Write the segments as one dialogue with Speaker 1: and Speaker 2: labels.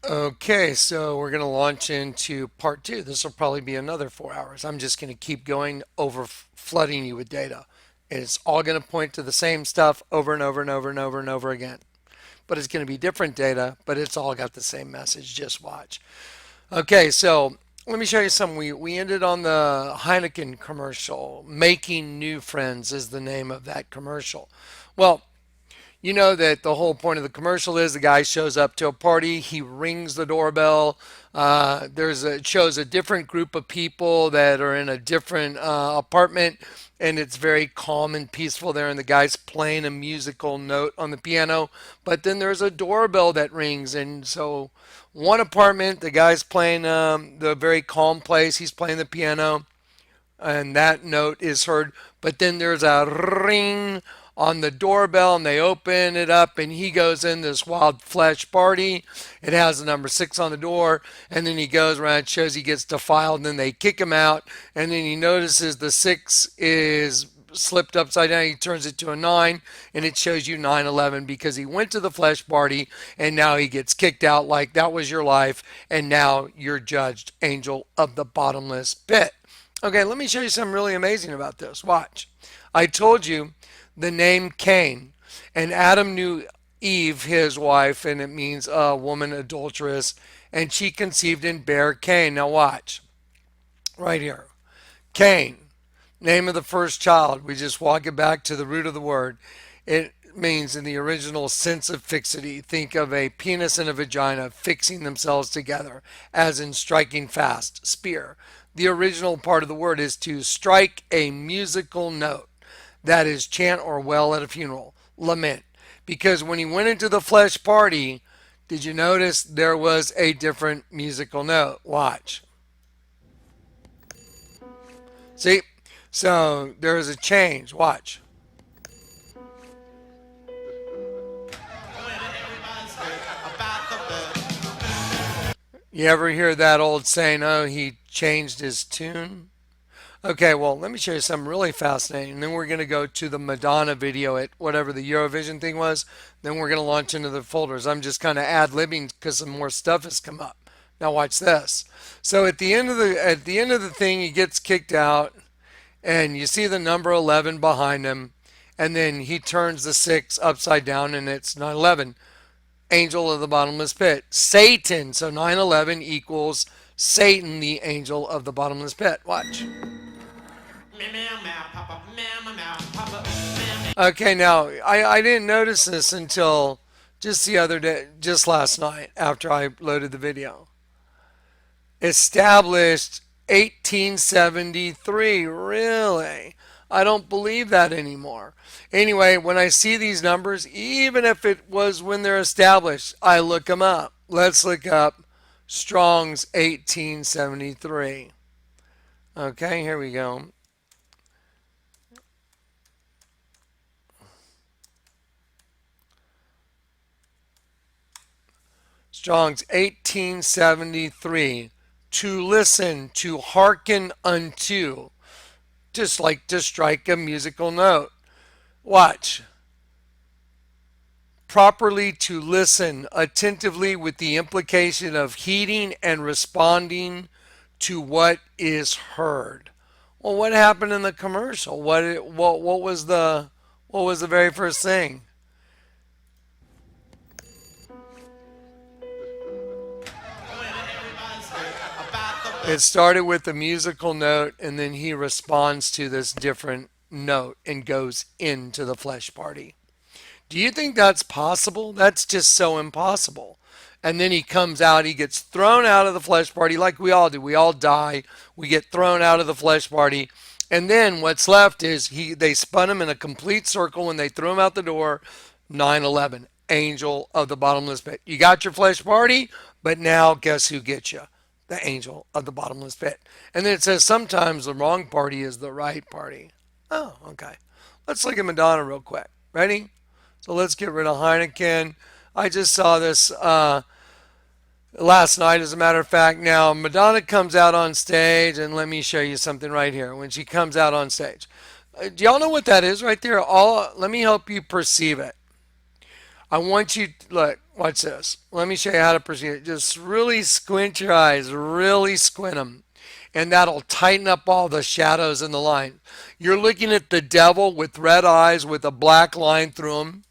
Speaker 1: Okay, so we're going to launch into part two. This will probably be another 4 hours. I'm just going to keep going over flooding you with data. It's all going to point to the same stuff over and over and over and over and over again. But it's going to be different data, but it's all got the same message. Just watch. Okay, so let me show you some. We ended on the Heineken commercial. Making New Friends is the name of that commercial. Well, you know that the whole point of the commercial is the guy shows up to a party, he rings the doorbell. It shows a different group of people that are in a different apartment, and it's very calm and peaceful there. And the guy's playing a musical note on the piano, but then there's a doorbell that rings, and so one apartment, the guy's playing the very calm place. He's playing the piano and that note is heard. But then there's a ring on the doorbell and they open it up and he goes in this wild flesh party. It has the number 6 on the door and then he goes around, shows he gets defiled, and then they kick him out, and then he notices the 6 is slipped upside down. He turns it to a 9 and it shows you 9/11 because he went to the flesh party and now he gets kicked out like that was your life and now you're judged angel of the bottomless pit. Okay, let me show you something really amazing about this. Watch. I told you the name Cain, and Adam knew Eve, his wife, and it means a woman adulteress, and she conceived and bare Cain. Now watch. Right here. Cain, name of the first child. We just walk it back to the root of the word. It means in the original sense of fixity. Think of a penis and a vagina fixing themselves together, as in striking fast, spear. The original part of the word is to strike a musical note. That is chant or wail at a funeral, lament. Because when he went into the flesh party, did you notice there was a different musical note? Watch. See? So there's a change. Watch. You ever hear that old saying, oh, he changed his tune? Okay, well, let me show you something really fascinating. And then we're going to go to the Madonna video at whatever the Eurovision thing was. Then we're going to launch into the folders. I'm just kind of ad-libbing because some more stuff has come up. Now watch this. So at the end of the thing, he gets kicked out, and you see the number 11 behind him, and then he turns the 6 upside down, and it's 9/11, angel of the bottomless pit. Satan. So 9/11 equals Satan, the angel of the bottomless pit. Watch. Okay, now I didn't notice this until just the other day, just last night after I loaded the video. Established 1873. Really? I don't believe that anymore. Anyway, when I see these numbers, even if it was when they're established, I look them up. Let's look up Strong's 1873. Okay, here we go. Strong's 1873. To listen, to hearken unto. Just like to strike a musical note. Watch. Properly to listen attentively with the implication of heeding and responding to what is heard. Well, what happened in the commercial? What was the very first thing? It started with a musical note, and then he responds to this different note and goes into the flesh party. Do you think that's possible? That's just so impossible. And then he comes out, he gets thrown out of the flesh party like we all do. We all die. We get thrown out of the flesh party. And then what's left is they spun him in a complete circle when they threw him out the door. 9/11, angel of the bottomless pit. You got your flesh party, but now guess who gets you? The angel of the bottomless pit. And then it says sometimes the wrong party is the right party. Oh, okay. Let's look at Madonna real quick. Ready? So let's get rid of Heineken. I just saw this last night, as a matter of fact. Now, Madonna comes out on stage, and let me show you something right here. When she comes out on stage, do y'all know what that is right there? Let me help you perceive it. I want you to look. Watch this. Let me show you how to proceed it. Just really squint your eyes, really squint them. And that'll tighten up all the shadows in the line. You're looking at the devil with red eyes with a black line through them.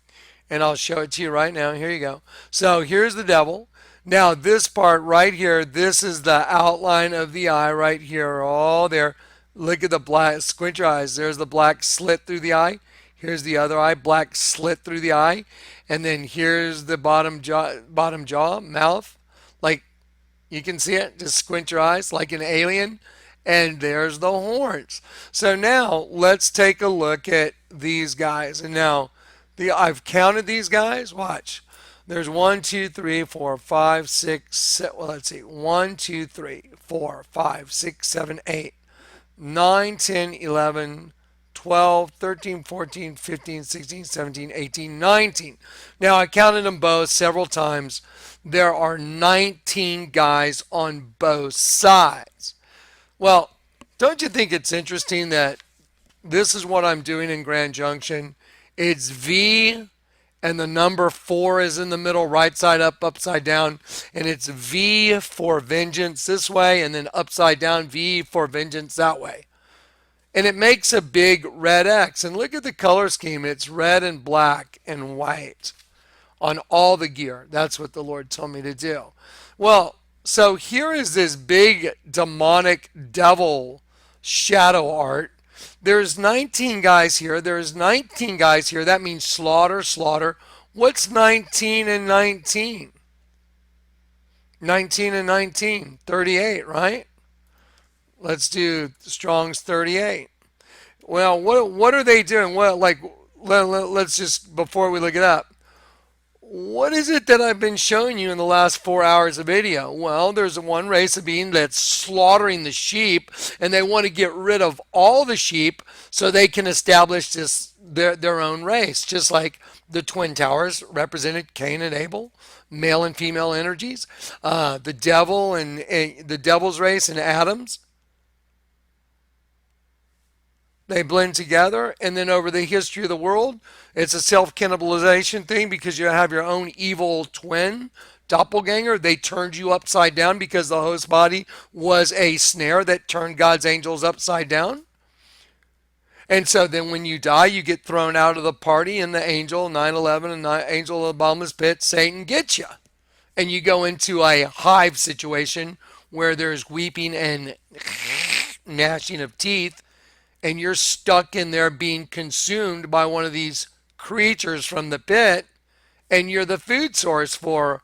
Speaker 1: And I'll show it to you right now. Here you go. So here's the devil. Now this part right here, this is the outline of the eye right here. All there. Look at the black, squint your eyes. There's the black slit through the eye. Here's the other eye, black slit through the eye. And then here's the bottom jaw, mouth. Like you can see it. Just squint your eyes like an alien. And there's the horns. So now let's take a look at these guys. And now I've counted these guys. Watch. There's 1, 2, 3, 4, 5, 6, 7. Well, let's see. 1, 2, 3, 4, 5, 6, 7, 8, 9, 10, 11, 12, 13, 14, 15, 16, 17, 18, 19. Now, I counted them both several times. There are 19 guys on both sides. Well, don't you think it's interesting that this is what I'm doing in Grand Junction? It's V and the number 4 is in the middle, right side up, upside down. And it's V for vengeance this way, and then upside down, V for vengeance that way. And it makes a big red X. And look at the color scheme. It's red and black and white on all the gear. That's what the Lord told me to do. Well, so here is this big demonic devil shadow art. There's 19 guys here. There's 19 guys here. That means slaughter, slaughter. What's 19 and 19? 19 and 19, 38, right? Let's do Strong's 38. Well, what are they doing? Well, like let's just before we look it up. What is it that I've been showing you in the last 4 hours of video? Well, there's one race of being that's slaughtering the sheep, and they want to get rid of all the sheep so they can establish their own race, just like the Twin Towers represented Cain and Abel, male and female energies, the devil and the devil's race and Adam's. They blend together, and then over the history of the world, it's a self-cannibalization thing because you have your own evil twin, doppelganger. They turned you upside down because the host body was a snare that turned God's angels upside down. And so then when you die, you get thrown out of the party, and the angel, 9/11, and the angel of the bottomless pit, Satan gets you. And you go into a hive situation where there's weeping and gnashing of teeth, and you're stuck in there being consumed by one of these creatures from the pit, and you're the food source for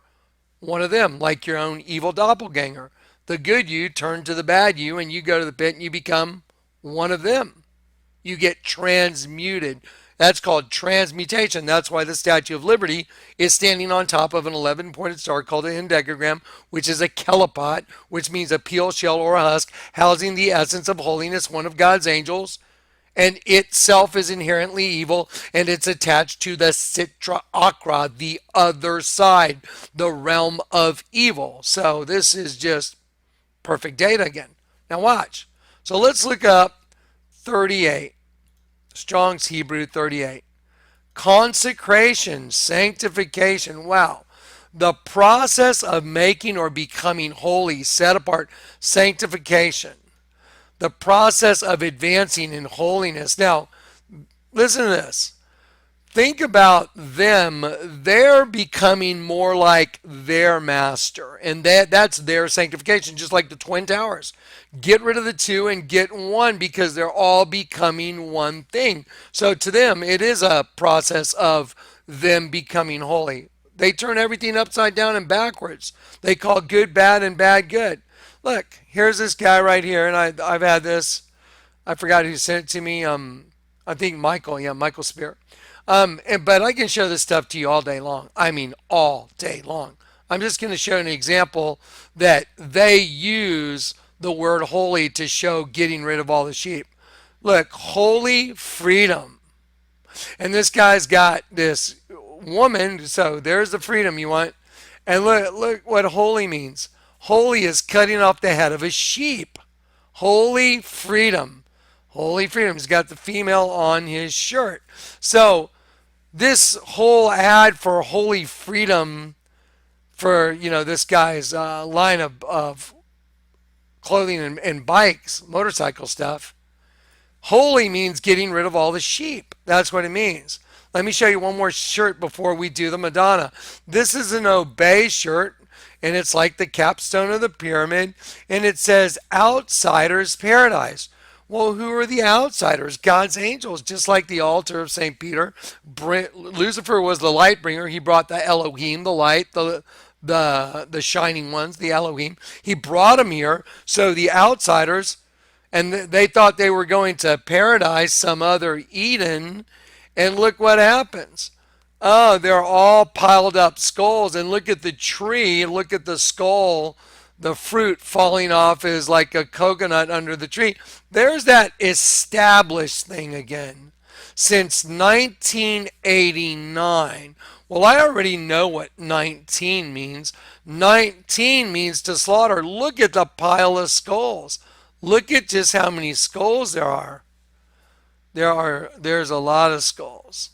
Speaker 1: one of them, like your own evil doppelganger. The good you turn to the bad you, and you go to the pit and you become one of them. You get transmuted. That's called transmutation. That's why the Statue of Liberty is standing on top of an 11-pointed star called a hendecagram, which is a kelipot, which means a peel, shell, or a husk, housing the essence of holiness, one of God's angels. And itself is inherently evil, and it's attached to the Sitra Akra, the other side, the realm of evil. So this is just perfect data again. Now watch. So let's look up 38. Strong's Hebrew 38. Consecration, sanctification. Wow. The process of making or becoming holy, set apart, sanctification. The process of advancing in holiness. Now, listen to this. Think about them. They're becoming more like their master. And that's their sanctification, just like the Twin Towers. Get rid of the two and get one because they're all becoming one thing. So to them, it is a process of them becoming holy. They turn everything upside down and backwards. They call good bad and bad good. Look, here's this guy right here, and I've had this. I forgot who sent it to me. I think Michael. Yeah, Michael Spear. But I can show this stuff to you all day long. I mean, all day long. I'm just going to show an example that they use the word holy to show getting rid of all the sheep. Look, holy freedom. And this guy's got this woman, so there's the freedom you want. And look what holy means. Holy is cutting off the head of a sheep. Holy freedom. Holy freedom. He's got the female on his shirt. So this whole ad for holy freedom for this guy's line of clothing and bikes, motorcycle stuff. Holy means getting rid of all the sheep. That's what it means. Let me show you one more shirt before we do the Madonna. This is an obey shirt, and it's like the capstone of the pyramid, and it says outsiders paradise. Well, who are the outsiders? God's angels, just like the altar of St. Peter. Lucifer was the light bringer. He brought the Elohim, the light, the shining ones, the Elohim. He brought them here. So the outsiders, and they thought they were going to paradise, some other Eden, and look what happens. Oh, they're all piled up skulls, and look at the tree, look at the skull. The fruit falling off is like a coconut under the tree. There's that established thing again. Since 1989. Well, I already know what 19 means. 19 means to slaughter. Look at the pile of skulls. Look at just how many skulls there are. There's a lot of skulls.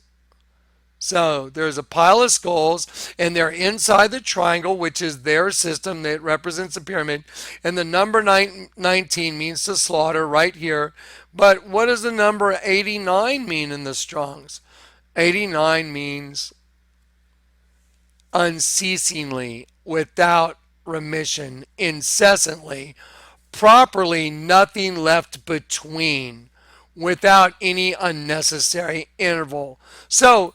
Speaker 1: So there's a pile of skulls, and they're inside the triangle, which is their system that represents the pyramid. And the number 19 means to slaughter right here. But what does the number 89 mean in the Strongs? 89 means unceasingly, without remission, incessantly, properly, nothing left between, without any unnecessary interval. So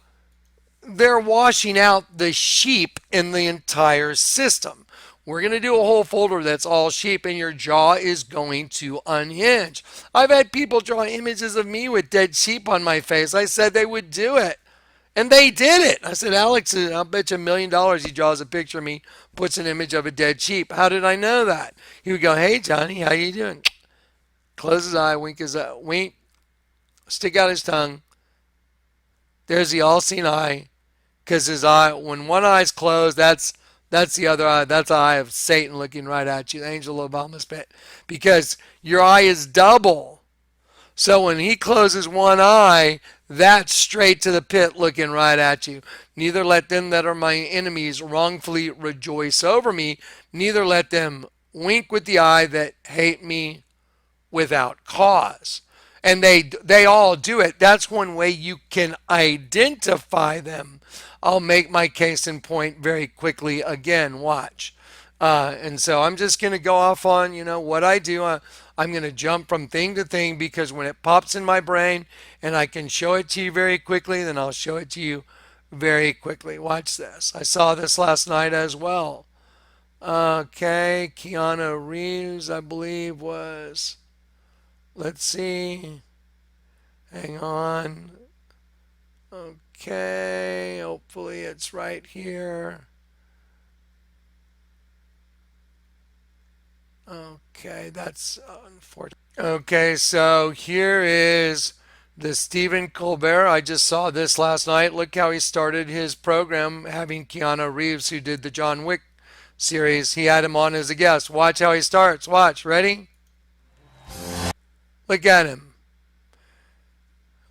Speaker 1: they're washing out the sheep in the entire system. We're going to do a whole folder that's all sheep, and your jaw is going to unhinge. I've had people draw images of me with dead sheep on my face. I said they would do it, and they did it. I said, Alex, I'll bet you $1,000,000 he draws a picture of me, puts an image of a dead sheep. How did I know that? He would go, hey, Johnny, how you doing? Close his eye, wink his eye, wink, stick out his tongue. There's the all-seeing eye. Because his eye, when one eye's closed, that's the other eye. That's the eye of Satan looking right at you, the angel of Obama's pit. Because your eye is double. So when he closes one eye, that's straight to the pit looking right at you. Neither let them that are my enemies wrongfully rejoice over me. Neither let them wink with the eye that hate me without cause. And they all do it. That's one way you can identify them. I'll make my case in point very quickly again. Watch. And so I'm just going to go off on, what I do. I'm going to jump from thing to thing because when it pops in my brain and I can show it to you very quickly, then I'll show it to you very quickly. Watch this. I saw this last night as well. Okay, Keanu Reeves, I believe was, let's see, hang on. Okay, hopefully it's right here. Okay, that's unfortunate. Okay, so here is the Stephen Colbert. I just saw this last night. Look how he started his program, having Keanu Reeves, who did the John Wick series. He had him on as a guest. Watch how he starts. Watch. Ready? Look at him.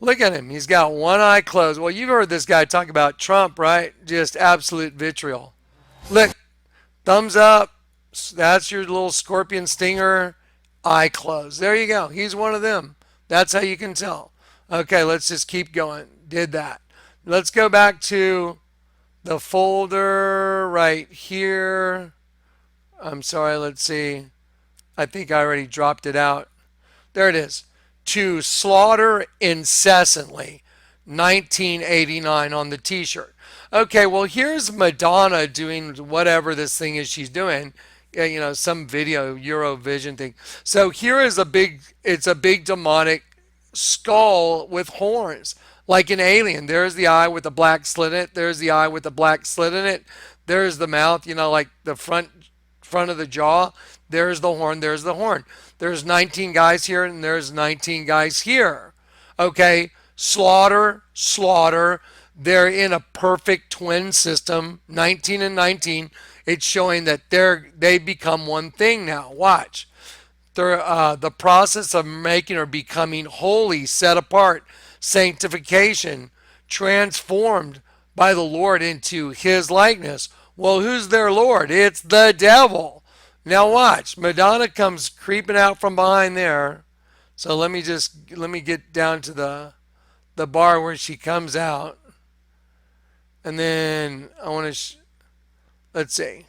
Speaker 1: Look at him. He's got one eye closed. Well, you've heard this guy talk about Trump, right? Just absolute vitriol. Look, thumbs up. That's your little scorpion stinger. Eye closed. There you go. He's one of them. That's how you can tell. Okay, let's just keep going. Did that. Let's go back to the folder right here. I'm sorry, let's see. I think I already dropped it out. There it is. To slaughter incessantly. 1989 on the t-shirt. Okay, well, here's Madonna doing whatever this thing is she's doing. Some video, Eurovision thing. So here is it's a big demonic skull with horns, like an alien. There's the eye with the black slit in it. There's the eye with the black slit in it. There's the mouth, like the front of the jaw. There's the horn. There's the horn. There's 19 guys here and there's 19 guys here. Okay, slaughter. They're in a perfect twin system, 19 and 19. It's showing that they become one thing now. Watch. The process of making or becoming holy, set apart, sanctification, transformed by the Lord into His likeness. Well, who's their Lord? It's the devil. Now watch. Madonna comes creeping out from behind there. So let me get down to the bar where she comes out, and then I want to let's see.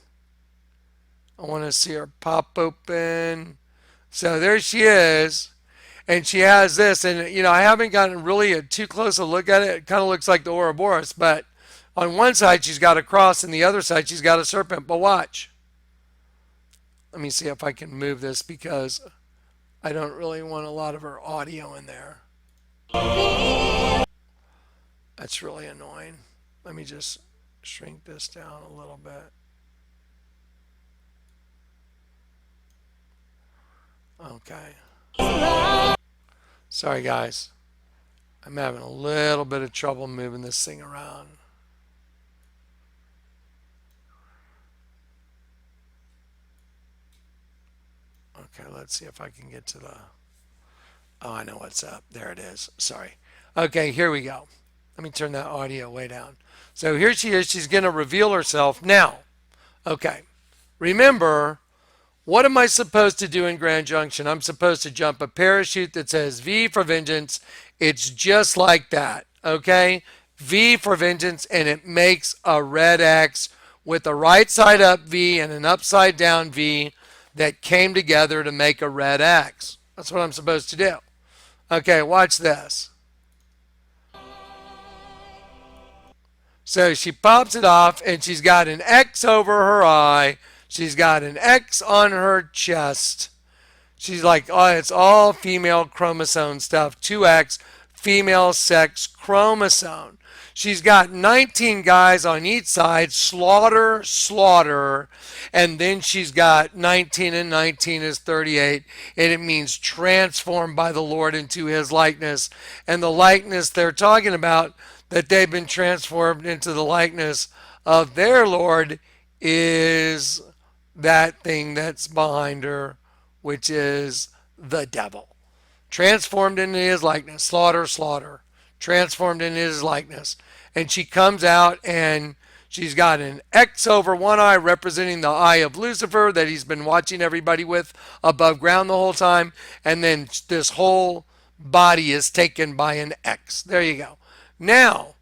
Speaker 1: I want to see her pop open. So there she is, and she has this, and I haven't gotten really too close a look at it. It kind of looks like the Ouroboros, but on one side she's got a cross, and the other side she's got a serpent. But watch. Let me see if I can move this because I don't really want a lot of her audio in there. That's really annoying. Let me just shrink this down a little bit. Okay. Sorry, guys. I'm having a little bit of trouble moving this thing around. Okay, let's see if I can get to the... Oh, I know what's up. There it is. Sorry. Okay, here we go. Let me turn that audio way down. So here she is. She's going to reveal herself now. Okay. Remember, what am I supposed to do in Grand Junction? I'm supposed to jump a parachute that says V for Vengeance. It's just like that. Okay? V for Vengeance, and it makes a red X with a right side up V and an upside down V that came together to make a red X. That's what I'm supposed to do. Okay, watch this. So she pops it off, and she's got an X over her eye. She's got an X on her chest. She's like, oh, it's all female chromosome stuff. 2X, female sex chromosome. She's got 19 guys on each side, slaughter, slaughter, and then she's got 19 and 19 is 38, and it means transformed by the Lord into his likeness. And the likeness they're talking about, that they've been transformed into the likeness of their Lord, is that thing that's behind her, which is the devil. Transformed into his likeness, slaughter, slaughter, transformed into his likeness. And she comes out and she's got an X over one eye representing the eye of Lucifer that he's been watching everybody with above ground the whole time. And then this whole body is taken by an X. There you go. Now,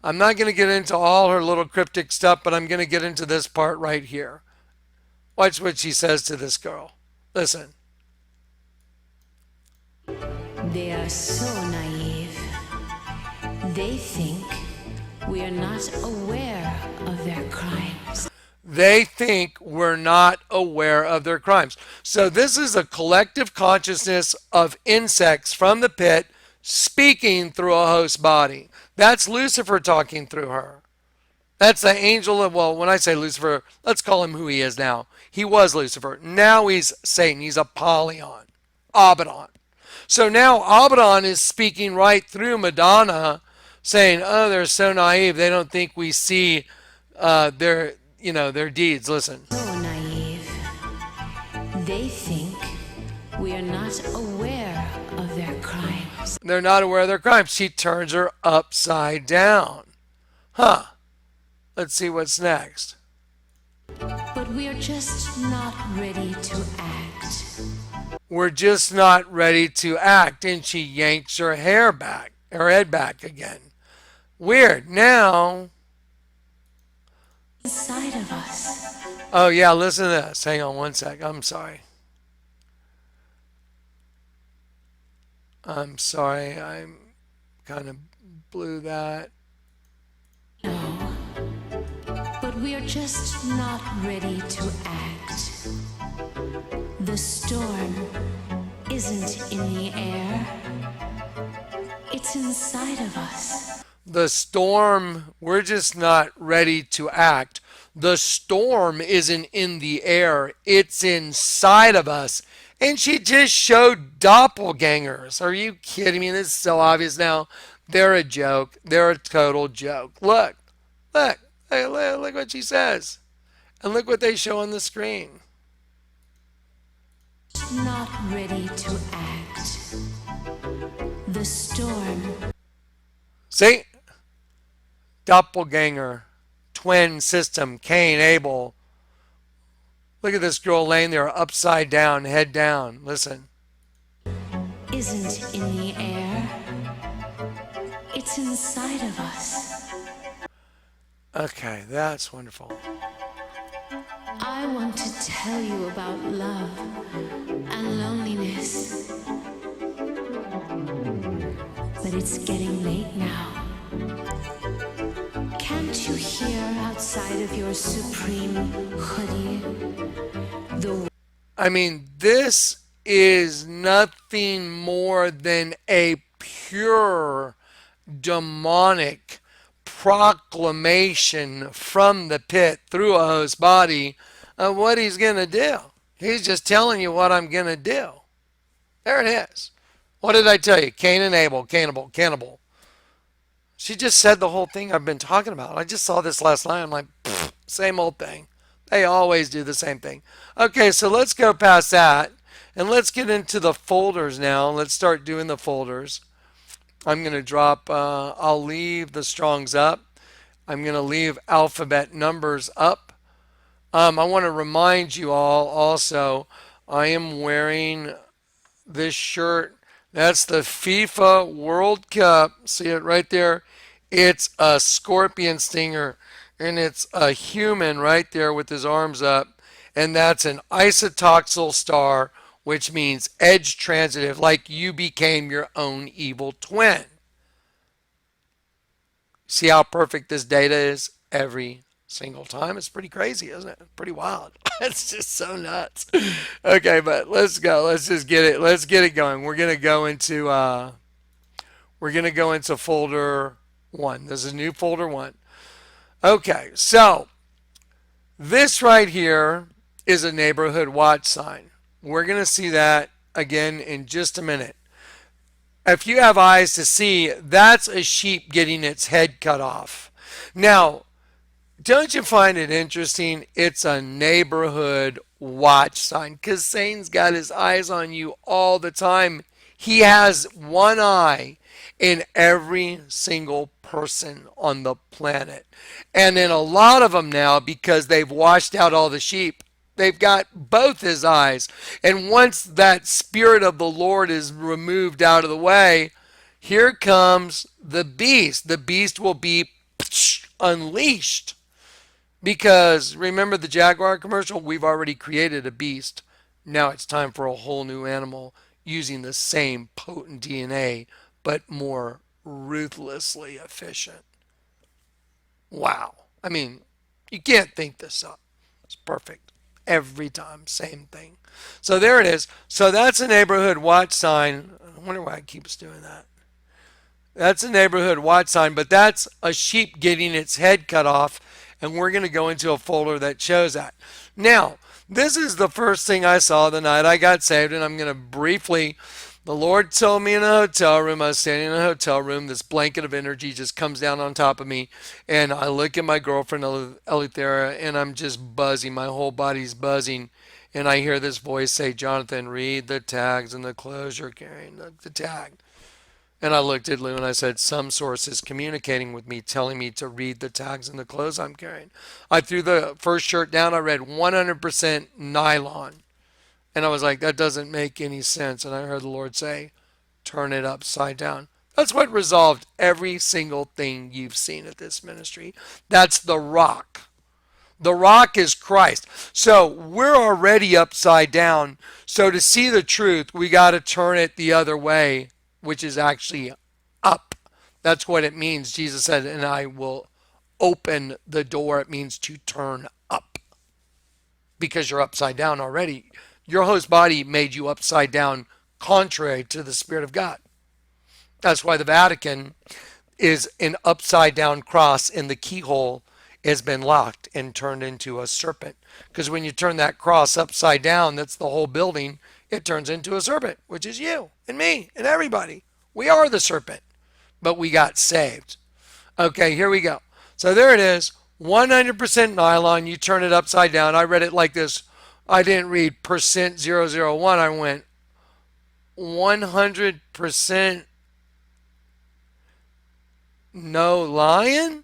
Speaker 1: I'm not going to get into all her little cryptic stuff, but I'm going to get into this part right here. Watch what she says to this girl. Listen.
Speaker 2: They are so naive. They think we are not aware of their crimes.
Speaker 1: They think we're not aware of their crimes. So this is a collective consciousness of insects from the pit speaking through a host body. That's Lucifer talking through her. That's the angel of, well, when I say Lucifer, let's call him who he is now. He was Lucifer. Now he's Satan. He's Apollyon. Abaddon. So now Abaddon is speaking right through Madonna, saying, oh, they're so naive. They don't think we see their deeds. Listen.
Speaker 2: So naive. They think we are not aware of their crimes.
Speaker 1: They're not aware of their crimes. She turns her upside down. Huh. Let's see what's next.
Speaker 2: But we are just not ready to act.
Speaker 1: We're just not ready to act. And she yanks her head back again. Weird. Now.
Speaker 2: Inside of us.
Speaker 1: Oh, yeah, listen to this. Hang on one sec. I'm sorry. I kind of blew that.
Speaker 2: No. But we are just not ready to act. The storm isn't in the air. It's inside of us.
Speaker 1: The storm, we're just not ready to act. The storm isn't in the air. It's inside of us. And she just showed doppelgangers. Are you kidding me? This is so obvious now. They're a joke. They're a total joke. Look. Hey, look what she says. And look what they show on the screen.
Speaker 2: Not ready to act. The storm.
Speaker 1: See? Doppelganger twin system, Cain, Abel. Look at this girl laying there upside down, head down. Listen.
Speaker 2: Isn't in the air, it's inside of us.
Speaker 1: Okay, that's wonderful.
Speaker 2: I want to tell you about love and loneliness, but it's getting late now. Can't you hear outside of your supreme hoodie the
Speaker 1: I mean, this is nothing more than a pure demonic proclamation from the pit through a host body of what he's going to do. He's just telling you what I'm going to do. There it is. What did I tell you? Cain and Abel, cannibal, cannibal. She just said the whole thing I've been talking about. I just saw this last night. I'm like, same old thing. They always do the same thing. Okay, so let's go past that and let's get into the folders now. Let's start doing the folders. I'm going to drop, I'll leave the Strongs up. I'm going to leave alphabet numbers up. I want to remind you all also, I am wearing this shirt. That's the FIFA World Cup. See it right there? It's a scorpion stinger, and it's a human right there with his arms up. And that's an isotoxal star, which means edge transitive, like you became your own evil twin. See how perfect this data is every single time? It's pretty crazy, isn't it? Pretty wild. It's just so nuts. Okay, but let's go. Let's just get it. Let's get it going. We're gonna go into folder one. This is new folder one. Okay, so this right here is a neighborhood watch sign. We're gonna see that again in just a minute. If you have eyes to see, that's a sheep getting its head cut off. Now, don't you find it interesting? It's a neighborhood watch sign because Satan's got his eyes on you all the time. He has one eye in every single person on the planet. And in a lot of them now, because they've washed out all the sheep, they've got both his eyes. And once that spirit of the Lord is removed out of the way, here comes the beast. The beast will be unleashed. Because remember the Jaguar commercial? We've already created a beast. Now it's time for a whole new animal using the same potent DNA, but more ruthlessly efficient. Wow. I mean, you can't think this up. It's perfect. Every time, same thing. So there it is. So that's a neighborhood watch sign. I wonder why it keeps doing that. That's a neighborhood watch sign, but that's a sheep getting its head cut off, and we're going to go into a folder that shows that. Now, this is the first thing I saw the night I got saved, and I'm going to briefly. The Lord told me in a hotel room, I was standing in a hotel room, this blanket of energy just comes down on top of me, and I look at my girlfriend, Eleuthera, and I'm just buzzing. My whole body's buzzing, and I hear this voice say, Jonathan, read the tags and the clothes you're carrying, the tag. And I looked at Lou and I said, some source is communicating with me, telling me to read the tags and the clothes I'm carrying. I threw the first shirt down. I read 100% nylon. And I was like, that doesn't make any sense. And I heard the Lord say, turn it upside down. That's what resolved every single thing you've seen at this ministry. That's the rock. The rock is Christ. So we're already upside down. So to see the truth, we got to turn it the other way, which is actually up. That's what it means. Jesus said, and I will open the door. It means to turn up because you're upside down already. Your host body made you upside down contrary to the Spirit of God. That's why the Vatican is an upside down cross and the keyhole has been locked and turned into a serpent. Because when you turn that cross upside down, that's the whole building, it turns into a serpent, which is you and me and everybody. We are the serpent, but we got saved. Okay, here we go. So there it is, 100% nylon. You turn it upside down. I read it like this. I didn't read %001. I went 100% no lion.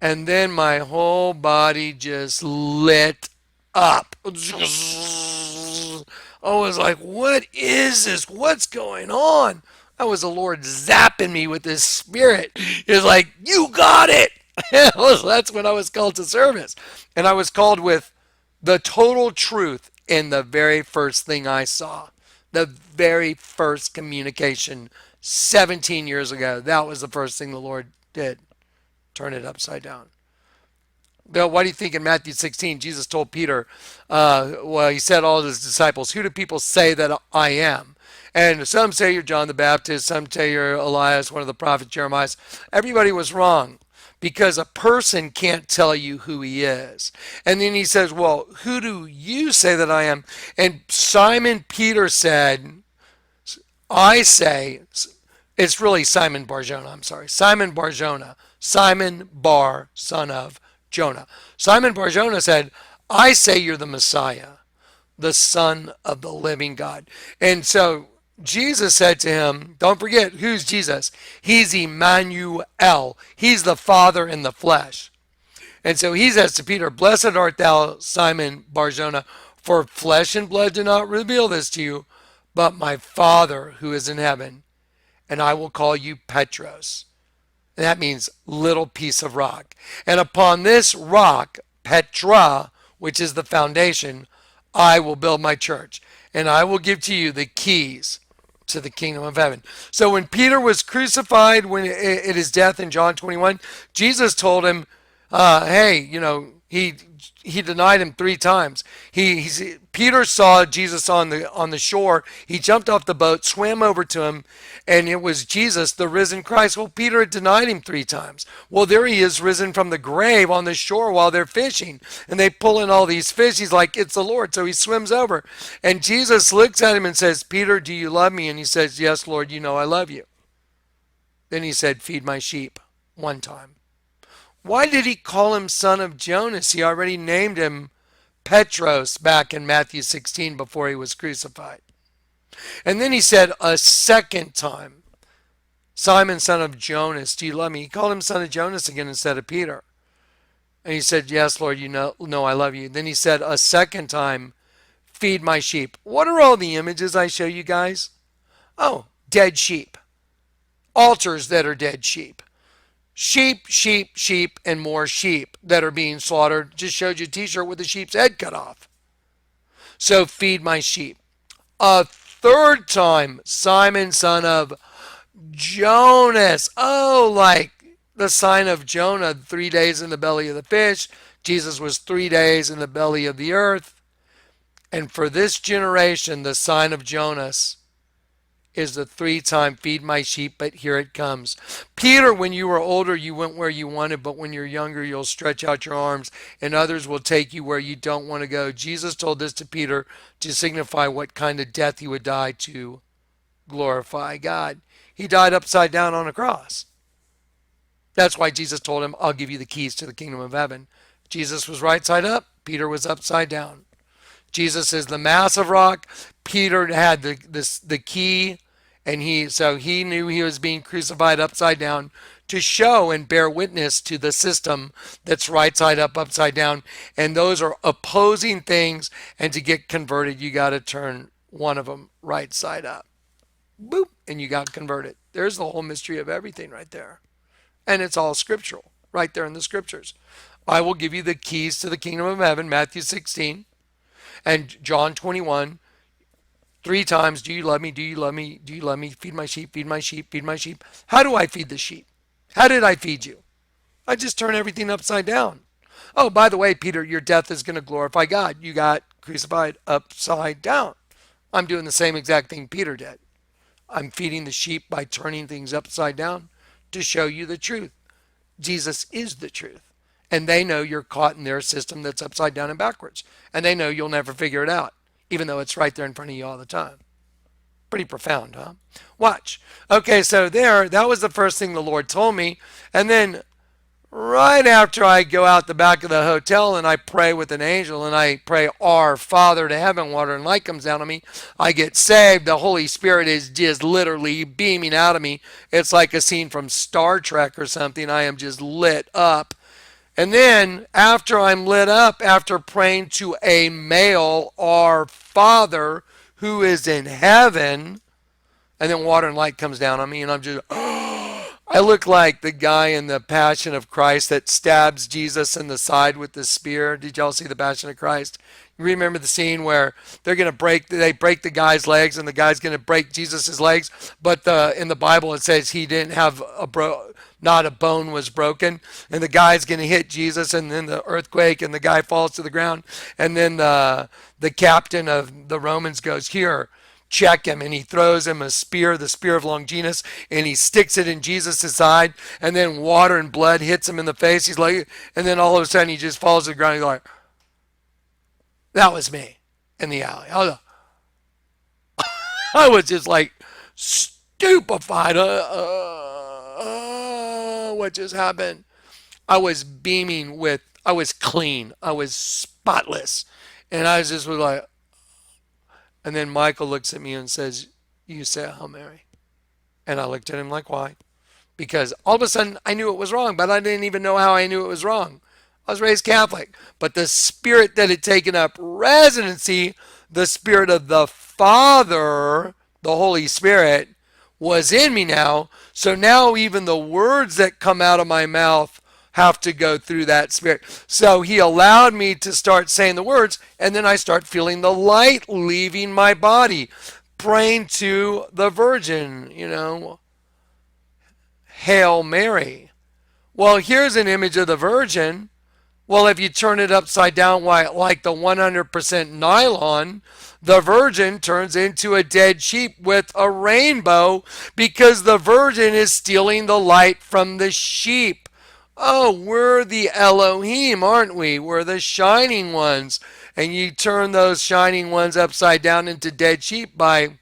Speaker 1: And then my whole body just lit up. I was like, what is this? What's going on? That was the Lord zapping me with his spirit. He was like, you got it. That's when I was called to service. And I was called with the total truth in the very first thing I saw. The very first communication 17 years ago. That was the first thing the Lord did. Turn it upside down. Bill, why do you think in Matthew 16 Jesus told Peter, well, he said all his disciples, who do people say that I am? And some say you're John the Baptist, some say you're Elias, one of the prophets, Jeremiah. Everybody was wrong because a person can't tell you who he is. And then he says, well, who do you say that I am? And Simon Peter said, I say, it's really Simon Barjona, I'm sorry, Simon Barjona, Simon Bar, son of Jonah. Simon Barjona said, I say you're the Messiah, the Son of the living God. And so Jesus said to him, don't forget, who's Jesus? He's Emmanuel. He's the Father in the flesh. And so he says to Peter, blessed art thou, Simon Barjona, for flesh and blood did not reveal this to you, but my Father who is in heaven. And I will call you Petros. And that means little piece of rock. And upon this rock, Petra, which is the foundation, I will build my church. And I will give to you the keys to the kingdom of heaven. So when Peter was crucified, when at his death in John 21, Jesus told him, hey, he denied him 3 times. Peter saw Jesus on the shore. He jumped off the boat, swam over to him, and it was Jesus, the risen Christ. Well, Peter had denied him 3 times. Well, there he is, risen from the grave on the shore while they're fishing, and they pull in all these fish. He's like, it's the Lord. So he swims over, and Jesus looks at him and says, Peter, do you love me? And he says, yes, Lord, you know I love you. Then he said, feed my sheep 1 time. Why did he call him son of Jonas? He already named him Petros back in Matthew 16 before he was crucified. And then he said a second time, Simon, son of Jonas, do you love me? He called him son of Jonas again instead of Peter. And he said, yes, Lord, you know I love you. Then he said a second time, feed my sheep. What are all the images I show you guys? Oh, dead sheep. Altars that are dead sheep. Sheep, sheep, sheep, and more sheep that are being slaughtered. Just showed you a t-shirt with the sheep's head cut off. So feed my sheep. A third time, Simon, son of Jonas. Oh, like the sign of Jonah, 3 days in the belly of the fish. Jesus was 3 days in the belly of the earth. And for this generation, the sign of Jonas is the 3-time feed my sheep, but here it comes. Peter, when you were older, you went where you wanted, but when you're younger, you'll stretch out your arms and others will take you where you don't want to go. Jesus told this to Peter to signify what kind of death he would die to glorify God. He died upside down on a cross. That's why Jesus told him, I'll give you the keys to the kingdom of heaven. Jesus was right side up. Peter was upside down. Jesus is the massive rock. Peter had the key, and he knew he was being crucified upside down to show and bear witness to the system that's right side up, upside down. And those are opposing things. And to get converted, you got to turn one of them right side up. Boop, and you got converted. There's the whole mystery of everything right there. And it's all scriptural, right there in the scriptures. I will give you the keys to the kingdom of heaven, Matthew 16. And John 21, 3 times, do you love me? Do you love me? Do you love me? Feed my sheep, feed my sheep, feed my sheep. How do I feed the sheep? How did I feed you? I just turn everything upside down. Oh, by the way, Peter, your death is going to glorify God. You got crucified upside down. I'm doing the same exact thing Peter did. I'm feeding the sheep by turning things upside down to show you the truth. Jesus is the truth. And they know you're caught in their system that's upside down and backwards. And they know you'll never figure it out, even though it's right there in front of you all the time. Pretty profound, huh? Watch. Okay, so that was the first thing the Lord told me. And then right after I go out the back of the hotel and I pray with an angel and I pray, Our Father to heaven, water and light comes down on me. I get saved. The Holy Spirit is just literally beaming out of me. It's like a scene from Star Trek or something. I am just lit up. And then after I'm lit up, after praying to a male, our Father who is in heaven, and then water and light comes down on me, and I'm just, I look like the guy in the Passion of Christ that stabs Jesus in the side with the spear. Did y'all see the Passion of Christ? You remember the scene where they break the guy's legs, and the guy's going to break Jesus's legs, but in the Bible it says he didn't have not a bone was broken, and the guy's going to hit Jesus, and then the earthquake, and the guy falls to the ground, and then the captain of the Romans goes, here, check him, and he throws him a spear, the spear of Longinus, and he sticks it in Jesus' side, and then water and blood hits him in the face. He's like, and then all of a sudden he just falls to the ground. He's like, that was me in the alley. I was just like stupefied. What just happened? I was beaming with, I was clean, I was spotless, and I was just was like, and then Michael looks at me and says, "You say Hail Mary." And I looked at him like, why? Because all of a sudden I knew it was wrong, but I didn't even know how I knew it was wrong. I was raised Catholic, but the spirit that had taken up residency, the spirit of the Father, the Holy Spirit, was in me now. So now even the words that come out of my mouth have to go through that spirit. So he allowed me to start saying the words, and then I start feeling the light leaving my body, praying to the Virgin, Hail Mary. Well, here's an image of the Virgin. Well, if you turn it upside down like the 100% nylon, the Virgin turns into a dead sheep with a rainbow because the Virgin is stealing the light from the sheep. Oh, we're the Elohim, aren't we? We're the shining ones. And you turn those shining ones upside down into dead sheep by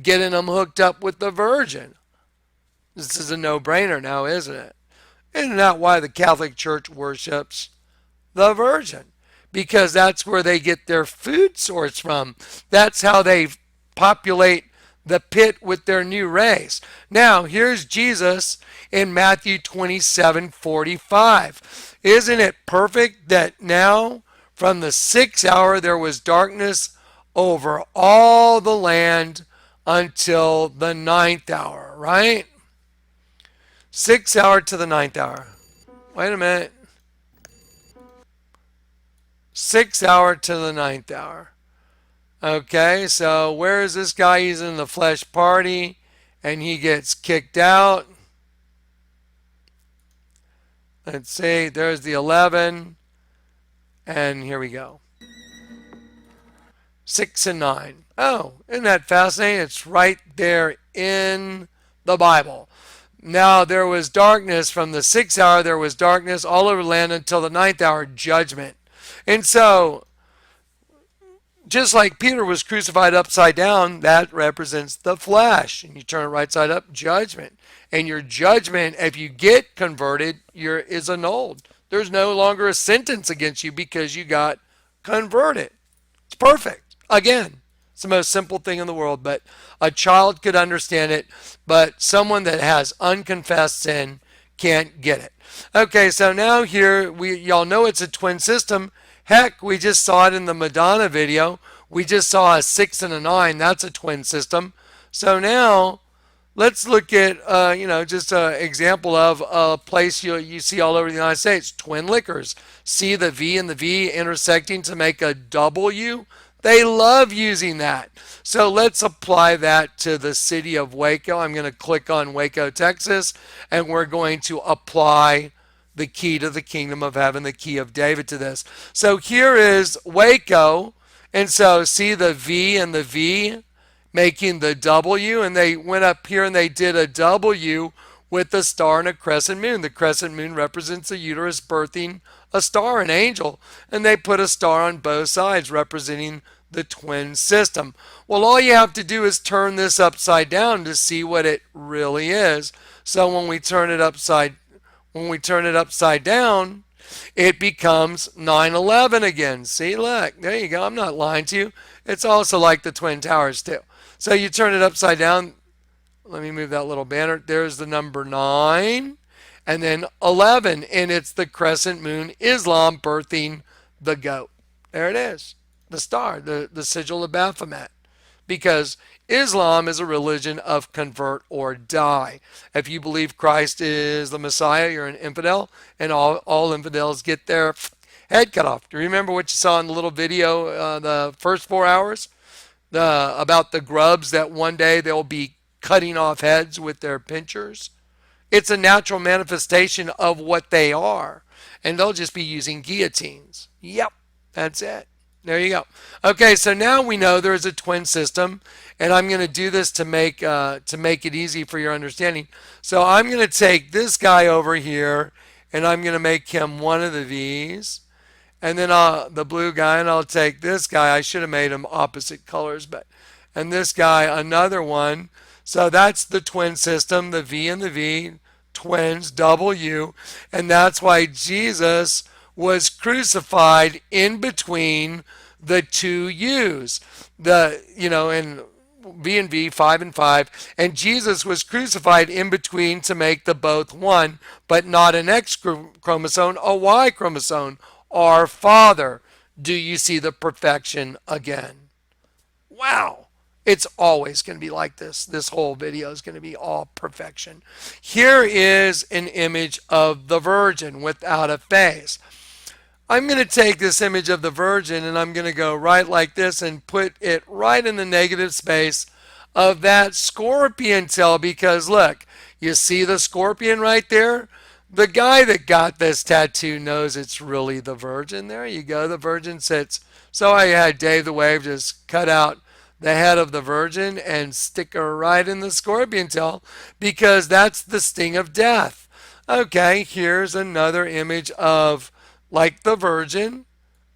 Speaker 1: getting them hooked up with the Virgin. This is a no-brainer now, isn't it? Isn't that why the Catholic Church worships the Virgin? Because that's where they get their food source from. That's how they populate the pit with their new race. Now, here's Jesus in Matthew 27:45. Isn't it perfect that now from the 6th hour there was darkness over all the land until the 9th hour, right? 6th hour to the 9th hour. Wait a minute. 6th hour to the 9th hour. Okay, so where is this guy? He's in the flesh party and he gets kicked out. Let's see, there's the 11. And here we go. 6 and 9. Oh, isn't that fascinating? It's right there in the Bible. Now there was darkness from the 6th hour, there was darkness all over the land until the 9th hour, judgment. And so, just like Peter was crucified upside down, that represents the flesh. And you turn it right side up, judgment. And your judgment, if you get converted, is annulled. There's no longer a sentence against you because you got converted. It's perfect. Again, it's the most simple thing in the world, but a child could understand it, but someone that has unconfessed sin can't get it. Okay, so now here, y'all know it's a twin system. Heck, we just saw it in the Madonna video. We just saw a 6 and a 9. That's a twin system. So now, let's look at, just an example of a place you see all over the United States. Twin liquors. See the V and the V intersecting to make a W? They love using that. So let's apply that to the city of Waco. I'm going to click on Waco, Texas, and we're going to apply the key to the kingdom of heaven, the key of David to this. So here is Waco, and so see the V and the V making the W, and they went up here and they did a W with a star and a crescent moon. The crescent moon represents the uterus birthing a star, an angel, and they put a star on both sides representing the twin system. Well, all you have to do is turn this upside down to see what it really is. So when we turn it upside down, it becomes 9/11 again. See, look, there you go. I'm not lying to you. It's also like the Twin Towers too. So you turn it upside down. Let me move that little banner. There's the number 9. And then 11, and it's the crescent moon, Islam birthing the goat. There it is, the star, the sigil of Baphomet. Because Islam is a religion of convert or die. If you believe Christ is the Messiah, you're an infidel, and all infidels get their head cut off. Do you remember what you saw in the little video, the first 4 hours? About the grubs that one day they'll be cutting off heads with their pinchers. It's a natural manifestation of what they are. And they'll just be using guillotines. Yep, that's it. There you go. Okay, so now we know there's a twin system, and I'm going to do this to make it easy for your understanding. So I'm going to take this guy over here, and I'm going to make him one of the V's, and then the blue guy, and I'll take this guy. I should have made them opposite colors, but and this guy another one. So that's the twin system, the V and the V, twins, W, and that's why Jesus was crucified in between the two U's. In V and V, 5 and 5, and Jesus was crucified in between to make the both one, but not an X chromosome, a Y chromosome. Our Father, do you see the perfection again? Wow. It's always going to be like this. This whole video is going to be all perfection. Here is an image of the Virgin without a face. I'm going to take this image of the Virgin and I'm going to go right like this and put it right in the negative space of that scorpion tail, because look, you see the scorpion right there? The guy that got this tattoo knows it's really the Virgin. There you go. The Virgin sits. So I had Dave the Wave just cut out the head of the Virgin and stick her right in the scorpion tail, because that's the sting of death. Okay, here's another image of like the Virgin,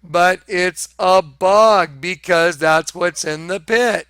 Speaker 1: but it's a bug because that's what's in the pit.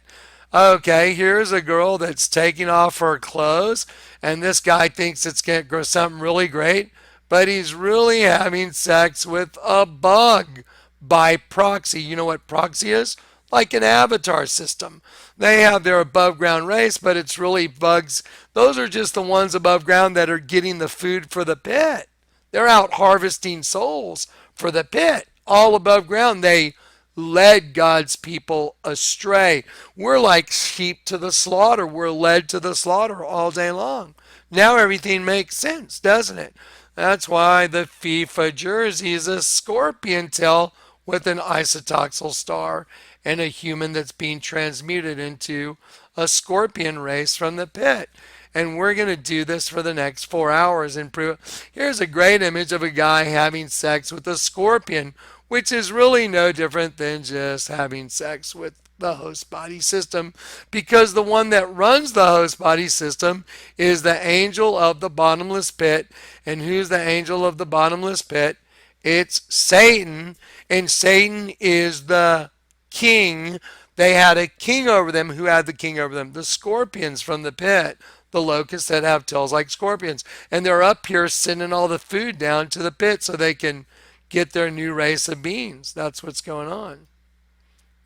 Speaker 1: Okay, here's a girl that's taking off her clothes, and this guy thinks it's going to grow something really great, but he's really having sex with a bug by proxy. You know what proxy is? Like an avatar system. They have their above ground race, but it's really bugs. Those are just the ones above ground that are getting the food for the pit. They're out harvesting souls for the pit, all above ground. They led God's people astray. We're like sheep to the slaughter. We're led to the slaughter all day long. Now everything makes sense, doesn't it? That's why the FIFA jersey is a scorpion tail with an isotoxal star and a human that's being transmuted into a scorpion race from the pit. And we're going to do this for the next 4 hours and prove. Here's a great image of a guy having sex with a scorpion, which is really no different than just having sex with the host body system, because the one that runs the host body system is the angel of the bottomless pit. And who's the angel of the bottomless pit? It's Satan, and Satan is the king. They had a king over them. Who had the king over them? The scorpions from the pit, the locusts that have tails like scorpions. And they're up here sending all the food down to the pit so they can get their new race of beings. That's what's going on.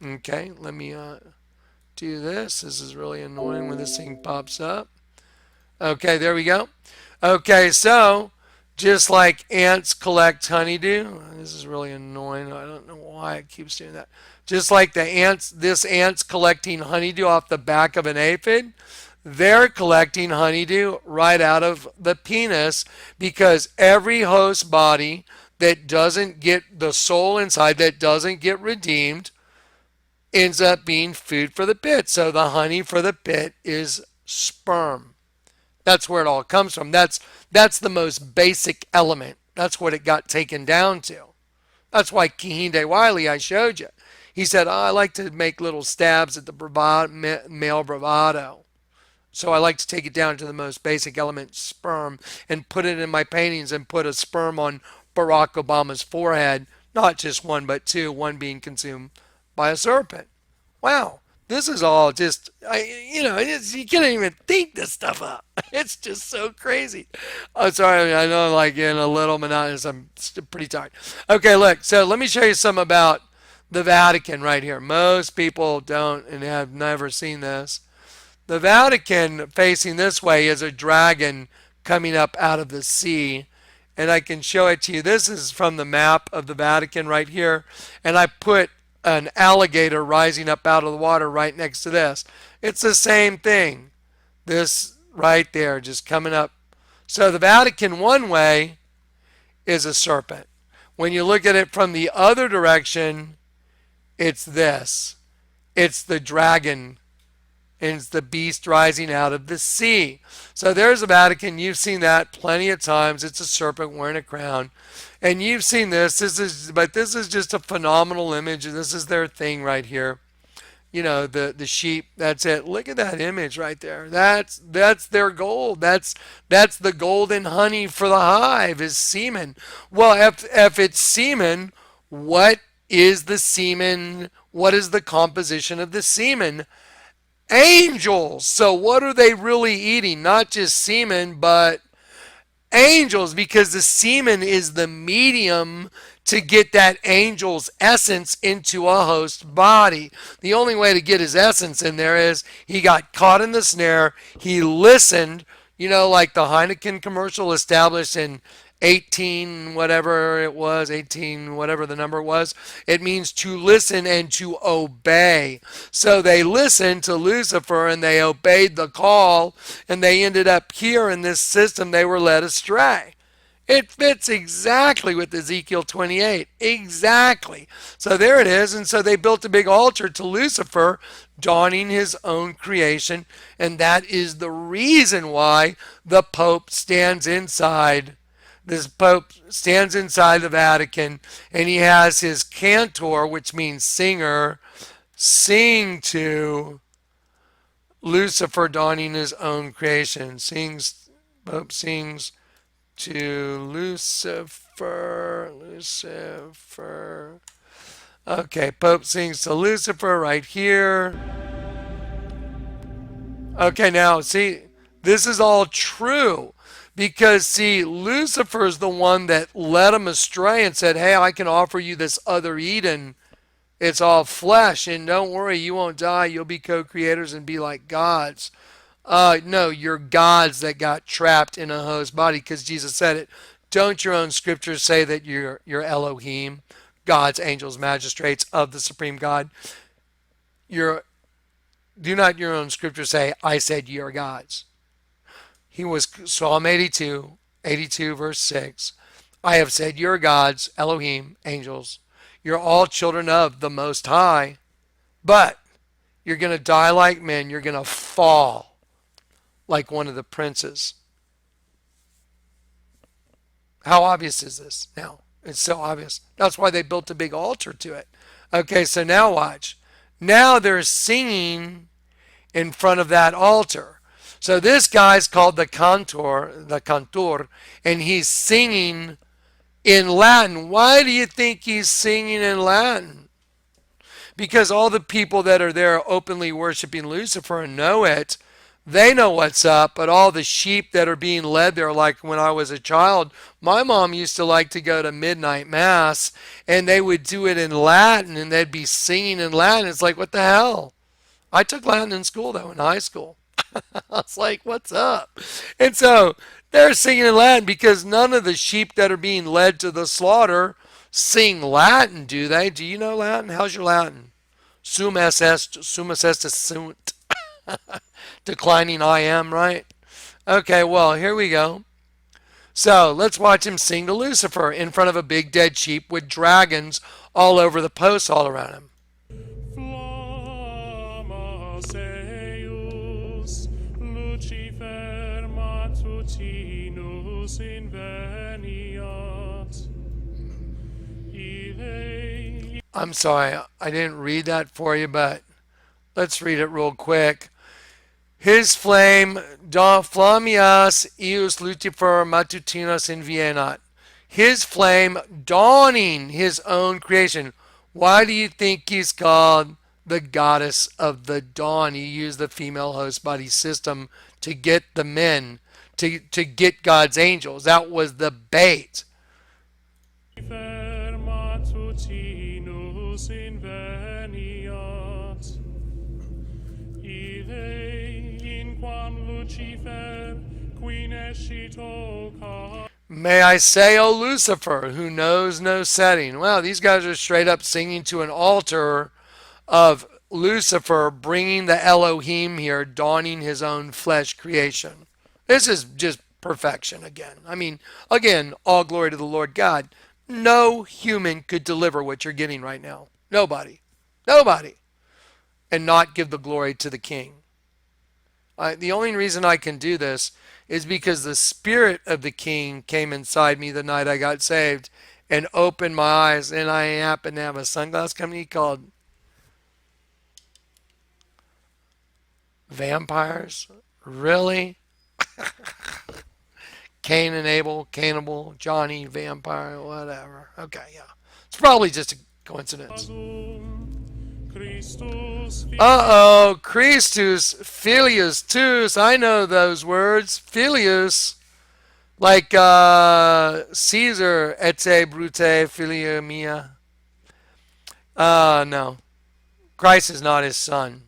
Speaker 1: Okay, let me do this. This is really annoying when this thing pops up. Okay, there we go. Okay, so just like ants collect honeydew, this is really annoying. I don't know why it keeps doing that. Just like the ants, this ant's collecting honeydew off the back of an aphid, they're collecting honeydew right out of the penis, because every host body that doesn't get the soul inside, that doesn't get redeemed, ends up being food for the pit. So the honey for the pit is sperm. That's where it all comes from. That's the most basic element. That's what it got taken down to. That's why Kehinde Wiley, I showed you. He said, I like to make little stabs at the male bravado. So I like to take it down to the most basic element, sperm, and put it in my paintings and put a sperm on Barack Obama's forehead. Not just one, but two, one being consumed by a serpent. Wow. This is all just, you can't even think this stuff up. It's just so crazy. I'm sorry, I know I'm like in a little monotonous. I'm pretty tired. Okay, look, so let me show you some about the Vatican right here. Most people don't and have never seen this. The Vatican facing this way is a dragon coming up out of the sea. And I can show it to you. This is from the map of the Vatican right here. And I put an alligator rising up out of the water right next to this. It's the same thing. This right there, just coming up. So the Vatican one way is a serpent. When you look at it from the other direction, it's this. It's the dragon, and it's the beast rising out of the sea. So there's the Vatican. You've seen that plenty of times. It's a serpent wearing a crown. And you've seen this. But this is just a phenomenal image. This is their thing right here. The sheep. That's it. Look at that image right there. That's their gold. That's the golden honey for the hive is semen. Well, if it's semen, what is the semen? What is the composition of the semen? Angels. So what are they really eating? Not just semen, but angels, because the semen is the medium to get that angel's essence into a host body. The only way to get his essence in there is he got caught in the snare, he listened, like the Heineken commercial established in 18 whatever it was, 18 whatever the number was. It means to listen and to obey. So they listened to Lucifer and they obeyed the call, and they ended up here in this system. They were led astray. It fits exactly with Ezekiel 28. Exactly. So there it is. And so they built a big altar to Lucifer, donning his own creation. And that is the reason why the Pope stands inside. This Pope stands inside the Vatican, and he has his cantor, which means singer, sing to Lucifer donning his own creation. Pope sings to Lucifer. Okay, Pope sings to Lucifer right here. Okay, now see, this is all true because see, Lucifer is the one that led him astray and said, hey, I can offer you this other Eden. It's all flesh, and don't worry, you won't die. You'll be co-creators and be like gods. No, you're gods that got trapped in a host body, because Jesus said it. Don't your own scriptures say that you're Elohim, gods, angels, magistrates of the supreme God? Do not your own scriptures say, I said ye are gods? He was Psalm 82 verse 6. I have said you're gods, Elohim, angels. You're all children of the Most High, but you're going to die like men. You're going to fall like one of the princes. How obvious is this now? It's so obvious. That's why they built a big altar to it. Okay, so now watch. Now they're singing in front of that altar. So this guy's called the cantor, and he's singing in Latin. Why do you think he's singing in Latin? Because all the people that are there openly worshiping Lucifer and know it, they know what's up. But all the sheep that are being led there, like when I was a child, my mom used to like to go to midnight mass, and they would do it in Latin, and they'd be singing in Latin. It's like, what the hell? I took Latin in school, though, in high school. I was like, what's up? And so they're singing in Latin because none of the sheep that are being led to the slaughter sing Latin, do they? Do you know Latin? How's your Latin? Sum est, sunt. Declining I am, right? Okay, well, here we go. So let's watch him sing to Lucifer in front of a big dead sheep with dragons all over the posts all around him.
Speaker 3: Lucifer matutinus inveniat.
Speaker 1: I'm sorry, I didn't read that for you, but let's read it real quick. His flame, flamias eus Lucifer matutinus invienat. His flame dawning his own creation. Why do you think he's called the goddess of the dawn? He used the female host body system to get the men, to get God's angels. That was the bait.
Speaker 3: Lucifer
Speaker 1: May I say, O Lucifer, who knows no setting. Well, these guys are straight up singing to an altar of Lucifer bringing the Elohim here, donning his own flesh creation. This is just perfection again. I mean, again, all glory to the Lord God. No human could deliver what you're getting right now. Nobody. Nobody. And not give the glory to the King. The only reason I can do this is because the Spirit of the King came inside me the night I got saved and opened my eyes. And I happen to have a sunglass company called Vampires. Really? Cain and Abel, Cannibal, Johnny, Vampire, whatever. Okay, yeah. It's probably just a coincidence. Uh-oh, Christus, Filius, Tus. I know those words. Filius, like Caesar, ete brute filia mia. No. Christ is not his son.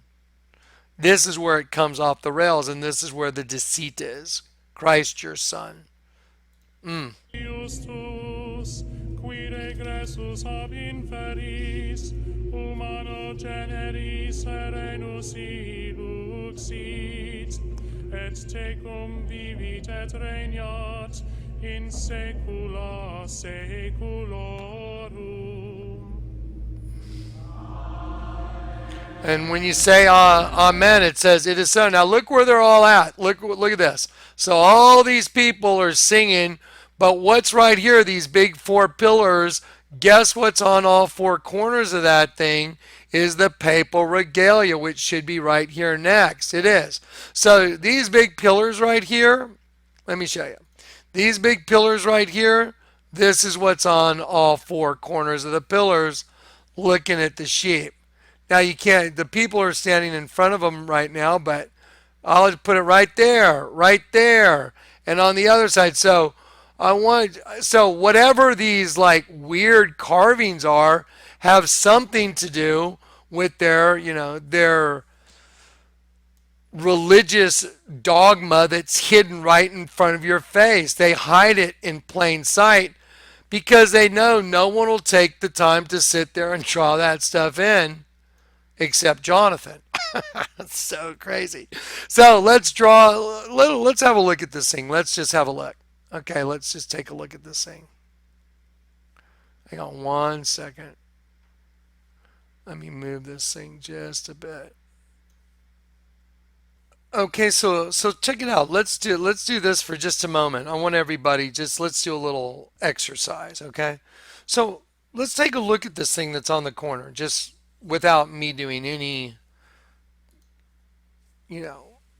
Speaker 1: This is where it comes off the rails, and this is where the deceit is. Christ, your son. Mm. Et tecum vivit et regnat in saecula saeculorum. And when you say amen, it says it is so. Now look where they're all at. Look at this. So all these people are singing, but what's right here, these big four pillars, guess what's on all four corners of that thing is the papal regalia, which should be right here next. It is. So these big pillars right here, let me show you. These big pillars right here, this is what's on all four corners of the pillars looking at the sheep. Now you can't, the people are standing in front of them right now, but I'll just put it right there, and on the other side. So so whatever these like weird carvings are, have something to do with their, their religious dogma that's hidden right in front of your face. They hide it in plain sight because they know no one will take the time to sit there and draw that stuff in except Jonathan. That's so crazy. So let's have a look at this thing. Let's just have a look. Okay, let's just take a look at this thing. Hang on 1 second. Let me move this thing just a bit. Okay, so check it out. Let's do this for just a moment. I want everybody let's do a little exercise, okay? So let's take a look at this thing that's on the corner, just without me doing any,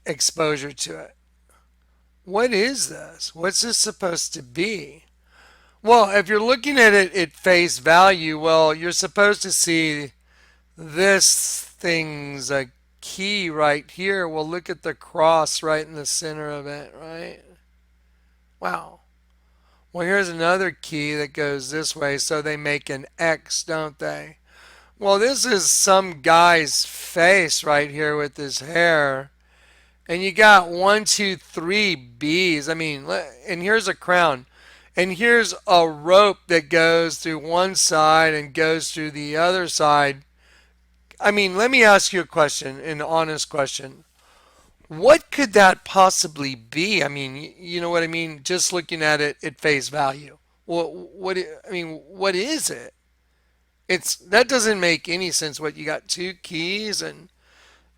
Speaker 1: exposure to it. What is this? What's this supposed to be? Well, if you're looking at it at face value, well, you're supposed to see this thing's a key right here. Well, look at the cross right in the center of it, right? Wow. Well, here's another key that goes this way, so they make an X, don't they? Well, this is some guy's face right here with his hair. And you got 1, 2, 3 B's. I mean, and here's a crown. And here's a rope that goes through one side and goes through the other side. I mean, let me ask you a question, an honest question. What could that possibly be? I mean, you know what I mean? Just looking at it at face value. What is it? That doesn't make any sense. What, you got 2 keys and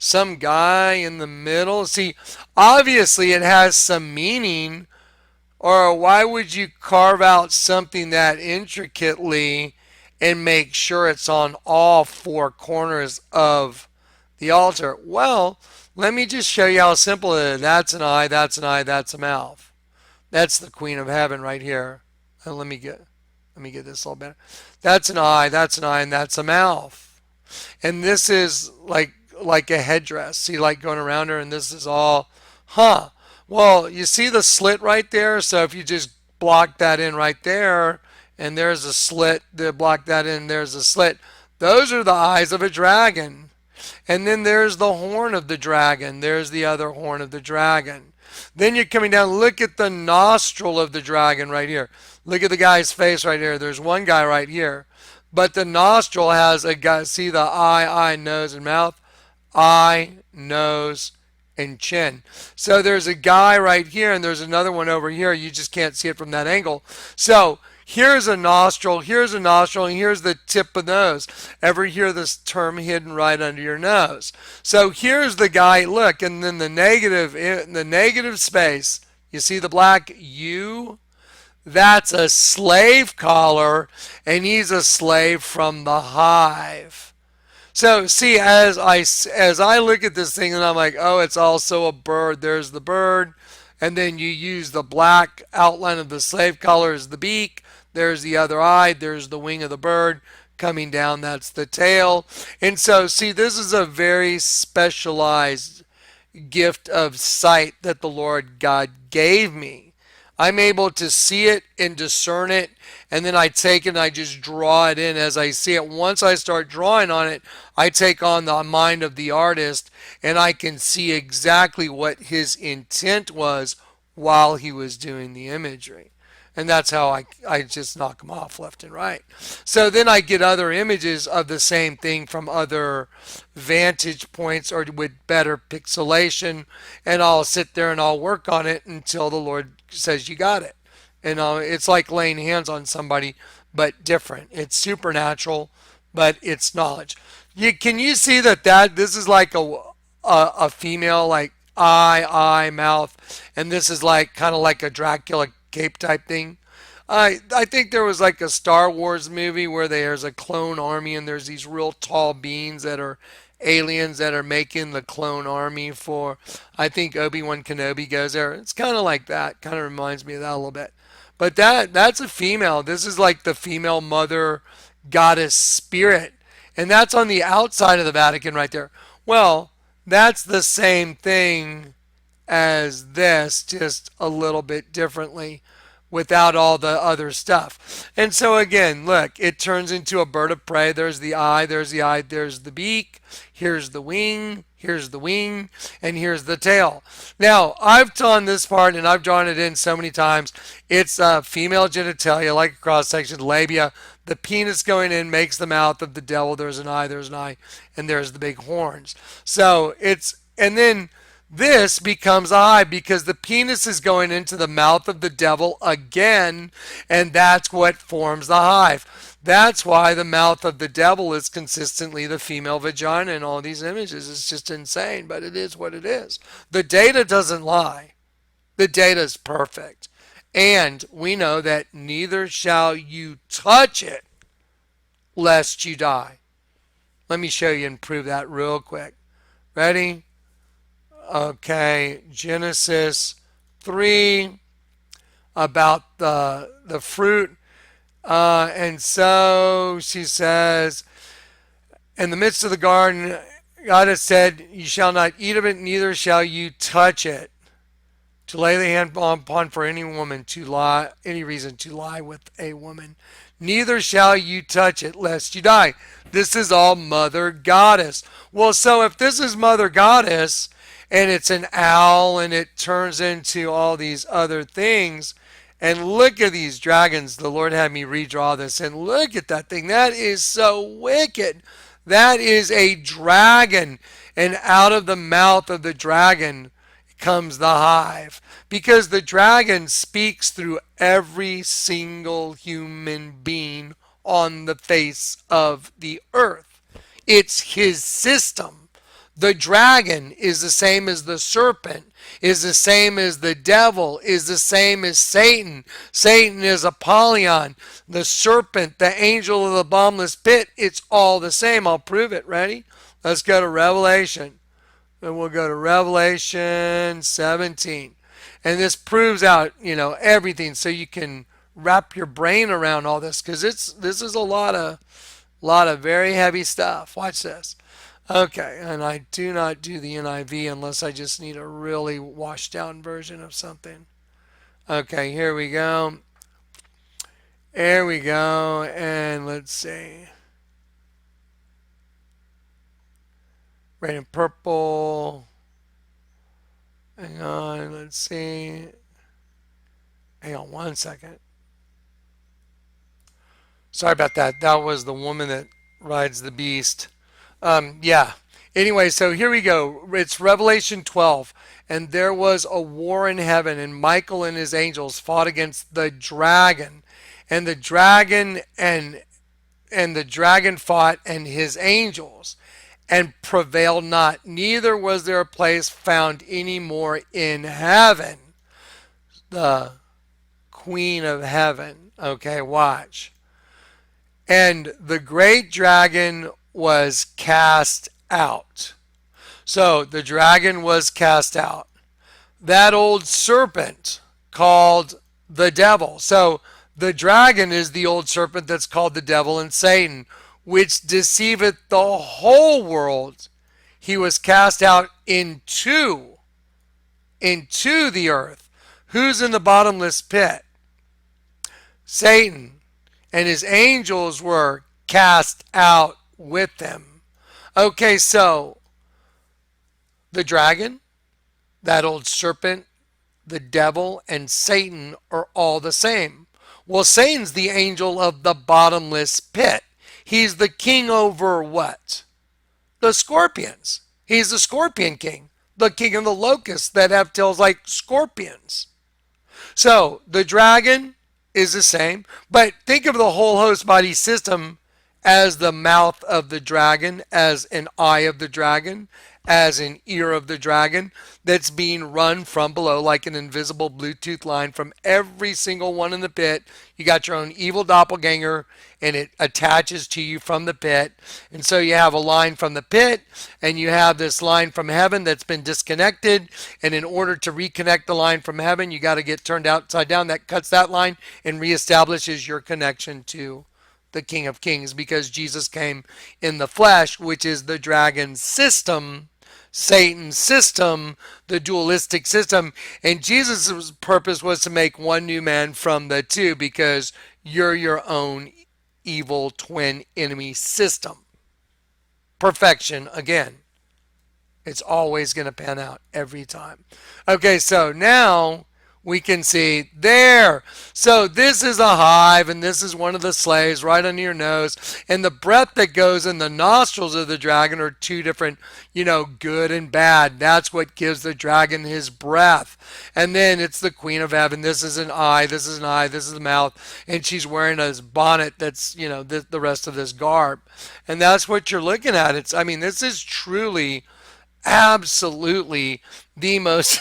Speaker 1: some guy in the middle? See, obviously it has some meaning, or why would you carve out something that intricately and make sure it's on all 4 corners of the altar? Well, let me just show you how simple it is. That's an eye, that's an eye, that's a mouth. That's the Queen of Heaven right here. And let me get this a little better. That's an eye, and that's a mouth. And this is like a headdress. See, like going around her, and this is all, Well, you see the slit right there? So if you just block that in right there, and there's a slit, to block that in, there's a slit. Those are the eyes of a dragon. And then there's the horn of the dragon. There's the other horn of the dragon. Then you're coming down. Look at the nostril of the dragon right here. Look at the guy's face right here. There's one guy right here. But the nostril has a guy. See the eye, nose, and mouth? Eye, nose, and chin. So there's a guy right here, and there's another one over here. You just can't see it from that angle. So here's a nostril, and here's the tip of the nose. Ever hear this term hidden right under your nose? So here's the guy, look, and then the negative space, you see the black U? That's a slave collar, and he's a slave from the hive. So see, as I look at this thing, and I'm like, oh, it's also a bird. There's the bird, and then you use the black outline of the slave collar as the beak. There's the other eye. There's the wing of the bird coming down. That's the tail. And so, see, this is a very specialized gift of sight that the Lord God gave me. I'm able to see it and discern it, and then I take it and I just draw it in as I see it. Once I start drawing on it, I take on the mind of the artist, and I can see exactly what his intent was while he was doing the imagery. And that's how I just knock them off left and right. So then I get other images of the same thing from other vantage points or with better pixelation, and I'll sit there and I'll work on it until the Lord says you got it. And it's like laying hands on somebody, but different. It's supernatural, but it's knowledge. Can you see that this is like a female, like eye, mouth, and this is like kind of like a Dracula cape type thing. I think there was like a Star Wars movie where there's a clone army and there's these real tall beings that are aliens that are making the clone army for. I think Obi-Wan Kenobi goes there. It's kind of like that. Kind of reminds me of that a little bit. But that's a female. This is like the female mother goddess spirit. And that's on the outside of the Vatican right there. Well, that's the same thing as this, just a little bit differently without all the other stuff. And so again, look, it turns into a bird of prey. There's the eye, there's the beak, here's the wing, and here's the tail. Now, I've done this part and I've drawn it in so many times. It's female genitalia, like a cross section, labia. The penis going in makes the mouth of the devil. There's an eye, and there's the big horns. So and then this becomes a hive because the penis is going into the mouth of the devil again, and that's what forms the hive. That's why the mouth of the devil is consistently the female vagina in all these images. It's just insane, but it is what it is. The data doesn't lie. The data is perfect. And we know that neither shall you touch it lest you die. Let me show you and prove that real quick. Ready? Okay, Genesis 3 about the fruit. And so she says, in the midst of the garden, God has said, you shall not eat of it, neither shall you touch it. To lay the hand upon for any woman to lie, any reason to lie with a woman. Neither shall you touch it, lest you die. This is all Mother Goddess. Well, so if this is Mother Goddess, and it's an owl, and it turns into all these other things, and look at these dragons. The Lord had me redraw this, and look at that thing. That is so wicked. That is a dragon, and out of the mouth of the dragon comes the hive, because the dragon speaks through every single human being on the face of the earth. It's his system. The dragon is the same as the serpent, is the same as the devil, is the same as Satan. Satan is Apollyon. The serpent, the angel of the bottomless pit, it's all the same. I'll prove it. Ready? Let's go to Revelation. And we'll go to Revelation 17. And this proves out, everything, so you can wrap your brain around all this, because this is a lot of very heavy stuff. Watch this. Okay, and I do not do the NIV unless I just need a really washed down version of something. Okay, here we go. There we go, and let's see. Red and purple. Hang on, let's see. Hang on one second. Sorry about that. That was the woman that rides the beast. Yeah. Anyway, so here we go. It's Revelation 12. And there was a war in heaven, and Michael and his angels fought against the dragon. And the dragon and the dragon fought and his angels and prevailed not. Neither was there a place found any more in heaven. The queen of heaven. Okay, watch. And the great dragon was cast out. So the dragon was cast out. That old serpent called the devil. So the dragon is the old serpent that's called the devil and Satan, which deceiveth the whole world. He was cast out into the earth. Who's in the bottomless pit? Satan. And his angels were cast out with them. Okay, so the dragon, that old serpent, the devil, and Satan are all the same. Well, Satan's the angel of the bottomless pit. He's the king over what? The scorpions. He's the scorpion king, the king of the locusts that have tails like scorpions. So the dragon is the same, but think of the whole host body system as the mouth of the dragon, as an eye of the dragon, as an ear of the dragon that's being run from below like an invisible Bluetooth line from every single one in the pit. You got your own evil doppelganger and it attaches to you from the pit. And so you have a line from the pit and you have this line from heaven that's been disconnected. And in order to reconnect the line from heaven, you got to get turned upside down. That cuts that line and reestablishes your connection to the King of Kings because Jesus came in the flesh, which is the dragon's system, Satan's system, the dualistic system. And Jesus' purpose was to make one new man from the two because you're your own evil twin enemy system. Perfection again. It's always going to pan out every time. Okay, so now we can see there. So this is a hive, and this is one of the slaves right under your nose. And the breath that goes in the nostrils of the dragon are two different, good and bad. That's what gives the dragon his breath. And then it's the queen of heaven. This is an eye, this is an eye, this is the mouth. And she's wearing a bonnet that's, the rest of this garb. And that's what you're looking at. This is truly absolutely the most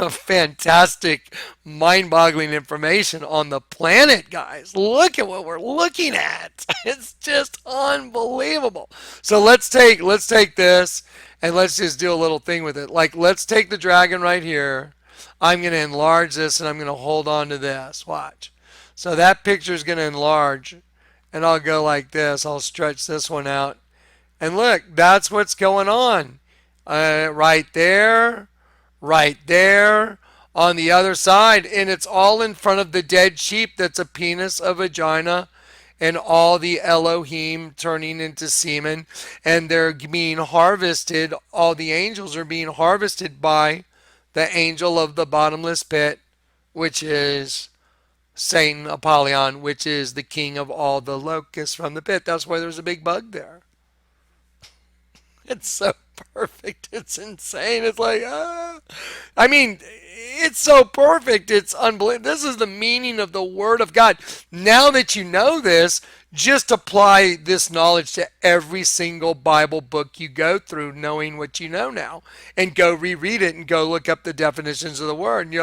Speaker 1: fantastic, mind-boggling information on the planet, guys. Look at what we're looking at. It's just unbelievable. So let's take this and let's just do a little thing with it. Like, let's take the dragon right here. I'm going to enlarge this and I'm going to hold on to this. Watch. So that picture is going to enlarge and I'll go like this. I'll stretch this one out. And look, that's what's going on. Right there, on the other side, and it's all in front of the dead sheep that's a penis, a vagina, and all the Elohim turning into semen, and they're being harvested. All the angels are being harvested by the angel of the bottomless pit, which is Satan, Apollyon, which is the king of all the locusts from the pit. That's why there's a big bug there. It's so perfect. It's insane. It's like, it's so perfect. It's unbelievable. This is the meaning of the Word of God. Now that you know this, just apply this knowledge to every single Bible book you go through, knowing what you know now, and go reread it and go look up the definitions of the Word. And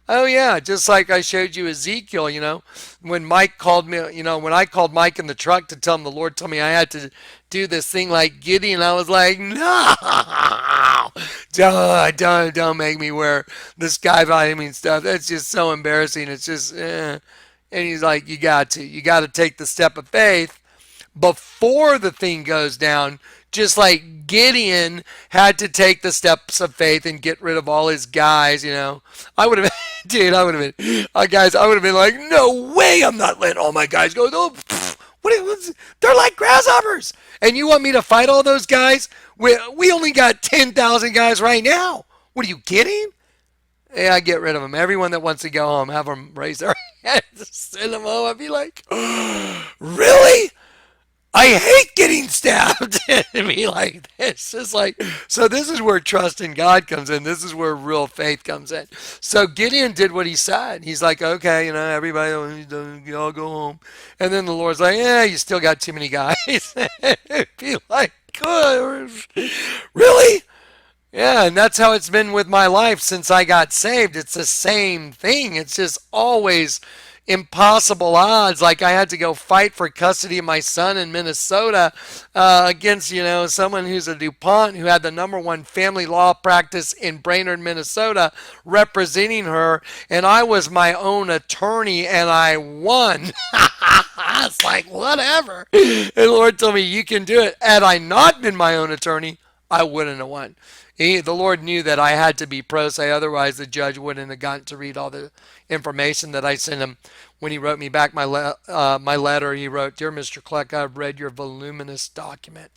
Speaker 1: oh yeah, just like I showed you Ezekiel, when Mike called me, when I called Mike in the truck to tell him the Lord told me I had to do this thing like Gideon, I was like, no, don't make me wear the sky vitamin stuff. That's just so embarrassing. It's just, And he's like, you got to take the step of faith before the thing goes down, just like Gideon had to take the steps of faith and get rid of all his guys. I would have, dude, I would have been, guys, I would have been like, no way, I'm not letting all my guys go. No, they're like grasshoppers. And you want me to fight all those guys? We only got 10,000 guys right now. What are you kidding? Yeah, I get rid of them. Everyone that wants to go home, have them raise their hands, send them home. I'd be like, really? I hate getting stabbed. And be like this. It's like, so this is where trust in God comes in. This is where real faith comes in. So Gideon did what he said. He's like, okay, everybody, y'all go home. And then the Lord's like, yeah, you still got too many guys. Be like, good. Really? Yeah, and that's how it's been with my life since I got saved. It's the same thing. It's just always impossible odds. Like I had to go fight for custody of my son in Minnesota against, someone who's a DuPont who had the number one family law practice in Brainerd, Minnesota, representing her. And I was my own attorney and I won. It's like, whatever. And the Lord told me, you can do it. Had I not been my own attorney, I wouldn't have won. The Lord knew that I had to be pro se, otherwise the judge wouldn't have gotten to read all the information that I sent him. When he wrote me back my letter, he wrote, "Dear Mr. Kleck, I've read your voluminous document."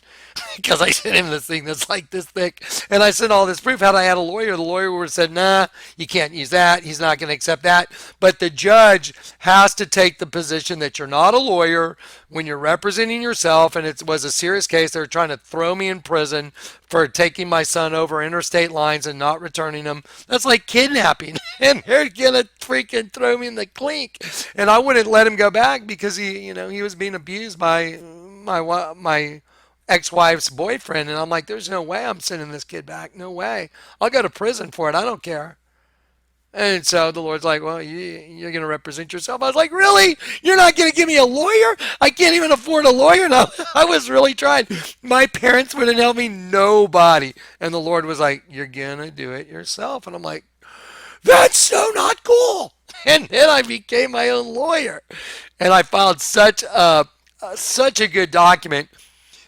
Speaker 1: Because I sent him this thing that's like this thick, and I sent all this proof. Had I had a lawyer, the lawyer would have said, "Nah, you can't use that. He's not going to accept that." But the judge has to take the position that you're not a lawyer when you're representing yourself, and it was a serious case. They were trying to throw me in prison for taking my son over interstate lines and not returning him. That's like kidnapping, and they're gonna freaking throw me in the clink. And I wouldn't let him go back because he was being abused by my ex-wife's boyfriend, and I'm like, there's no way I'm sending this kid back. No way. I'll go to prison for it. I don't care. And so the Lord's like, well, you're going to represent yourself. I was like, really? You're not going to give me a lawyer? I can't even afford a lawyer now. I was really trying. My parents wouldn't help me. Nobody. And the Lord was like, you're going to do it yourself. And I'm like, that's so not cool. And then I became my own lawyer. And I filed such a good document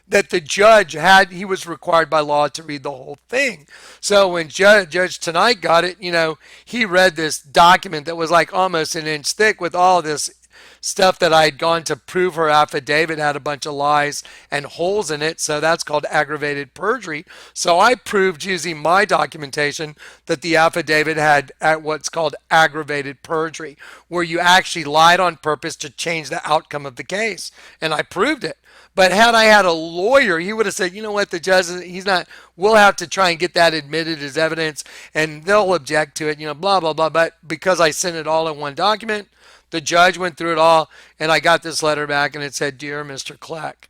Speaker 1: that the judge he was required by law to read the whole thing. So when Judge Tonight got it, he read this document that was like almost an inch thick with all this stuff that I had gone to prove her affidavit had a bunch of lies and holes in it. So that's called aggravated perjury. So I proved using my documentation that the affidavit had what's called aggravated perjury, where you actually lied on purpose to change the outcome of the case. And I proved it. But had I had a lawyer, he would have said, you know what, the judge, he's not, we'll have to try and get that admitted as evidence and they'll object to it, blah, blah, blah. But because I sent it all in one document, the judge went through it all and I got this letter back and it said, Dear Mr. Kleck,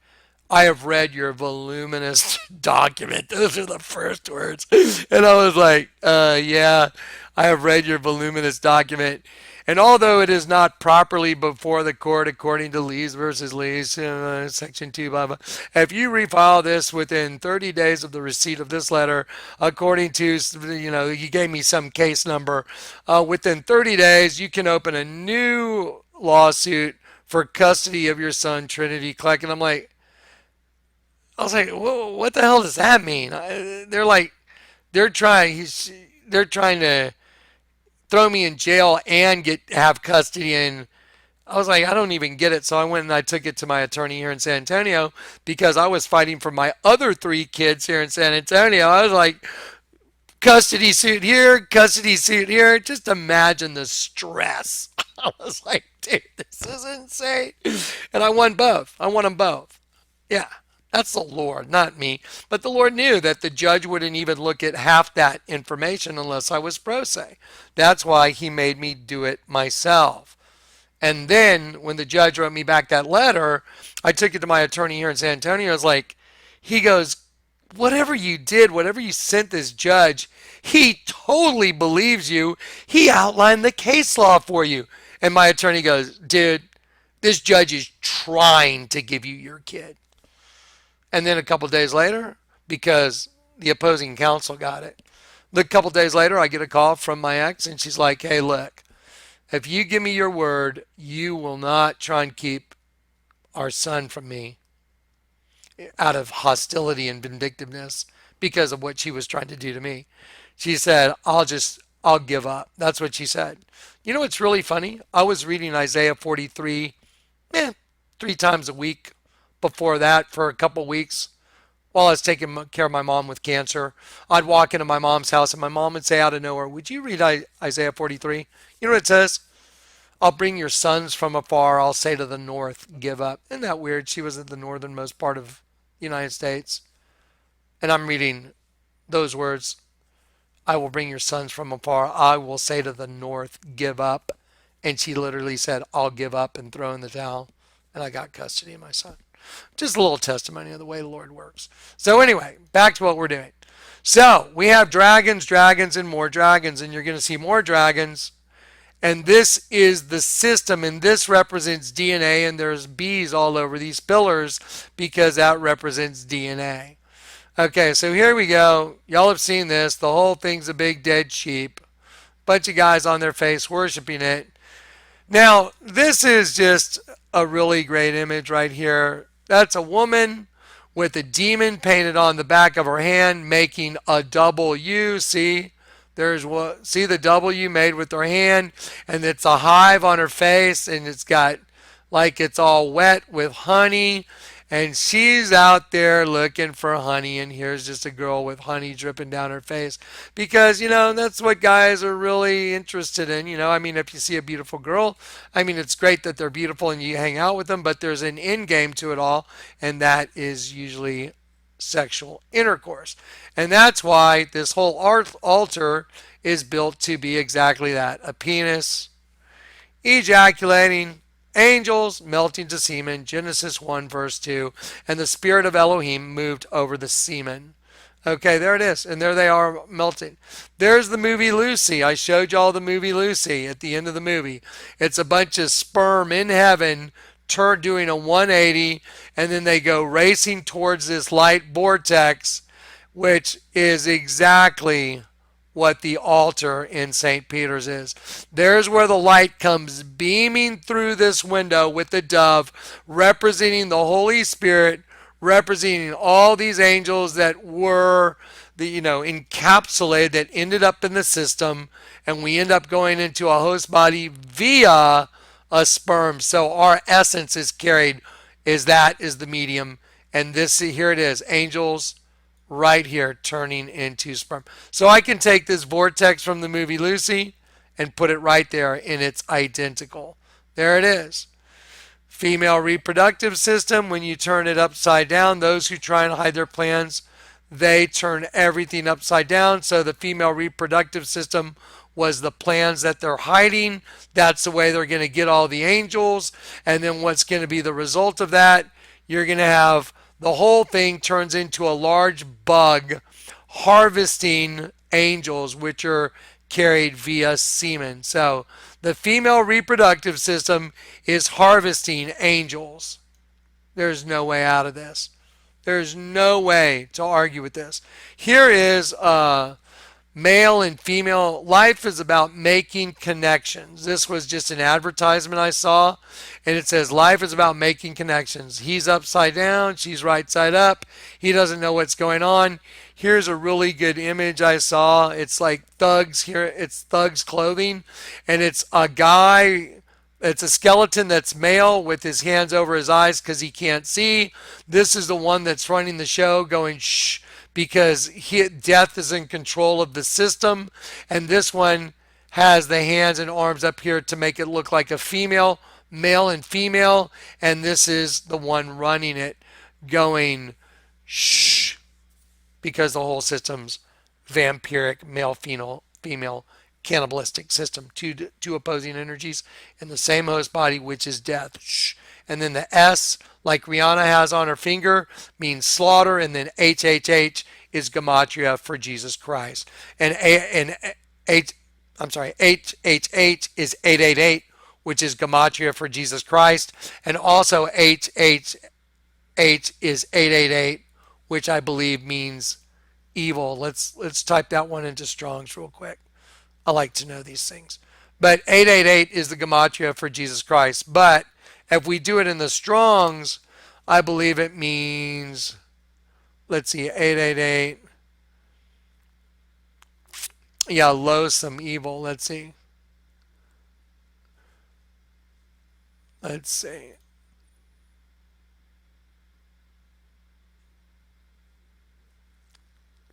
Speaker 1: I have read your voluminous document. Those are the first words. And I was like, yeah, I have read your voluminous document. And although it is not properly before the court according to Lees versus Lees, Section 2, blah, blah, if you refile this within 30 days of the receipt of this letter, according to, you gave me some case number, within 30 days, you can open a new lawsuit for custody of your son, Trinity Kleck. And I was like, whoa, what the hell does that mean? They're trying to throw me in jail and have custody. And I was like, I don't even get it. So I went and I took it to my attorney here in San Antonio because I was fighting for my other three kids here in San Antonio. I was like, custody suit here, custody suit here. Just imagine the stress. I was like, dude, this is insane. And I won both. I won them both. Yeah. That's the Lord, not me. But the Lord knew that the judge wouldn't even look at half that information unless I was pro se. That's why he made me do it myself. And then when the judge wrote me back that letter, I took it to my attorney here in San Antonio. I was like, he goes, whatever you did, whatever you sent this judge, he totally believes you. He outlined the case law for you. And my attorney goes, dude, this judge is trying to give you your kid. And then a couple days later, because the opposing counsel got it, a couple days later, I get a call from my ex, and she's like, hey, look, if you give me your word, you will not try and keep our son from me out of hostility and vindictiveness because of what she was trying to do to me. She said, I'll give up. That's what she said. You know what's really funny? I was reading Isaiah 43, 3 times a week before that for a couple weeks while I was taking care of my mom with cancer. I'd walk into my mom's house and my mom would say out of nowhere, "Would you read Isaiah 43?" You know what it says? "I'll bring your sons from afar. I'll say to the north, give up." Isn't that weird? She was at the northernmost part of the United States. And I'm reading those words. "I will bring your sons from afar. I will say to the north, give up." And she literally said, "I'll give up and throw in the towel." And I got custody of my son. Just a little testimony of the way the Lord works. So, anyway, back to what we're doing. So, we have dragons, dragons, and more dragons. And you're going to see more dragons. And this is the system. And this represents DNA. And there's bees all over these pillars because that represents DNA. Okay, so here we go. Y'all have seen this. The whole thing's a big dead sheep. Bunch of guys on their face worshiping it. Now, this is just a really great image right here. That's a woman with a demon painted on the back of her hand, making a W. See, there's what. See the W made with her hand, and it's a hive on her face, and it's got like it's all wet with honey. And she's out there looking for honey, and here's just a girl with honey dripping down her face. Because, that's what guys are really interested in. I mean, if you see a beautiful girl, I mean, it's great that they're beautiful and you hang out with them, but there's an end game to it all, and that is usually sexual intercourse. And that's why this whole altar is built to be exactly that, a penis ejaculating, angels melting to semen, Genesis 1, verse 2, and the spirit of Elohim moved over the semen. Okay, there it is. And there they are melting. There's the movie Lucy. I showed y'all the movie Lucy at the end of the movie. It's a bunch of sperm in heaven doing a 180, and then they go racing towards this light vortex, which is exactly what the altar in St. Peter's is. There's where the light comes beaming through this window with the dove, representing the Holy Spirit, representing all these angels that were encapsulated, that ended up in the system, and we end up going into a host body via a sperm. So our essence is carried, is the medium, and this, here it is, angels right here turning into sperm. So I can take this vortex from the movie Lucy and put it right there, and it's identical. There it is. Female reproductive system, when you turn it upside down, those who try and hide their plans, they turn everything upside down. So the female reproductive system was the plans that they're hiding. That's the way they're going to get all the angels. And then what's going to be the result of that? You're going to have the whole thing turns into a large bug harvesting angels, which are carried via semen. So the female reproductive system is harvesting angels. There's no way out of this. There's no way to argue with this. Here is male and female. Life is about making connections. This was just an advertisement I saw, and it says life is about making connections. He's upside down, she's right side up. He doesn't know what's going on. Here's a really good image I saw. It's like thugs here. It's thugs clothing, and it's a guy. It's a skeleton that's male with his hands over his eyes because he can't see. This is the one that's running the show going shh, because death is in control of the system. And this one has the hands and arms up here to make it look like a female, male and female. And this is the one running it going shh, because the whole system's vampiric male, female cannibalistic system. Two opposing energies in the same host body, which is death. Shh. And then the S, like Rihanna has on her finger, means slaughter, and then HHH is gematria for Jesus Christ. And HHH is 888, which is gematria for Jesus Christ, and also HHH is 888, which I believe means evil. Let's type that one into Strong's real quick. I like to know these things. But 888 is the gematria for Jesus Christ. But if we do it in the Strongs, I believe it means, let's see, 888. Yeah, loathsome, evil. Let's see. Let's see.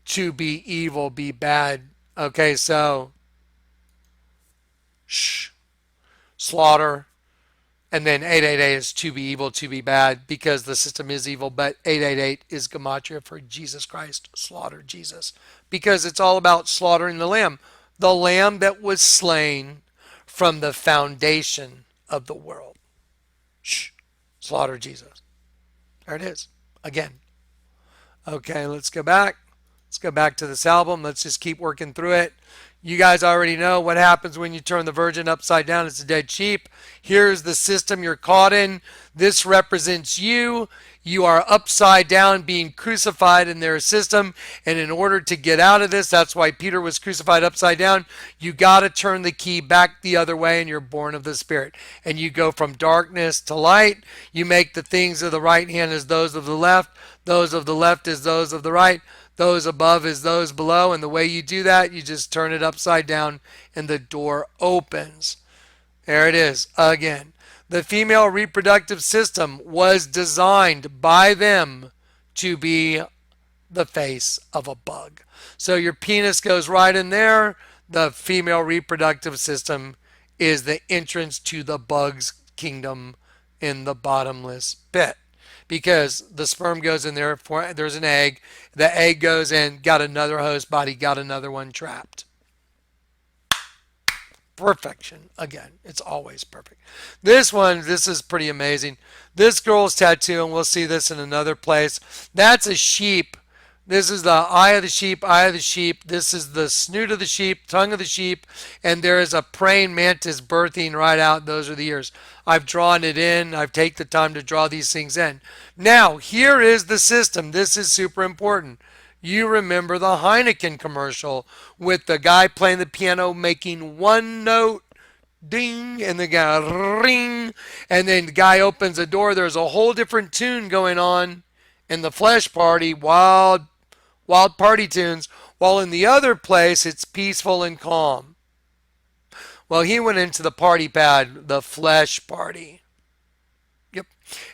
Speaker 1: to be evil, be bad. Okay, so shh, slaughter, and then 888 is to be evil, to be bad, because the system is evil, but 888 is gematria for Jesus Christ, slaughter Jesus, because it's all about slaughtering the lamb that was slain from the foundation of the world. Shh, slaughter Jesus. There it is. Again. Okay, let's go back. Let's go back to this album. Let's just keep working through it. You guys already know what happens when you turn the virgin upside down. It's a dead sheep. Here's the system you're caught in. This represents you. You are upside down being crucified in their system. And in order to get out of this, that's why Peter was crucified upside down. You got to turn the key back the other way and you're born of the Spirit. And you go from darkness to light. You make the things of the right hand as those of the left. Those of the left as those of the right. Those above as those below. And the way you do that, you just turn it upside down and the door opens. There it is again. The female reproductive system was designed by them to be the face of a bug. So your penis goes right in there. The female reproductive system is the entrance to the bug's kingdom in the bottomless pit. Because the sperm goes in there, there's an egg. The egg goes in, got another host body, got another one trapped. Perfection. Again, it's always perfect. This is pretty amazing. This girl's tattoo, and we'll see this in another place. That's a sheep. This is the eye of the sheep, eye of the sheep. This is the snoot of the sheep, tongue of the sheep, and there is a praying mantis birthing right out. Those are the ears. I've drawn it in. I've taken the time to draw these things in. Now, here is the system. This is super important. You remember the Heineken commercial with the guy playing the piano making one note, ding, and the guy ring, and then the guy opens the door. There's a whole different tune going on in the flesh party, wild party tunes, while in the other place it's peaceful and calm. Well, he went into the party pad, the flesh party. Yep.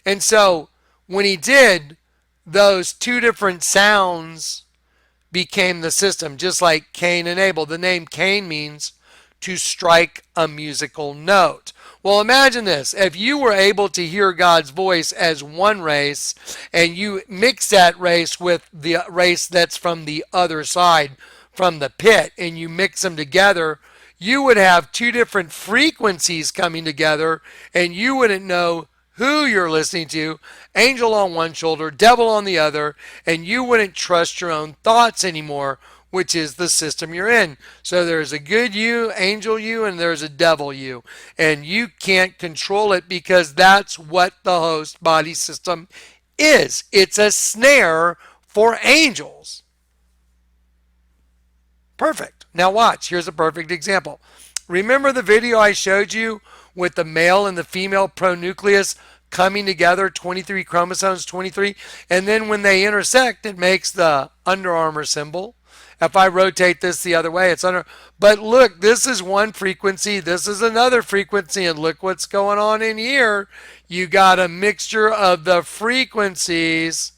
Speaker 1: And so when he did, those two different sounds became the system, just like Cain and Abel. The name Cain means to strike a musical note. Well, imagine this. If you were able to hear God's voice as one race and you mix that race with the race that's from the other side, from the pit, and you mix them together, you would have two different frequencies coming together and you wouldn't know who you're listening to, angel on one shoulder, devil on the other, and you wouldn't trust your own thoughts anymore, which is the system you're in. So there's a good you, angel you, and there's a devil you. And you can't control it because that's what the host body system is. It's a snare for angels. Perfect. Now watch. Here's a perfect example. Remember the video I showed you with the male and the female pronucleus coming together, 23 chromosomes, 23, and then when they intersect, it makes the Under Armour symbol. If I rotate this the other way, it's under. But look, this is one frequency, this is another frequency, and look what's going on in here. You got a mixture of the frequencies,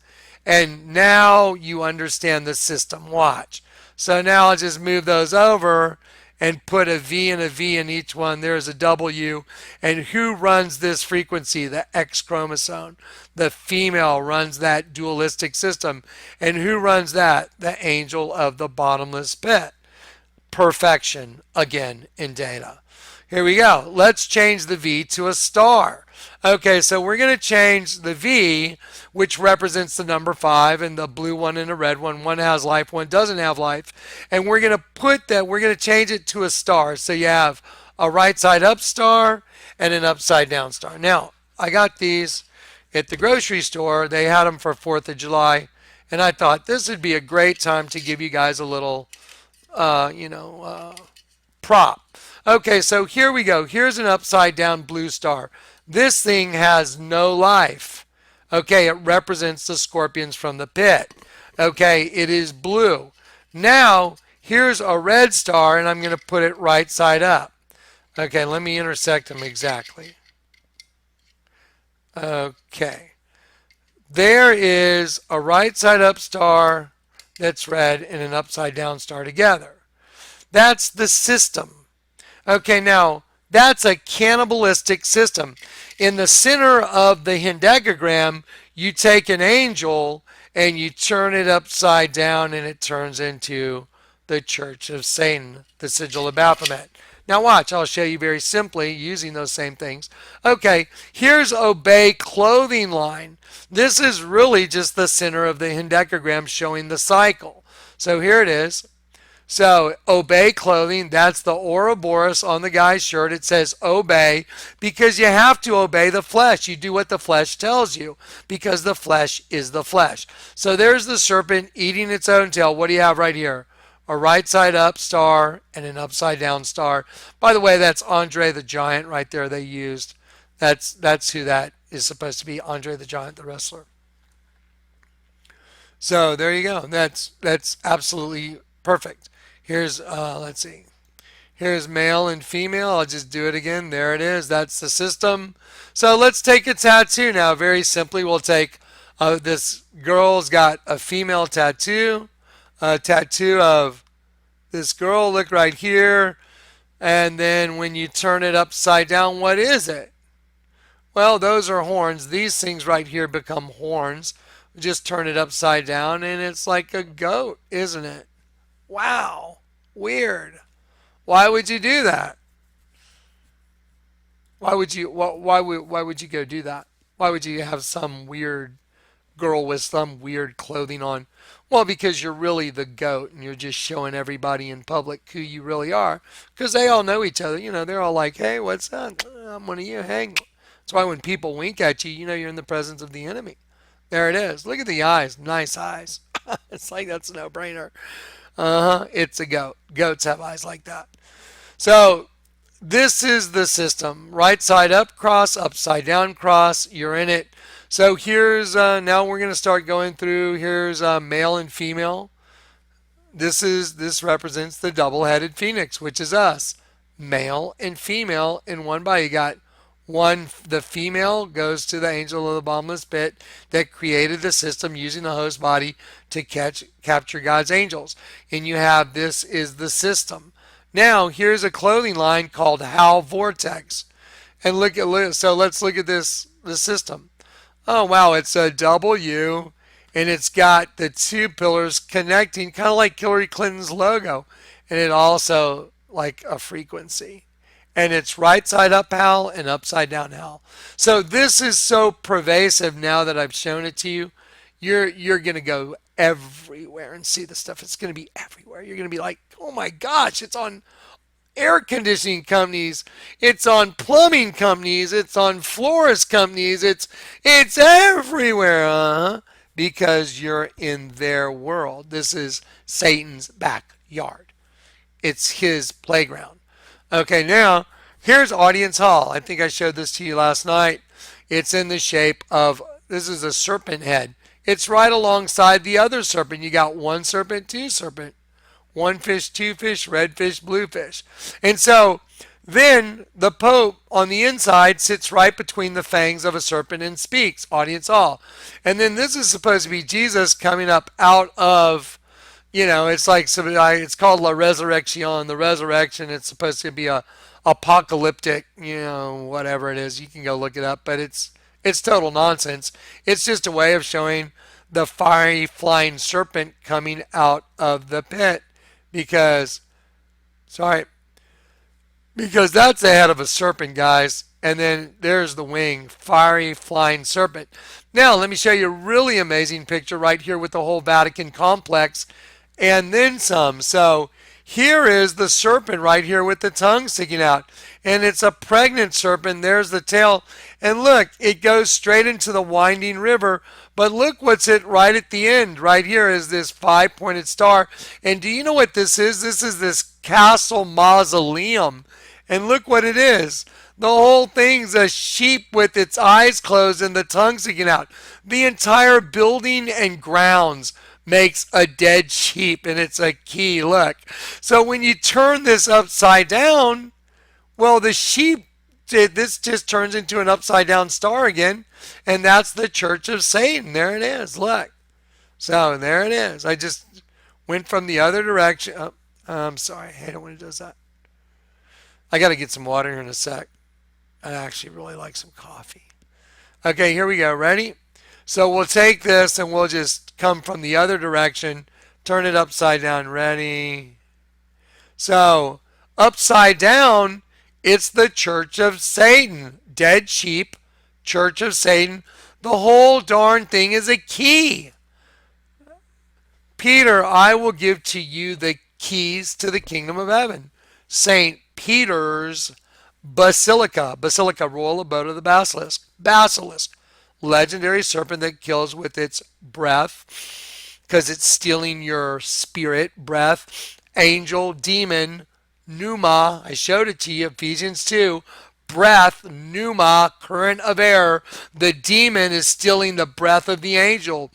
Speaker 1: and now you understand the system. Watch. So now I'll just move those over and put a V and a V in each one. There's a W. And who runs this frequency? The X chromosome. The female runs that dualistic system. And who runs that? The angel of the bottomless pit. Perfection again in data. Here we go. Let's change the V to a star. Okay, so we're going to change the V, which represents the number 5, and the blue one and the red one. One has life, one doesn't have life. And we're going to change it to a star. So you have a right side up star and an upside down star. Now, I got these at the grocery store. They had them for 4th of July. And I thought this would be a great time to give you guys a little, prop. Okay, so here we go. Here's an upside down blue star. This thing has no life. Okay, it represents the scorpions from the pit. Okay, it is blue. Now, here's a red star, and I'm going to put it right side up. Okay, let me intersect them exactly. Okay. There is a right side up star, that's red and an upside down star together. That's the system. Okay, now that's a cannibalistic system. In the center of the hendecagram, you take an angel and you turn it upside down and it turns into the Church of Satan, the sigil of Baphomet. Now watch, I'll show you very simply using those same things. Okay, here's obey clothing line. This is really just the center of the hendecagram showing the cycle. So here it is. So, obey clothing, that's the Ouroboros on the guy's shirt. It says obey because you have to obey the flesh. You do what the flesh tells you because the flesh is the flesh. So, there's the serpent eating its own tail. What do you have right here? A right side up star and an upside down star. By the way, that's Andre the Giant right there they used. That's who that is supposed to be, Andre the Giant, the wrestler. So, there you go. That's absolutely perfect. Here's let's see. Here's male and female. I'll just do it again. There it is. That's the system. So let's take a tattoo now. Very simply, we'll take this girl's got a female tattoo, a tattoo of this girl. Look right here. And then when you turn it upside down, what is it? Well, those are horns. These things right here become horns. Just turn it upside down and it's like a goat, isn't it? Wow. Weird. Why would you do that? Why would you go do that? Why would you have some weird girl with some weird clothing on? Well, because you're really the goat and you're just showing everybody in public who you really are. Because they all know each other. They're all like, hey, what's that? I'm one of you. Hey. That's why when people wink at you, you know you're in the presence of the enemy. There it is. Look at the eyes. Nice eyes. It's like that's a no brainer. It's a goat. Goats have eyes like that. So this is the system. Right side up cross, upside down cross. You're in it. So here's now we're going to start going through. Here's male and female. This represents the double-headed phoenix, which is us, male and female in one body. You got one. The female goes to the angel of the bottomless pit that created the system using the host body to capture God's angels, and you have this is the system. Now here's a clothing line called How Vortex, and so let's look at the system. Oh wow, it's a W and it's got the two pillars connecting, kind of like Hillary Clinton's logo, and it also like a frequency. And it's right side up Hal and upside down Hal. So this is so pervasive now that I've shown it to you. You're gonna go everywhere and see the stuff. It's gonna be everywhere. You're gonna be like, oh my gosh, it's on air conditioning companies, it's on plumbing companies, it's on florist companies, it's everywhere, because you're in their world. This is Satan's backyard. It's his playground. Okay, now here's Audience Hall. I think I showed this to you last night. It's in the shape of this is a serpent head. It's right alongside the other serpent. You got one serpent, two serpent. One fish, two fish, red fish, blue fish. And so then the Pope on the inside sits right between the fangs of a serpent and speaks, audience all. And then this is supposed to be Jesus coming up out of, it's like it's called La Resurrection, the resurrection. It's supposed to be a apocalyptic, whatever it is. You can go look it up, but it's total nonsense. It's just a way of showing the fiery flying serpent coming out of the pit because, sorry, because that's the head of a serpent, guys. And then there's the wing, fiery flying serpent. Now, let me show you a really amazing picture right here with the whole Vatican complex and then some. So here is the serpent right here with the tongue sticking out. And it's a pregnant serpent. There's the tail. And look, it goes straight into the winding river. But look what's it right at the end. Right here is this five-pointed star. And do you know what this is? This is this castle mausoleum. And look what it is. The whole thing's a sheep with its eyes closed and the tongue sticking out. The entire building and grounds makes a dead sheep, and it's a key. Look. So when you turn this upside down, well, the sheep, this just turns into an upside down star again, and that's the Church of Satan. There it is. Look. So there it is. I just Went from the other direction. Oh, I'm sorry. I hate it when it does that. I got to get some water here in a sec. I actually really like some coffee. Okay, here we go. Ready? So we'll take this and we'll just come from the other direction, turn it upside down. Ready? So, upside down, it's the Church of Satan. Dead sheep, Church of Satan. The whole darn thing is a key. Peter, I will give to you the keys to the kingdom of heaven. St. Peter's Basilica. Basilica, royal abode of the basilisk. Basilisk, legendary serpent that kills with its breath because it's stealing your spirit, breath. Angel, demon, pneuma. I showed it to you, Ephesians 2. Breath, pneuma, current of air. The demon is stealing the breath of the angel.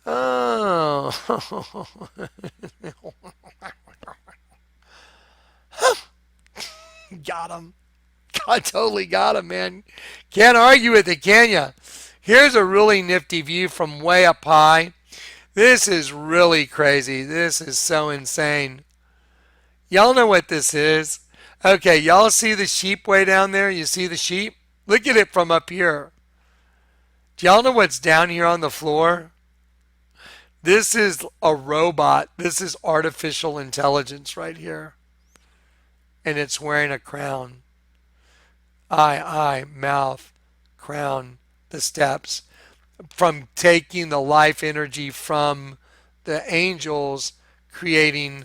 Speaker 1: Oh, got him. God totally got him, man. Can't argue with it, can ya? Here's a really nifty view from way up high. This is really crazy. This is so insane. Y'all know what this is. Okay, y'all see the sheep way down there? You see the sheep? Look at it from up here. Do y'all know what's down here on the floor? This is a robot. This is artificial intelligence right here. And it's wearing a crown. Eye, mouth, crown, the steps. From taking the life energy from the angels, creating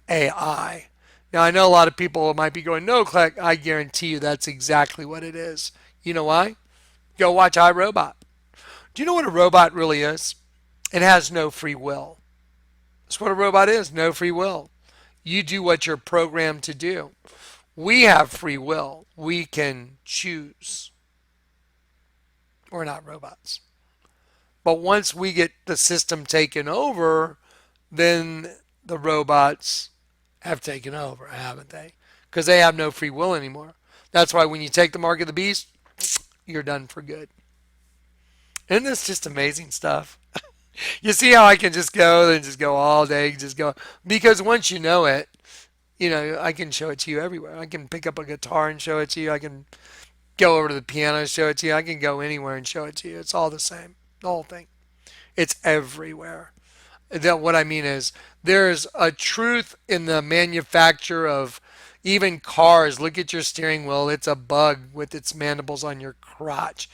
Speaker 1: AI. Now, I know a lot of people might be going, no, Kleck, I guarantee you that's exactly what it is. You know why? Go watch iRobot. Do you know what a robot really is? It has no free will. That's what a robot is, no free will. You do what you're programmed to do. We have free will. We can choose. We're not robots. But once we get the system taken over, then the robots have taken over, haven't they? Because they have no free will anymore. That's why when you take the mark of the beast, you're done for good. Isn't this just amazing stuff? You see how I can just go and just go all day, just go. Because once you know it, I can show it to you everywhere. I can pick up a guitar and show it to you. I can go over to the piano and show it to you. I can go anywhere and show it to you. It's all the same. The whole thing. It's everywhere. That what I mean is there's a truth in the manufacture of even cars. Look at your steering wheel. It's a bug with its mandibles on your crotch.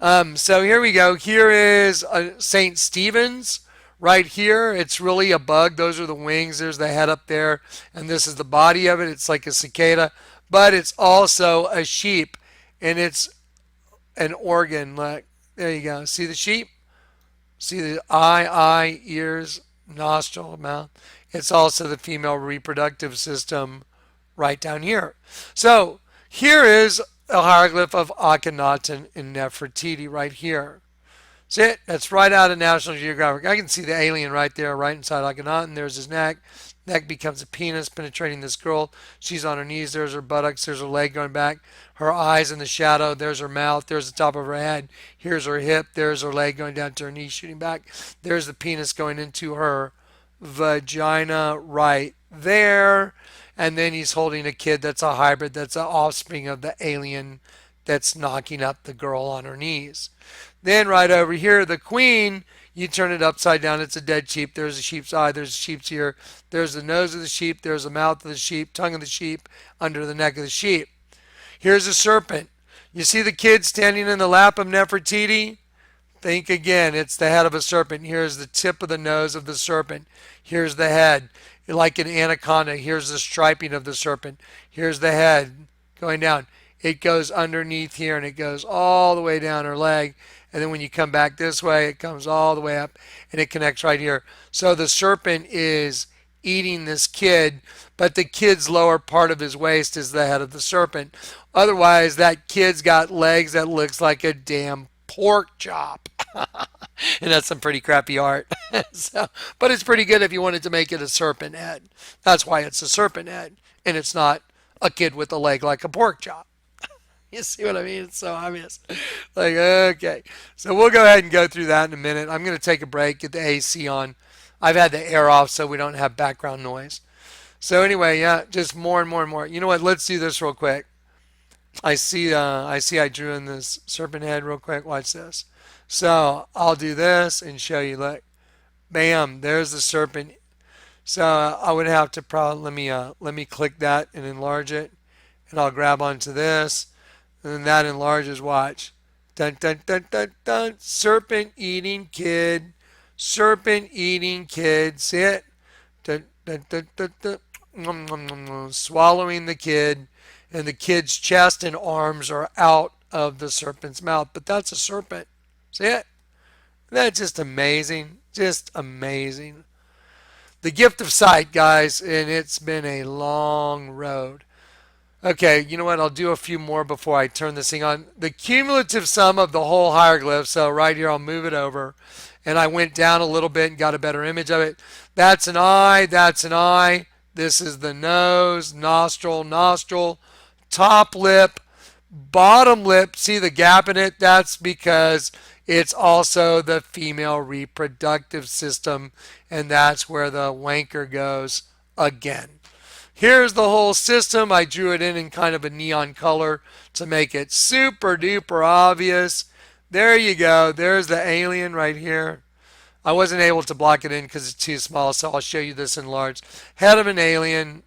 Speaker 1: So here we go. Here is St. Stephen's right here. It's really a bug. Those are the wings. There's the head up there. And this is the body of it. It's like a cicada. But it's also a sheep. And it's an organ. Like, there you go. See the sheep? See the eye, ears, nostril, mouth. It's also the female reproductive system right down here. So here is a hieroglyph of Akhenaten and Nefertiti right here. See it? That's right out of National Geographic. I can see the alien right there, right inside Akhenaten. There's his neck. Neck becomes a penis penetrating this girl. She's on her knees. There's her buttocks. There's her leg going back. Her eyes in the shadow. There's her mouth. There's the top of her head. Here's her hip. There's her leg going down to her knee, shooting back. There's the penis going into her vagina right there. And then he's holding a kid that's a hybrid, that's an offspring of the alien that's knocking up the girl on her knees. Then right over here, the queen, you turn it upside down, it's a dead sheep. There's a sheep's eye, there's a sheep's ear, there's the nose of the sheep, there's the mouth of the sheep, tongue of the sheep, under the neck of the sheep. Here's a serpent. You see the kid standing in the lap of Nefertiti? Think again, it's the head of a serpent. Here's the tip of the nose of the serpent. Here's the head, like an anaconda. Here's the striping of the serpent. Here's the head going down. It goes underneath here and it goes all the way down her leg. And then when you come back this way, it comes all the way up and it connects right here. So the serpent is eating this kid, but the kid's lower part of his waist is the head of the serpent. Otherwise, that kid's got legs that looks like a damn pork chop. And that's some pretty crappy art. But it's pretty good if you wanted to make it a serpent head. That's why it's a serpent head, and it's not a kid with a leg like a pork chop. You see what I mean? It's so obvious. Like, okay. So we'll go ahead and go through that in a minute. I'm going to take a break, get the AC on. I've had the air off so we don't have background noise. So anyway, yeah, just more and more and more. You know what? Let's do this real quick. I drew in this serpent head real quick. Watch this. So I'll do this and show you. Look, bam, there's the serpent. So I would have to probably let me click that and enlarge it, and I'll grab onto this, and then that enlarges. Watch, dun dun dun dun dun. Serpent eating kid, serpent eating kid. See it? Dun dun dun dun dun. Nom, nom, nom, nom. Swallowing the kid, and the kid's chest and arms are out of the serpent's mouth. But that's a serpent. See it? That's just amazing. Just amazing. The gift of sight, guys, and it's been a long road. Okay, you know what? I'll do a few more before I turn this thing on. The cumulative sum of the whole hieroglyph, so right here, I'll move it over, and I went down a little bit and got a better image of it. That's an eye, that's an eye. This is the nose, nostril, nostril, top lip, bottom lip. See the gap in it? That's because it's also the female reproductive system, and that's where the wanker goes again. Here's the whole system. I drew it in kind of a neon color to make it super duper obvious. There you go. There's the alien right here. I wasn't able to block it in because it's too small, so I'll show you this in large. Head of an alien,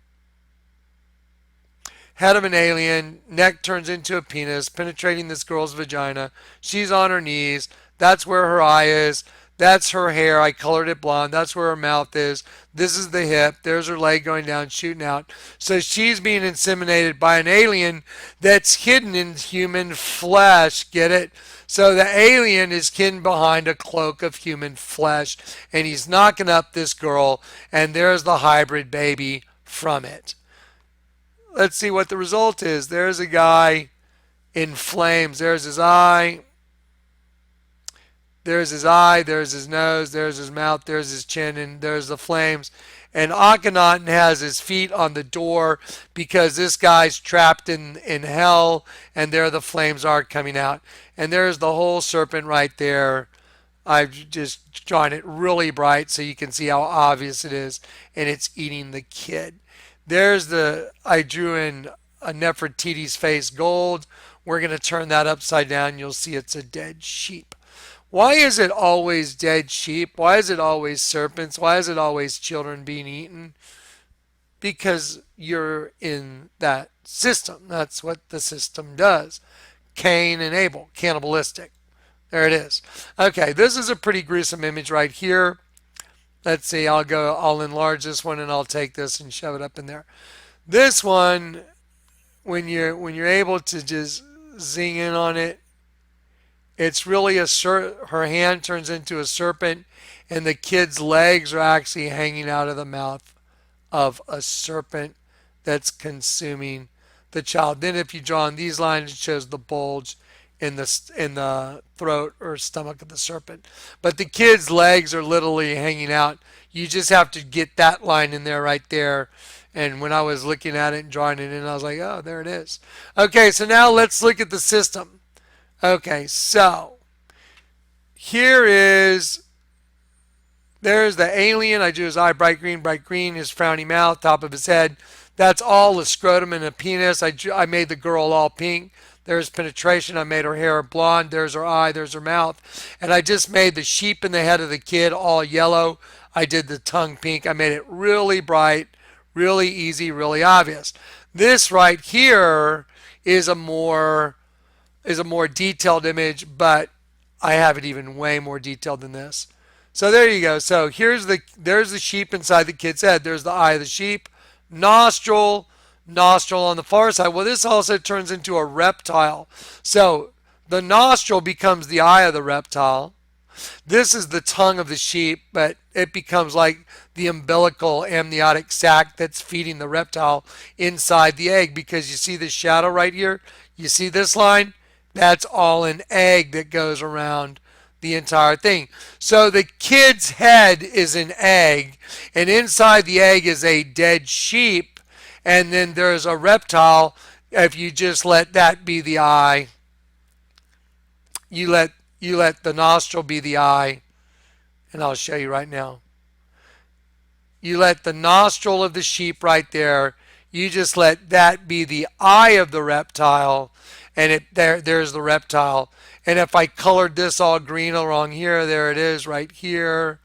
Speaker 1: head of an alien, neck turns into a penis, penetrating this girl's vagina. She's on her knees. That's where her eye is. That's her hair. I colored it blonde. That's where her mouth is. This is the hip. There's her leg going down, shooting out. So she's being inseminated by an alien that's hidden in human flesh. Get it? So the alien is hidden behind a cloak of human flesh, and he's knocking up this girl, and there's the hybrid baby from it. Let's see what the result is. There's a guy in flames. There's his eye. There's his eye, there's his nose, there's his mouth, there's his chin, and there's the flames. And Akhenaten has his feet on the door because this guy's trapped in hell, and there the flames are coming out. And there's the whole serpent right there. I've just drawn it really bright so you can see how obvious it is, and it's eating the kid. I drew in a Nefertiti's face gold. We're going to turn that upside down. You'll see it's a dead sheep. Why is it always dead sheep? Why is it always serpents? Why is it always children being eaten? Because you're in that system. That's what the system does. Cain and Abel, cannibalistic. There it is. Okay, this is a pretty gruesome image right here. Let's see, I'll enlarge this one and I'll take this and shove it up in there. This one, when you're able to just zing in on it, it's really her hand turns into a serpent, and the kid's legs are actually hanging out of the mouth of a serpent that's consuming the child. Then if you draw on these lines, it shows the bulge in the throat or stomach of the serpent. But the kid's legs are literally hanging out. You just have to get that line in there right there. And when I was looking at it and drawing it in, I was like, oh, there it is. Okay, so now let's look at the system. Okay, so here is, there's the alien. I drew his eye bright green, his frowny mouth, top of his head. That's all a scrotum and a penis. I made the girl all pink. There's penetration. I made her hair blonde. There's her eye. There's her mouth. And I just made the sheep in the head of the kid all yellow. I did the tongue pink. I made it really bright, really easy, really obvious. This right here is a more detailed image, but I have it even way more detailed than this. So there you go. So there's the sheep inside the kid's head. There's the eye of the sheep, nostril on the far side. Well, this also turns into a reptile. So the nostril becomes the eye of the reptile. This is the tongue of the sheep, but it becomes like the umbilical amniotic sac that's feeding the reptile inside the egg, because you see this shadow right here? You see this line? That's all an egg that goes around the entire thing. So the kid's head is an egg, and inside the egg is a dead sheep, and then there's a reptile. If you just let that be the eye, you let the nostril be the eye, and I'll show you right now. You let the nostril of the sheep right there, you just let that be the eye of the reptile, and there's the reptile. And if I colored this all green along here, there it is right here.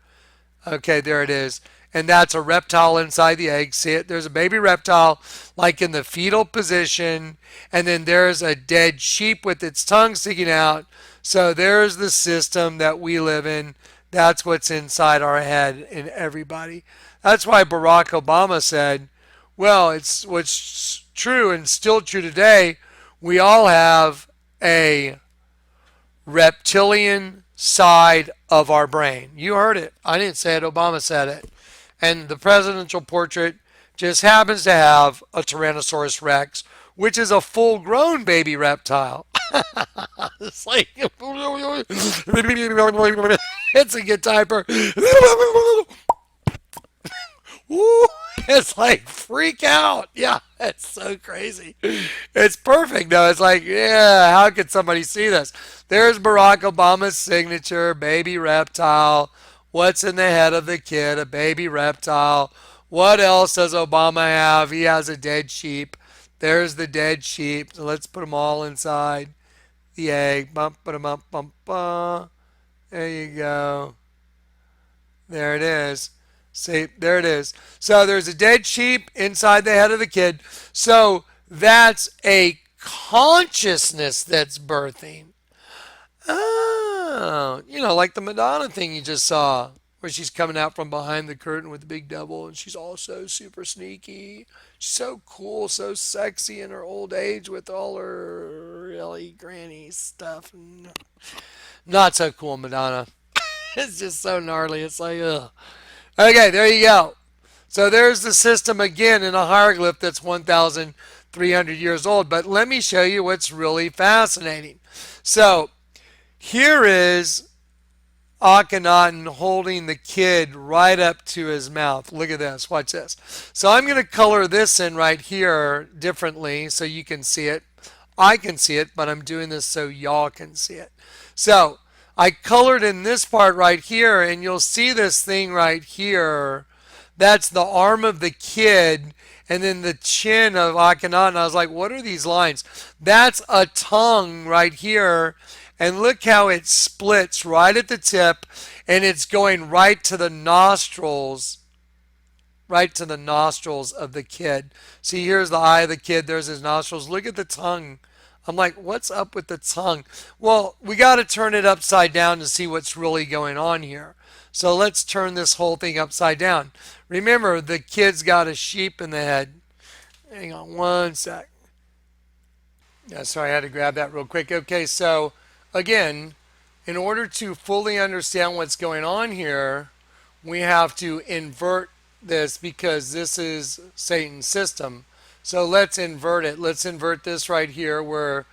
Speaker 1: Okay, there it is. And that's a reptile inside the egg. See it? There's a baby reptile, like in the fetal position. And then there's a dead sheep with its tongue sticking out. So there's the system that we live in. That's what's inside our head in everybody. That's why Barack Obama said, well, it's what's true and still true today. We all have a reptilian side of our brain. You heard it. I didn't say it. Obama said it. And the presidential portrait just happens to have a Tyrannosaurus Rex, which is a full grown baby reptile. It's like, it's a good typer. Woo, it's like freak out. Yeah, it's so crazy. It's perfect though. It's like, yeah, how could somebody see this? There's Barack Obama's signature, baby reptile. What's in the head of the kid? A baby reptile. What else does Obama have? He has a dead sheep. There's the dead sheep. So let's put them all inside the egg. Bump, ba bump, bump, bump. There you go. There it is. See, there it is. So there's a dead sheep inside the head of the kid. So that's a consciousness that's birthing. Oh, like the Madonna thing you just saw, where she's coming out from behind the curtain with the big devil, and she's also super sneaky. She's so cool, so sexy in her old age with all her really granny stuff. Not so cool, Madonna. It's just so gnarly. It's like, ugh. Okay, there you go. So there's the system again in a hieroglyph that's 1,300 years old. But let me show you what's really fascinating. So here is Akhenaten holding the kid right up to his mouth. Look at this. Watch this. So I'm going to color this in right here differently so you can see it. I can see it, but I'm doing this so y'all can see it. So I colored in this part right here, and you'll see this thing right here. That's the arm of the kid, and then the chin of Akhenaten. I was like, what are these lines? That's a tongue right here, and look how it splits right at the tip, and it's going right to the nostrils, of the kid. See, here's the eye of the kid. There's his nostrils. Look at the tongue. I'm like, what's up with the tongue? Well, we got to turn it upside down to see what's really going on here. So let's turn this whole thing upside down. Remember, the kid's got a sheep in the head. Hang on one sec. Yeah, sorry, I had to grab that real quick. Okay, so again, in order to fully understand what's going on here, we have to invert this because this is Satan's system. So let's invert it. Let's invert this right here where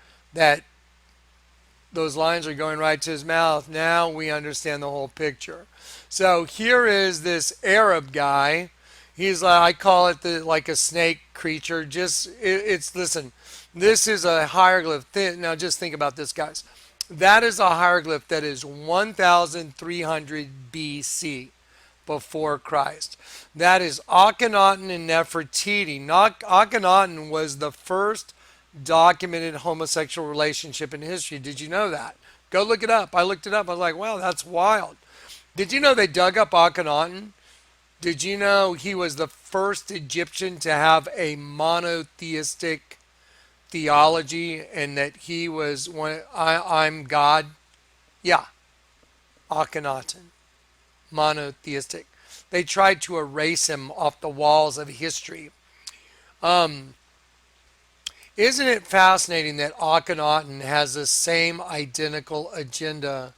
Speaker 1: those lines are going right to his mouth. Now we understand the whole picture. So here is this Arab guy. He's I call it like a snake creature. Listen, this is a hieroglyph. Now just think about this, guys. That is a hieroglyph that is 1,300 BC, before Christ. That is Akhenaten and Nefertiti. Akhenaten was the first documented homosexual relationship in history. Did you know that? Go look it up. I looked it up. I was like, wow, that's wild. Did you know they dug up Akhenaten? Did you know he was the first Egyptian to have a monotheistic theology and that he was I'm God? Yeah, Akhenaten. Monotheistic. They tried to erase him off the walls of history. Isn't it fascinating that Akhenaten has the same identical agenda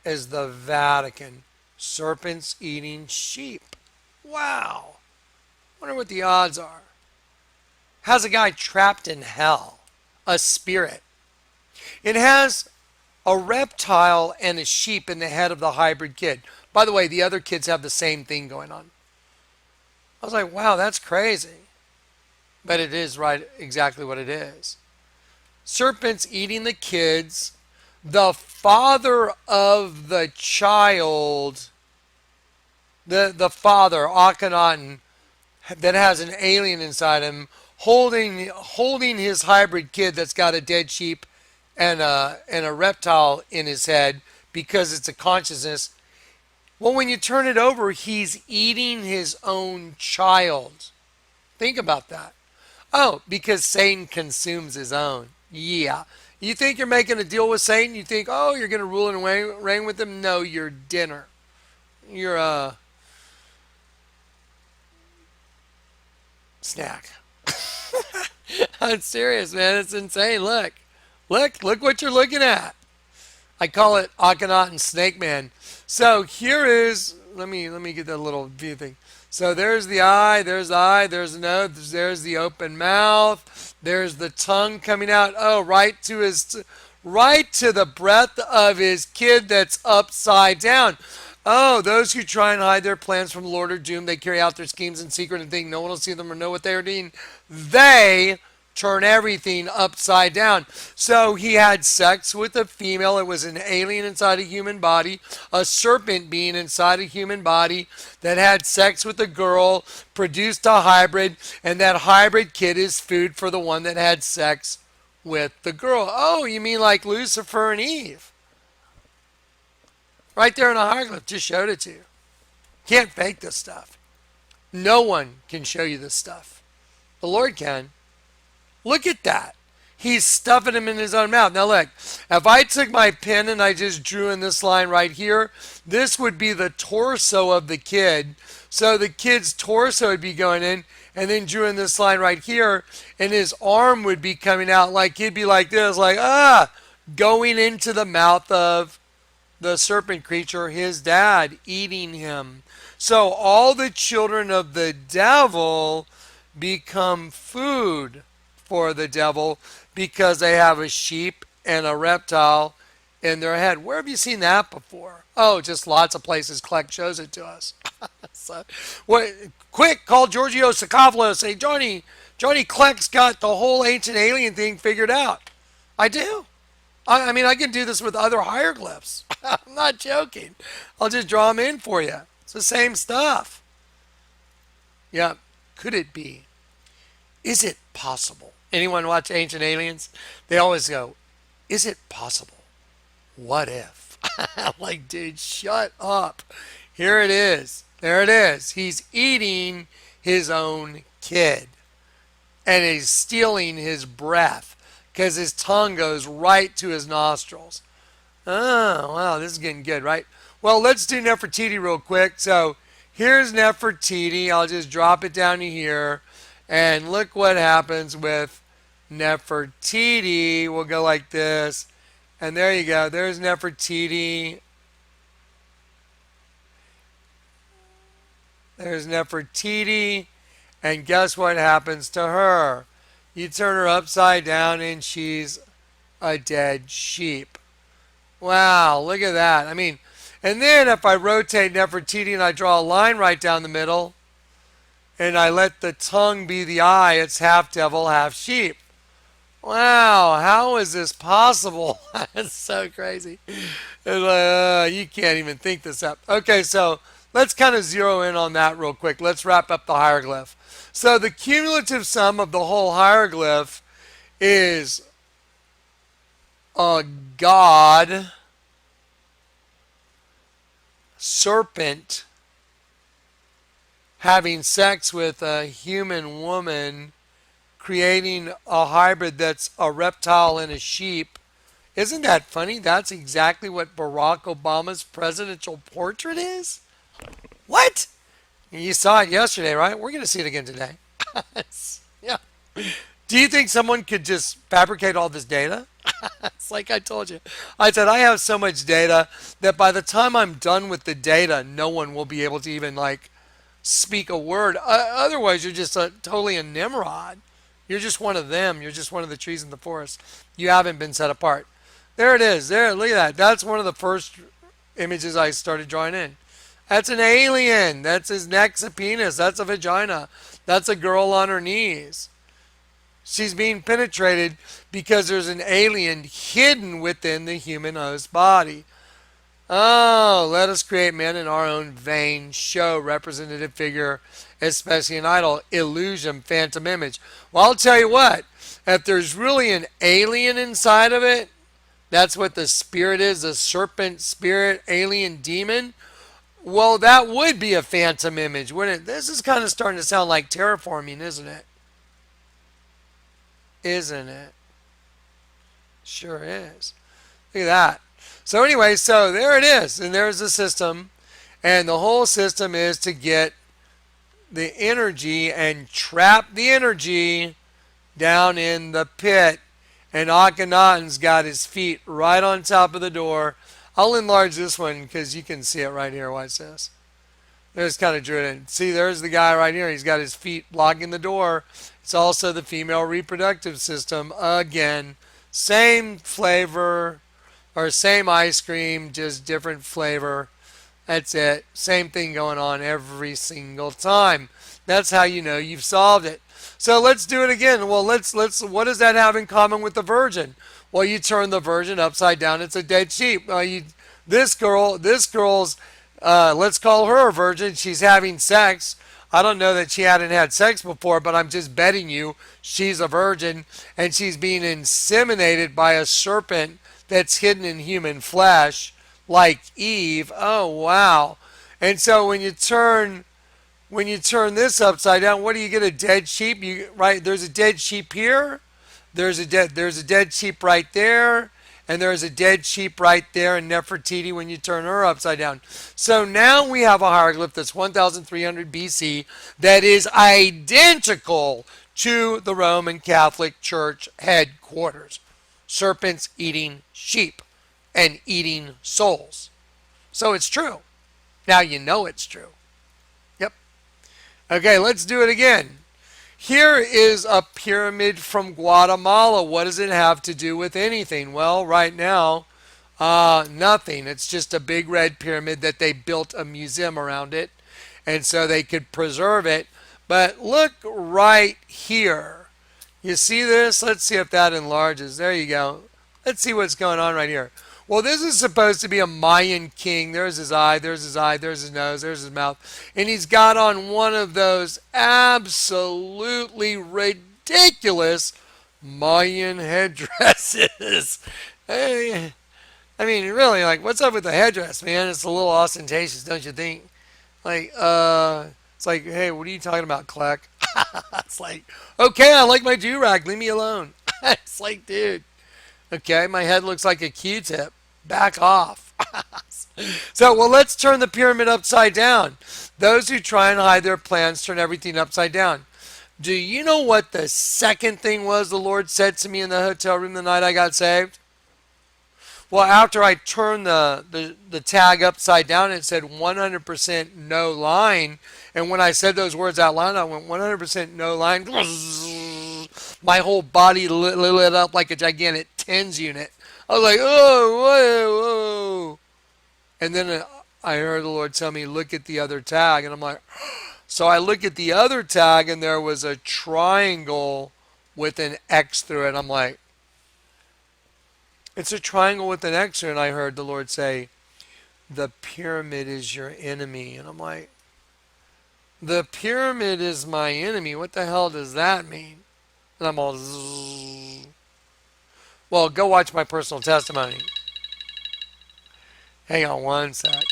Speaker 1: as the Vatican? Serpents eating sheep. Wow. Wonder what the odds are. How's a guy trapped in hell? A spirit. It has a reptile and a sheep in the head of the hybrid kid. By the way, the other kids have the same thing going on. I was like, wow, that's crazy. But it is right exactly what it is. Serpents eating the kids. The father of the child the father Akhenaten that has an alien inside him holding his hybrid kid that's got a dead sheep and a reptile in his head because it's a consciousness. Well, when you turn it over, he's eating his own child. Think about that. Oh, because Satan consumes his own. Yeah. You think you're making a deal with Satan? You think, oh, you're going to rule and reign with him? No, you're dinner. You're a snack. I'm serious, man. It's insane. Look what you're looking at. I call it Akhenaten Snake Man. So here is let me get that little view thing. So there's the eye, there's the nose, there's the open mouth, there's the tongue coming out. Oh, right to the breath of his kid that's upside down. Oh, those who try and hide their plans from the Lord are doomed. They carry out their schemes in secret and think no one will see them or know what they are doing. They turn everything upside down. So he had sex with a female. It was an alien inside a human body, a serpent being inside a human body that had sex with a girl, produced a hybrid, and that hybrid kid is food for the one that had sex with the girl. Oh, you mean like Lucifer and Eve? Right there in the hieroglyph, just showed it to you. Can't fake this stuff. No one can show you this stuff. The Lord can. Look at that. He's stuffing him in his own mouth. Now look, if I took my pen and I just drew in this line right here, this would be the torso of the kid. So the kid's torso would be going in, and then drew in this line right here, and his arm would be coming out like he'd be like this, like, going into the mouth of the serpent creature, his dad, eating him. So all the children of the devil become food for the devil because they have a sheep and a reptile in their head. Where have you seen that before? Oh, just lots of places. Kleck shows it to us. So, quick, call Giorgio Sakopoulos. Say, Johnny Kleck's got the whole ancient alien thing figured out. I do. I mean, I can do this with other hieroglyphs. I'm not joking. I'll just draw them in for you. It's the same stuff. Yeah. Could it be? Is it possible? Anyone watch Ancient Aliens? They always go, is it possible? What if? Like, dude, shut up. Here it is. There it is. He's eating his own kid. And he's stealing his breath because his tongue goes right to his nostrils. Oh, wow, this is getting good, right? Well, let's do Nefertiti real quick. So here's Nefertiti. I'll just drop it down to here. And look what happens with Nefertiti. We'll go like this. And there you go. There's Nefertiti. There's Nefertiti. And guess what happens to her? You turn her upside down and she's a dead sheep. Wow, look at that. I mean, and then if I rotate Nefertiti and I draw a line right down the middle, and I let the tongue be the eye, it's half devil, half sheep. Wow, how is this possible? It's so crazy. It's like, you can't even think this up. Okay, so let's kind of zero in on that real quick. Let's wrap up the hieroglyph. So the cumulative sum of the whole hieroglyph is a god, serpent, having sex with a human woman, creating a hybrid that's a reptile and a sheep. Isn't that funny? That's exactly what Barack Obama's presidential portrait is. What? You saw it yesterday, right? We're going to see it again today. Yeah. Do you think someone could just fabricate all this data? It's like I told you. I said I have so much data that by the time I'm done with the data, no one will be able to even like speak a word. Otherwise, you're just totally a Nimrod. You're just one of them. You're just one of the trees in the forest. You haven't been set apart. There it is. There, look at that. That's one of the first images I started drawing in. That's an alien. That's his neck's a penis. That's a vagina. That's a girl on her knees. She's being penetrated because there's an alien hidden within the human host body. Oh, let us create man in our own vein, show, representative figure, especially an idol, illusion, phantom image. Well, I'll tell you what, if there's really an alien inside of it, that's what the spirit is, a serpent spirit, alien demon. Well, that would be a phantom image, wouldn't it? This is kind of starting to sound like terraforming, isn't it? Isn't it? Sure is. Look at that. So anyway, so there it is, and there's the system, and the whole system is to get the energy and trap the energy down in the pit. And Akhenaten's got his feet right on top of the door. I'll enlarge this one because you can see it right here. Watch this. There's kind of drew it in. See, there's the guy right here. He's got his feet blocking the door. It's also the female reproductive system. Again, same flavor or same ice cream, just different flavor. That's it. Same thing going on every single time. That's how you know you've solved it. So let's do it again. Well, let's. What does that have in common with the virgin? Well, you turn the virgin upside down. It's a dead sheep. This girl's. Let's call her a virgin. She's having sex. I don't know that she hadn't had sex before, but I'm just betting you she's a virgin and she's being inseminated by a serpent that's hidden in human flesh, like Eve. Oh wow! And so when you turn this upside down, what do you get? A dead sheep. You right? There's a dead sheep here. There's a dead sheep right there, and there's a dead sheep right there in Nefertiti when you turn her upside down. So now we have a hieroglyph that's 1300 BC that is identical to the Roman Catholic Church headquarters. Serpents eating sheep and eating souls. So it's true. Now you know it's true. Yep. Okay, let's do it again. Here is a pyramid from Guatemala. What does it have to do with anything? Well, right now, nothing. It's just a big red pyramid that they built a museum around it, and so they could preserve it. But look right here. You see this? Let's see if that enlarges. There you go. Let's see what's going on right here. Well, this is supposed to be a Mayan king. There's his eye, there's his eye, there's his nose, there's his mouth. And he's got on one of those absolutely ridiculous Mayan headdresses. Hey, I mean, really, like, what's up with the headdress, man? It's a little ostentatious, don't you think? Like, it's like, hey, what are you talking about, Kleck? It's like, okay, I like my do-rag, leave me alone. It's like, dude, okay, my head looks like a Q-tip. Back off. So, well, let's turn the pyramid upside down. Those who try and hide their plans turn everything upside down. Do you know what the second thing was the Lord said to me in the hotel room the night I got saved? Well, after I turned the tag upside down, it said 100% no line. And when I said those words out loud, I went 100% no line. My whole body lit up like a gigantic TENS unit. I was like, oh, whoa, whoa. And then I heard the Lord tell me, look at the other tag. And I'm like, so I look at the other tag, and there was a triangle with an X through it. I'm like, it's a triangle with an X through it. And I heard the Lord say, the pyramid is your enemy. And I'm like, the pyramid is my enemy. What the hell does that mean? And I'm all, zzz. Well, go watch my personal testimony. Hang on one sec.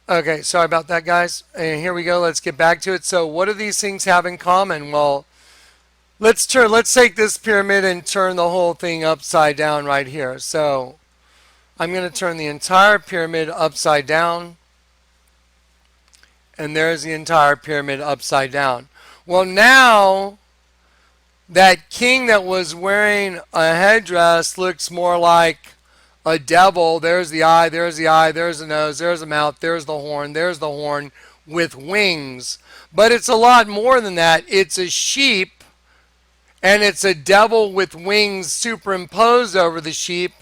Speaker 1: Okay, sorry about that, guys. And here we go. Let's get back to it. So, what do these things have in common? Well, let's take this pyramid and turn the whole thing upside down right here. So, I'm going to turn the entire pyramid upside down. And there's the entire pyramid upside down. Well, now that king that was wearing a headdress looks more like a devil. There's the eye, there's the eye, there's the nose, there's the mouth, there's the horn with wings. But it's a lot more than that. It's a sheep, and it's a devil with wings superimposed over the sheep.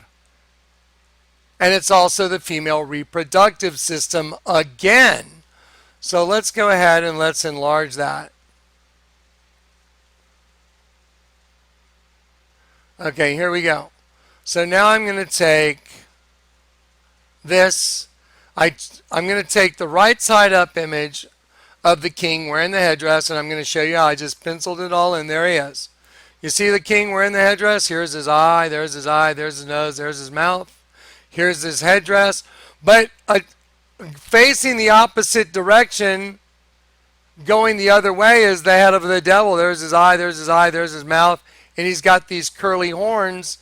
Speaker 1: And it's also the female reproductive system again. So let's go ahead and let's enlarge that. Okay, here we go. So now I'm going to take this. I, I'm going to take the right side up image of the king wearing the headdress, and I'm going to show you how I just penciled it all in. There he is. You see the king wearing the headdress? Here's his eye, there's his eye, there's his nose, there's his mouth. Here's his headdress. But facing the opposite direction, going the other way, is the head of the devil. There's his eye, there's his eye, there's his mouth, and he's got these curly horns.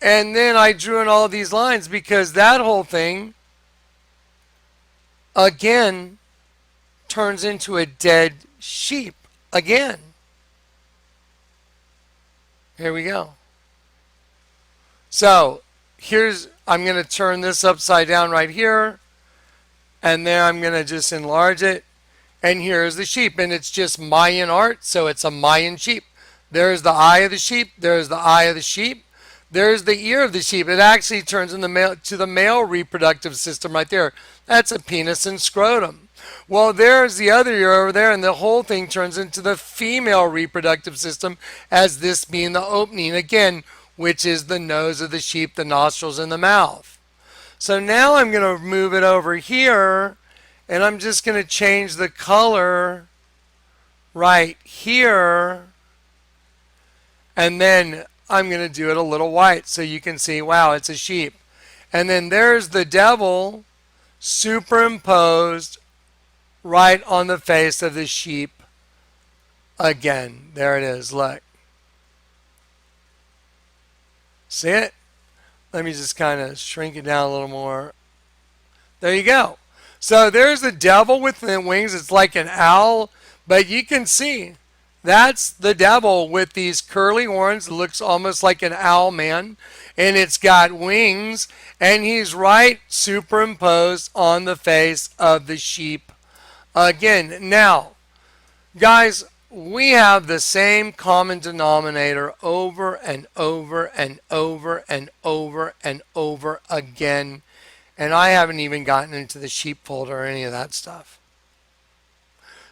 Speaker 1: And then I drew in all these lines because that whole thing, again, turns into a dead sheep. Again. Here we go. So I'm going to turn this upside down right here, and then I'm going to just enlarge it. And here's the sheep, and it's just Mayan art, so it's a Mayan sheep. There's the eye of the sheep, there's the eye of the sheep, there's the ear of the sheep. It actually turns in the male, to the male reproductive system right there. That's a penis and scrotum. Well, there's the other ear over there, and the whole thing turns into the female reproductive system, as this being the opening, again, which is the nose of the sheep, the nostrils, and the mouth. So now I'm going to move it over here, and I'm just going to change the color right here, and then I'm going to do it a little white so you can see, wow, it's a sheep. And then there's the devil superimposed right on the face of the sheep again. There it is, look. See it? Let me just kind of shrink it down a little more. There you go. So there's the devil with the wings. It's like an owl, but you can see that's the devil with these curly horns. It looks almost like an owl man, and it's got wings, and he's right superimposed on the face of the sheep again. Now, guys, we have the same common denominator over and over and over and over and over again. And I haven't even gotten into the sheepfold or any of that stuff.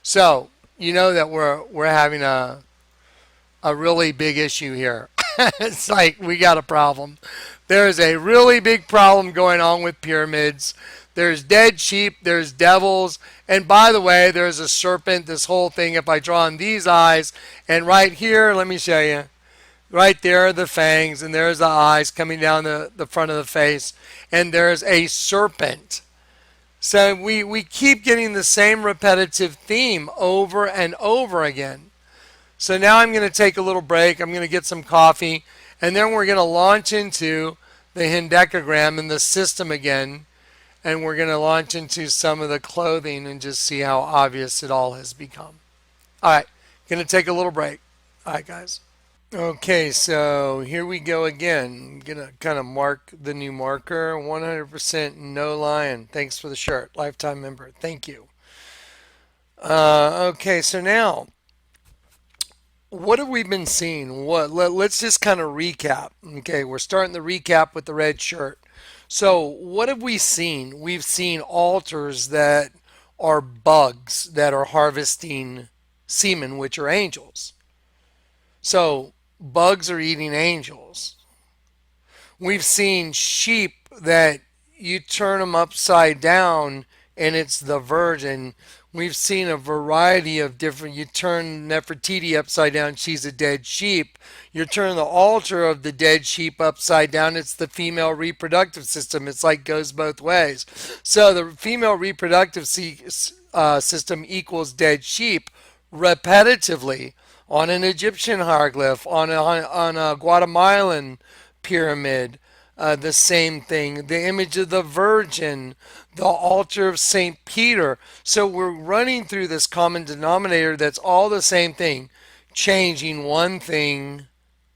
Speaker 1: So, you know that we're having a really big issue here. It's like we got a problem. There's a really big problem going on with pyramids. There's dead sheep, there's devils, and by the way, there's a serpent. This whole thing, if I draw on these eyes, and right here, let me show you. Right there are the fangs, and there's the eyes coming down the front of the face, and there's a serpent. So we keep getting the same repetitive theme over and over again. So now I'm going to take a little break. I'm going to get some coffee, and then we're going to launch into the hendecagram and the system again, and we're going to launch into some of the clothing and just see how obvious it all has become. All right, going to take a little break. All right, guys. Okay, so here we go again. I'm gonna kind of mark the new marker. 100% no lion. Thanks for the shirt. Lifetime member. Thank you. Okay, so now, what have we been seeing? Let's just kind of recap. Okay, we're starting the recap with the red shirt. So, what have we seen? We've seen altars that are bugs that are harvesting semen, which are angels. So, bugs are eating angels. We've seen sheep that you turn them upside down and it's the virgin. We've seen a variety of different, you turn Nefertiti upside down, she's a dead sheep. You turn the altar of the dead sheep upside down, it's the female reproductive system. It's like goes both ways. So the female reproductive system equals dead sheep repetitively on an Egyptian hieroglyph, on a Guatemalan pyramid, the same thing. The image of the Virgin, the altar of St. Peter. So we're running through this common denominator that's all the same thing, changing one thing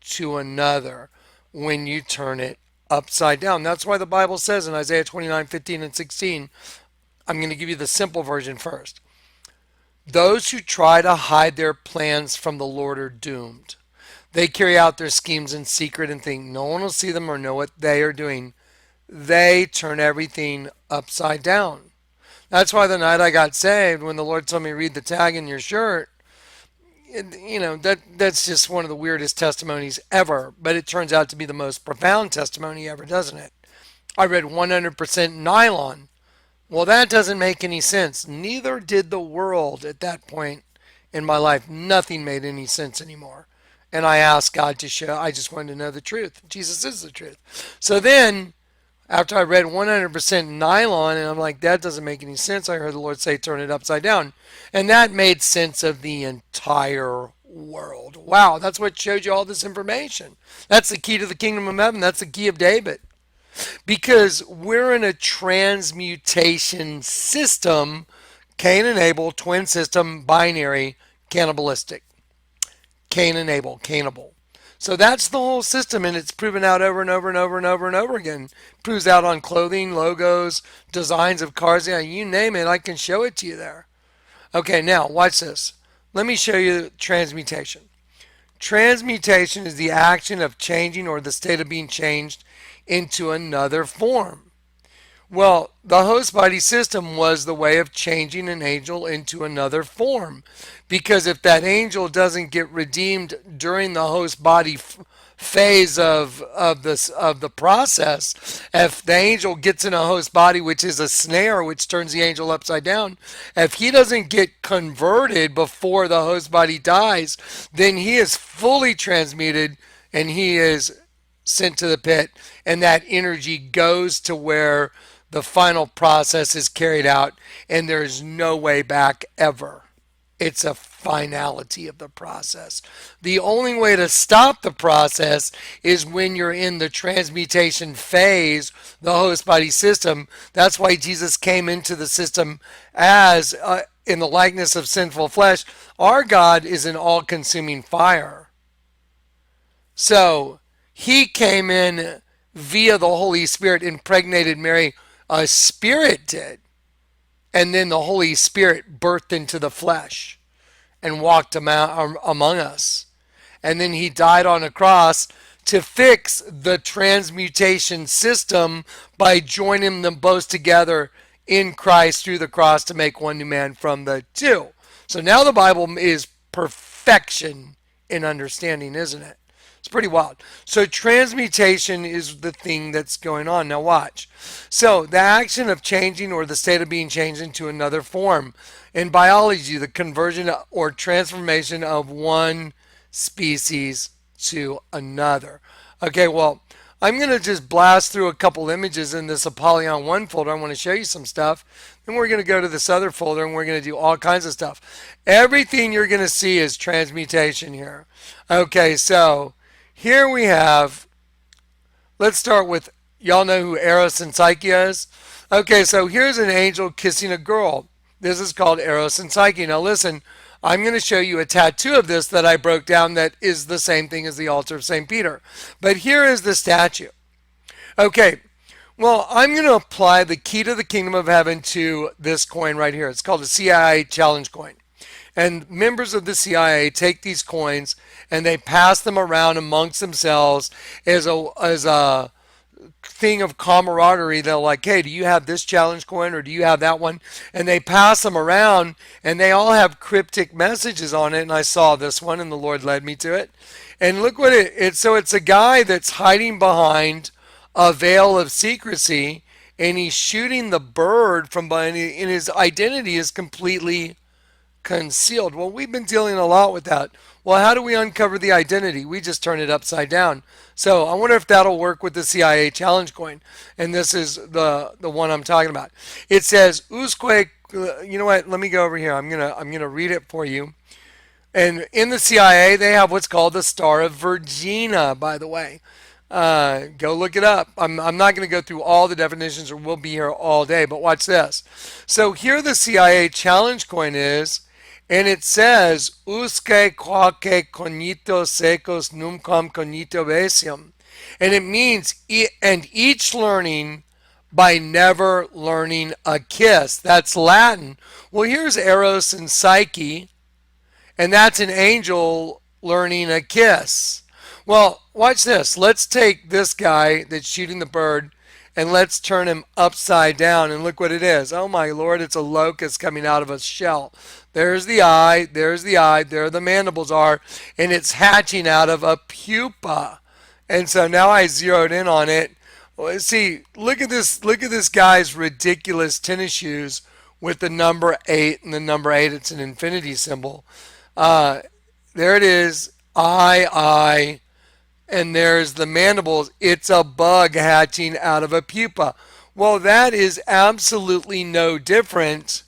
Speaker 1: to another when you turn it upside down. That's why the Bible says in Isaiah 29:15 and 16, I'm going to give you the simple version first. Those who try to hide their plans from the Lord are doomed. They carry out their schemes in secret and think no one will see them or know what they are doing. They turn everything upside down. That's why the night I got saved, when the Lord told me read the tag in your shirt, that's just one of the weirdest testimonies ever. But it turns out to be the most profound testimony ever, doesn't it? I read 100% nylon. Well, that doesn't make any sense. Neither did the world at that point in my life. Nothing made any sense anymore. And I asked God to show, I just wanted to know the truth. Jesus is the truth. So then, after I read 100% nylon, and I'm like, that doesn't make any sense, I heard the Lord say, turn it upside down. And that made sense of the entire world. Wow, that's what showed you all this information. That's the key to the kingdom of heaven. That's the key of David, because we're in a transmutation system, Cain and Abel, twin system, binary, cannibalistic. Cain and Abel, cannibal. So that's the whole system, and it's proven out over and over and over and over and over again. It proves out on clothing, logos, designs of cars, yeah, you name it, I can show it to you there. Okay, now watch this. Let me show you transmutation. Transmutation is the action of changing or the state of being changed into another form. Well, the host body system was the way of changing an angel into another form. Because if that angel doesn't get redeemed during the host body phase of the process, if the angel gets in a host body, which is a snare, which turns the angel upside down, if he doesn't get converted before the host body dies, then he is fully transmuted and he is sent to the pit, and that energy goes to where the final process is carried out, and there's no way back ever. It's a finality of the process. The only way to stop the process is when you're in the transmutation phase, the host body system. That's why Jesus came into the system as in the likeness of sinful flesh. Our God is an all consuming fire. So he came in via the Holy Spirit, impregnated Mary. A spirit did. And then the Holy Spirit birthed into the flesh and walked among us. And then he died on a cross to fix the transmutation system by joining them both together in Christ through the cross to make one new man from the two. So now the Bible is perfection in understanding, isn't it? It's pretty wild. So transmutation is the thing that's going on. Now watch. So the action of changing or the state of being changed into another form. In biology, the conversion or transformation of one species to another. Okay, well, I'm going to just blast through a couple images in this Apollyon 1 folder. I want to show you some stuff. Then we're going to go to this other folder and we're going to do all kinds of stuff. Everything you're going to see is transmutation here. Okay, so here we have, let's start with, y'all know who Eros and Psyche is? Okay, so here's an angel kissing a girl. This is called Eros and Psyche. Now listen, I'm going to show you a tattoo of this that I broke down that is the same thing as the altar of St. Peter. But here is the statue. Okay, well, I'm going to apply the key to the kingdom of heaven to this coin right here. It's called a CIA challenge coin. And members of the CIA take these coins and they pass them around amongst themselves as a thing of camaraderie. They're like, hey, do you have this challenge coin or do you have that one? And they pass them around and they all have cryptic messages on it. And I saw this one and the Lord led me to it. And look what so it's a guy that's hiding behind a veil of secrecy and he's shooting the bird from behind, and his identity is completely concealed. Well, we've been dealing a lot with that. Well, how do we uncover the identity? We just turn it upside down. So I wonder if that'll work with the CIA challenge coin. And this is the one I'm talking about. It says Usque. You know what? Let me go over here. I'm gonna read it for you. And in the CIA, they have what's called the Star of Virginia. By the way, go look it up. I'm not going to go through all the definitions, or we'll be here all day. But watch this. So here the CIA challenge coin is. And it says, Usque quaque cognito secos numquam cognito basium. And it means, and each learning by never learning a kiss. That's Latin. Well, here's Eros and Psyche, and that's an angel learning a kiss. Well, watch this. Let's take this guy that's shooting the bird and let's turn him upside down and look what it is. Oh my Lord, it's a locust coming out of a shell. There's the eye, there the mandibles are, and it's hatching out of a pupa. And so now I zeroed in on it. See, look at this guy's ridiculous tennis shoes with the number eight and the number eight. It's an infinity symbol. Uh, there it is. I, and there's the mandibles. It's a bug hatching out of a pupa. Well, that is absolutely no different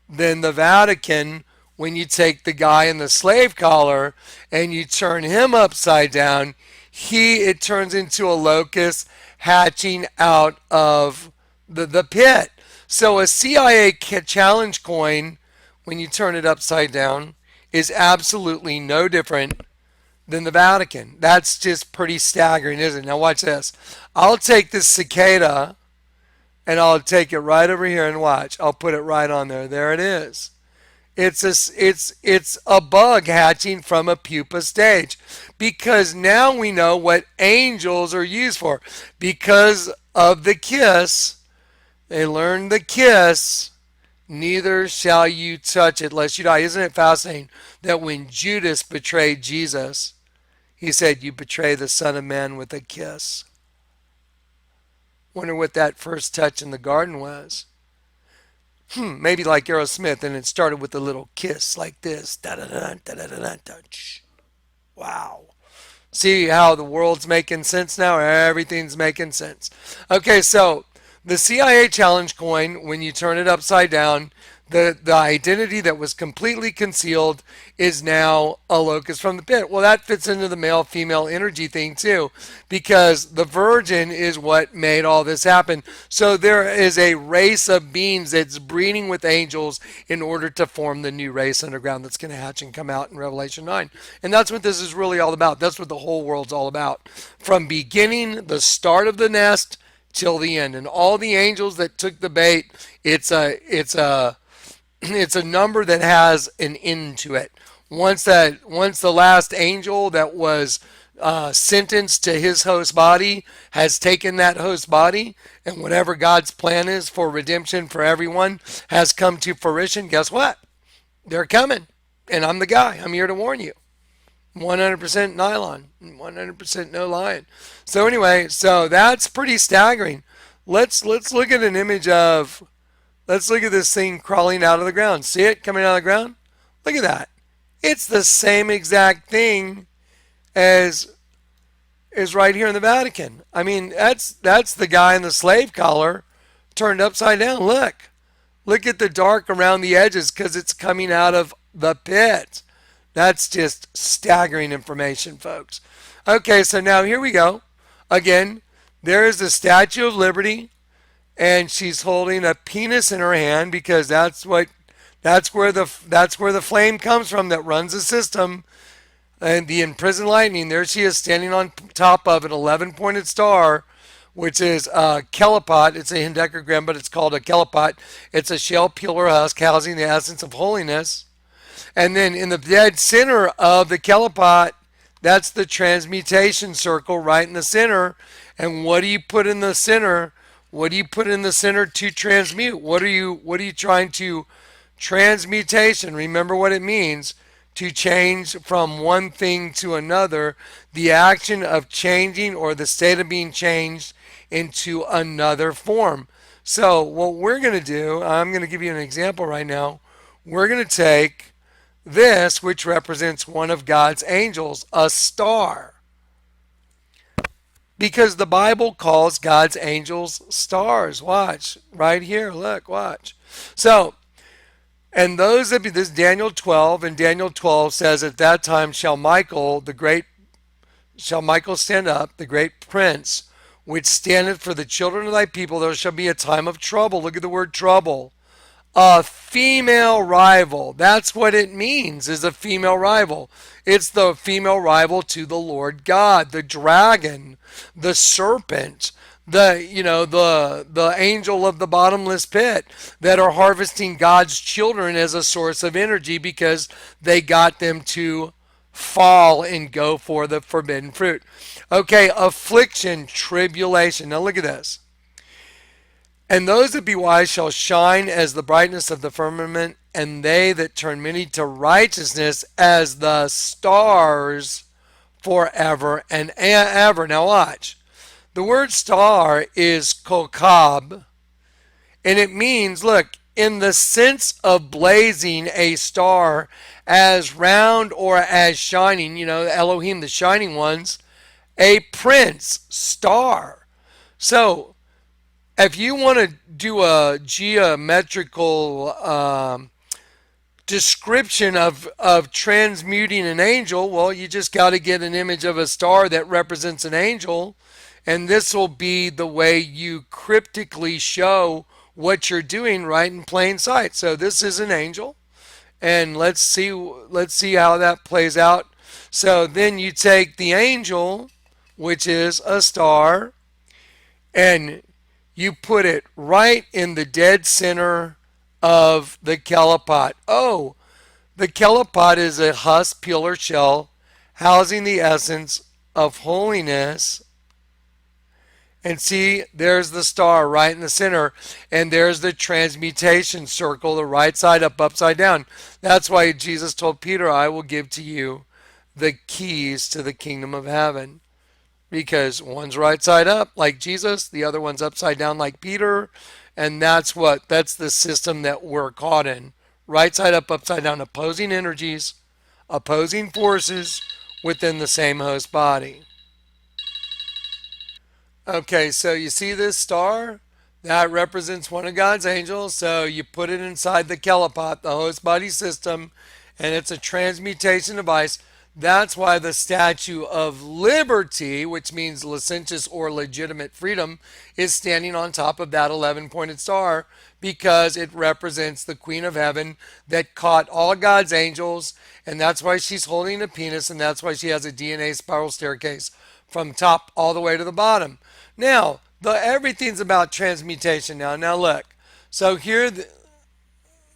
Speaker 1: than the Vatican when you take the guy in the slave collar and you turn him upside down. It turns into a locust hatching out of the pit. So a CIA challenge coin, when you turn it upside down, is absolutely no different than the Vatican. That's just pretty staggering, isn't it? Now watch this. I'll take this cicada and I'll take it right over here and watch. I'll put it right on there. There it is. It's a bug hatching from a pupa stage, because now we know what angels are used for. Because of the kiss, they learned the kiss. Neither shall you touch it lest you die. Isn't it fascinating that when Judas betrayed Jesus, he said, "You betray the Son of Man with a kiss"? Wonder what that first touch in the garden was. Maybe like Aerosmith, and it started with a little kiss like this. Da da da da da da da. Wow. See how the world's making sense now? Everything's making sense. Okay, so the CIA challenge coin, when you turn it upside down, the identity that was completely concealed is now a locust from the pit. Well, that fits into the male female energy thing too, because the virgin is what made all this happen. So there is a race of beings that's breeding with angels in order to form the new race underground that's going to hatch and come out in Revelation 9. And that's what this is really all about. That's what the whole world's all about. From beginning, the start of the nest, till the end. And all the angels that took the bait, it's a number that has an end to it. Once the last angel that was sentenced to his host body has taken that host body, and whatever God's plan is for redemption for everyone has come to fruition, guess what? They're coming. And I'm the guy. I'm here to warn you. 100% nylon, 100% no lying. So anyway, so that's pretty staggering. Let's look at an image of, let's look at this thing crawling out of the ground. See it coming out of the ground? Look at that. It's the same exact thing as is right here in the Vatican. I mean, that's the guy in the slave collar turned upside down. Look at the dark around the edges because it's coming out of the pit. That's just staggering information, folks. Okay, so now here we go. Again, there is the Statue of Liberty, and she's holding a penis in her hand because that's where the flame comes from that runs the system. And the imprisoned lightning, there she is standing on top of an 11-pointed star, which is a kelipot. It's a hendecagram, but it's called a kelipot. It's a shell peeler husk housing the essence of holiness. And then in the dead center of the kelipot, that's the transmutation circle right in the center. And what do you put in the center? What do you put in the center to transmute? What are you trying to transmutation? Remember what it means to change from one thing to another, the action of changing or the state of being changed into another form. So what we're going to do, I'm going to give you an example right now. We're going to take this, which represents one of God's angels, a star. Because the Bible calls God's angels stars. Watch, right here, look, watch. So, and those that be, this Daniel 12, and Daniel 12 says, at that time shall Michael stand up, the great prince, which standeth for the children of thy people. There shall be a time of trouble. Look at the word trouble. A female rival. That's what it means, is a female rival. It's the female rival to the Lord God, the dragon, the serpent, the angel of the bottomless pit that are harvesting God's children as a source of energy because they got them to fall and go for the forbidden fruit. Okay, affliction, tribulation. Now look at this. And those that be wise shall shine as the brightness of the firmament, and they that turn many to righteousness as the stars forever and ever. Now watch. The word star is kokab, and it means, look, in the sense of blazing a star as round or as shining, Elohim, the shining ones, a prince star. So if you want to do a geometrical description of transmuting an angel, well, you just got to get an image of a star that represents an angel, and this will be the way you cryptically show what you're doing right in plain sight. So this is an angel, and let's see how that plays out. So then you take the angel, which is a star, and you put it right in the dead center of the kelipot. Oh, the kelipot is a husk, peel, or shell housing the essence of holiness. And see, there's the star right in the center, and there's the transmutation circle, the right side up, upside down. That's why Jesus told Peter, I will give to you the keys to the kingdom of heaven. Because one's right side up, like Jesus, the other one's upside down, like Peter. And that's the system that we're caught in. Right side up, upside down, opposing energies, opposing forces within the same host body. Okay, so you see this star? That represents one of God's angels. So you put it inside the kelipot, the host body system, and it's a transmutation device. That's why the Statue of Liberty, which means licentious or legitimate freedom, is standing on top of that 11 pointed star because it represents the Queen of Heaven that caught all God's angels. And that's why she's holding a penis, and that's why she has a DNA spiral staircase from top all the way to the bottom. Now, everything's about transmutation now. Now, look. So here,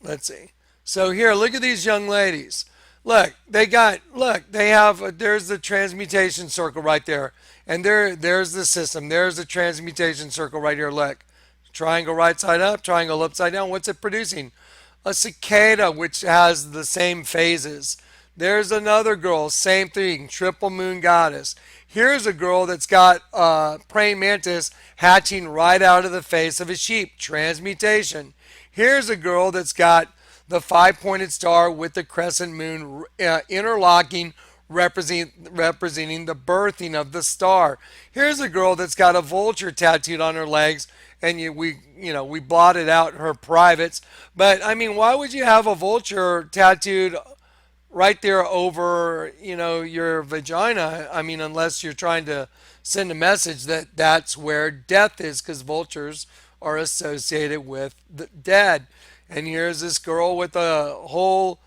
Speaker 1: let's see. So here, look at these young ladies. They have, there's the transmutation circle right there. And there's the system. There's the transmutation circle right here. Look. Triangle right side up, triangle upside down. What's it producing? A cicada, which has the same phases. There's another girl, same thing, triple moon goddess. Here's a girl that's got praying mantis hatching right out of the face of a sheep, transmutation. Here's a girl that's got the five-pointed star with the crescent moon interlocking, representing the birthing of the star. Here's a girl that's got a vulture tattooed on her legs, and we blotted out her privates. But I mean, why would you have a vulture tattooed right there over your vagina? I mean, unless you're trying to send a message that that's where death is, because vultures are associated with the dead. And here's this girl with a whole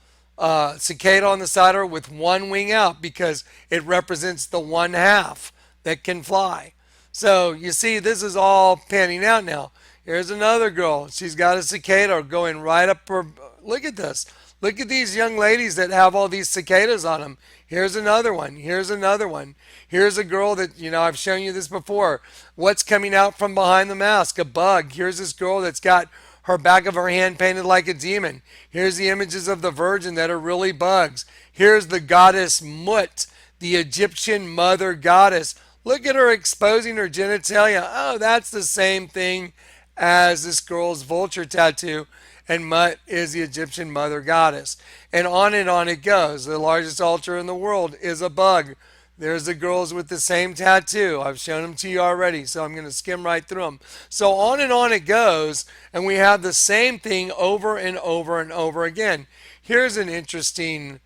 Speaker 1: cicada on the side of her with one wing out because it represents the one half that can fly. So you see, this is all panning out now. Here's another girl. She's got a cicada going right up her. Look at this. Look at these young ladies that have all these cicadas on them. Here's another one. Here's another one. Here's a girl that, I've shown you this before. What's coming out from behind the mask? A bug. Here's this girl that's got her back of her hand painted like a demon. Here's the images of the Virgin that are really bugs. Here's the goddess Mut, the Egyptian mother goddess. Look at her exposing her genitalia. Oh, that's the same thing as this girl's vulture tattoo. And Mut is the Egyptian mother goddess. And on it goes. The largest altar in the world is a bug. There's the girls with the same tattoo. I've shown them to you already, so I'm going to skim right through them. So on it goes, and we have the same thing over and over and over again. Here's an interesting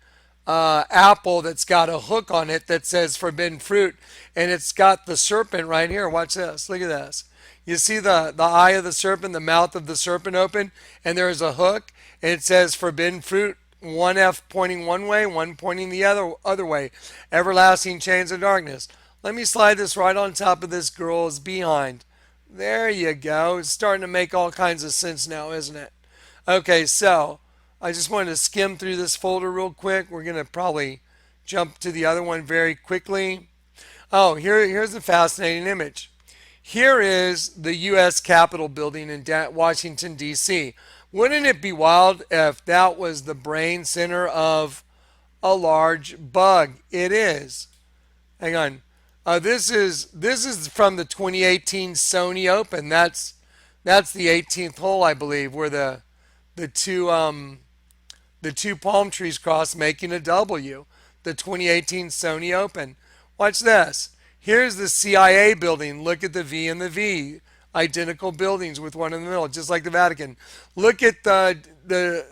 Speaker 1: apple that's got a hook on it that says forbidden fruit, and it's got the serpent right here. Watch this. Look at this. You see the eye of the serpent, the mouth of the serpent open, and there's a hook, and it says forbidden fruit. One F pointing one way, one pointing the other way. Everlasting chains of darkness. Let me slide this right on top of this girl's behind. There you go. It's starting to make all kinds of sense now, isn't it? Okay, so I just wanted to skim through this folder real quick. We're going to probably jump to the other one very quickly. Oh, here's a fascinating image. Here is the U.S. Capitol building in Washington, D.C. Wouldn't it be wild if that was the brain center of a large bug? It is. Hang on. This is from the 2018 Sony Open. That's the 18th hole, I believe, where the two the two palm trees cross, making a W. The 2018 Sony Open. Watch this. Here's the CIA building. Look at the V and the V. Identical buildings with one in the middle, just like the Vatican. Look at the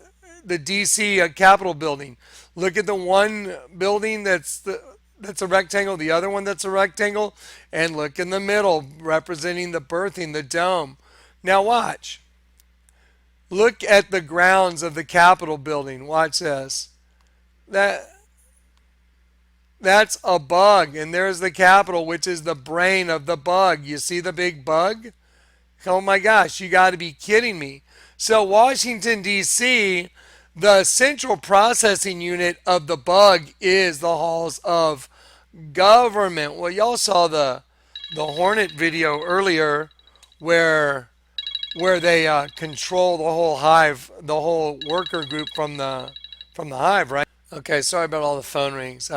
Speaker 1: DC Capitol building. Look at the one building that's a rectangle, the other one that's a rectangle, and look in the middle, representing the birthing, the dome. Now watch. Look at the grounds of the Capitol building. Watch this. That that's a bug, and there's the Capitol, which is the brain of the bug. You see the big bug? Oh my gosh, you got to be kidding me. So, Washington, D.C., the central processing unit of the bug is the halls of government. Well, y'all saw the Hornet video earlier where they control the whole hive, the whole worker group from the hive, right? Okay, sorry about all the phone rings.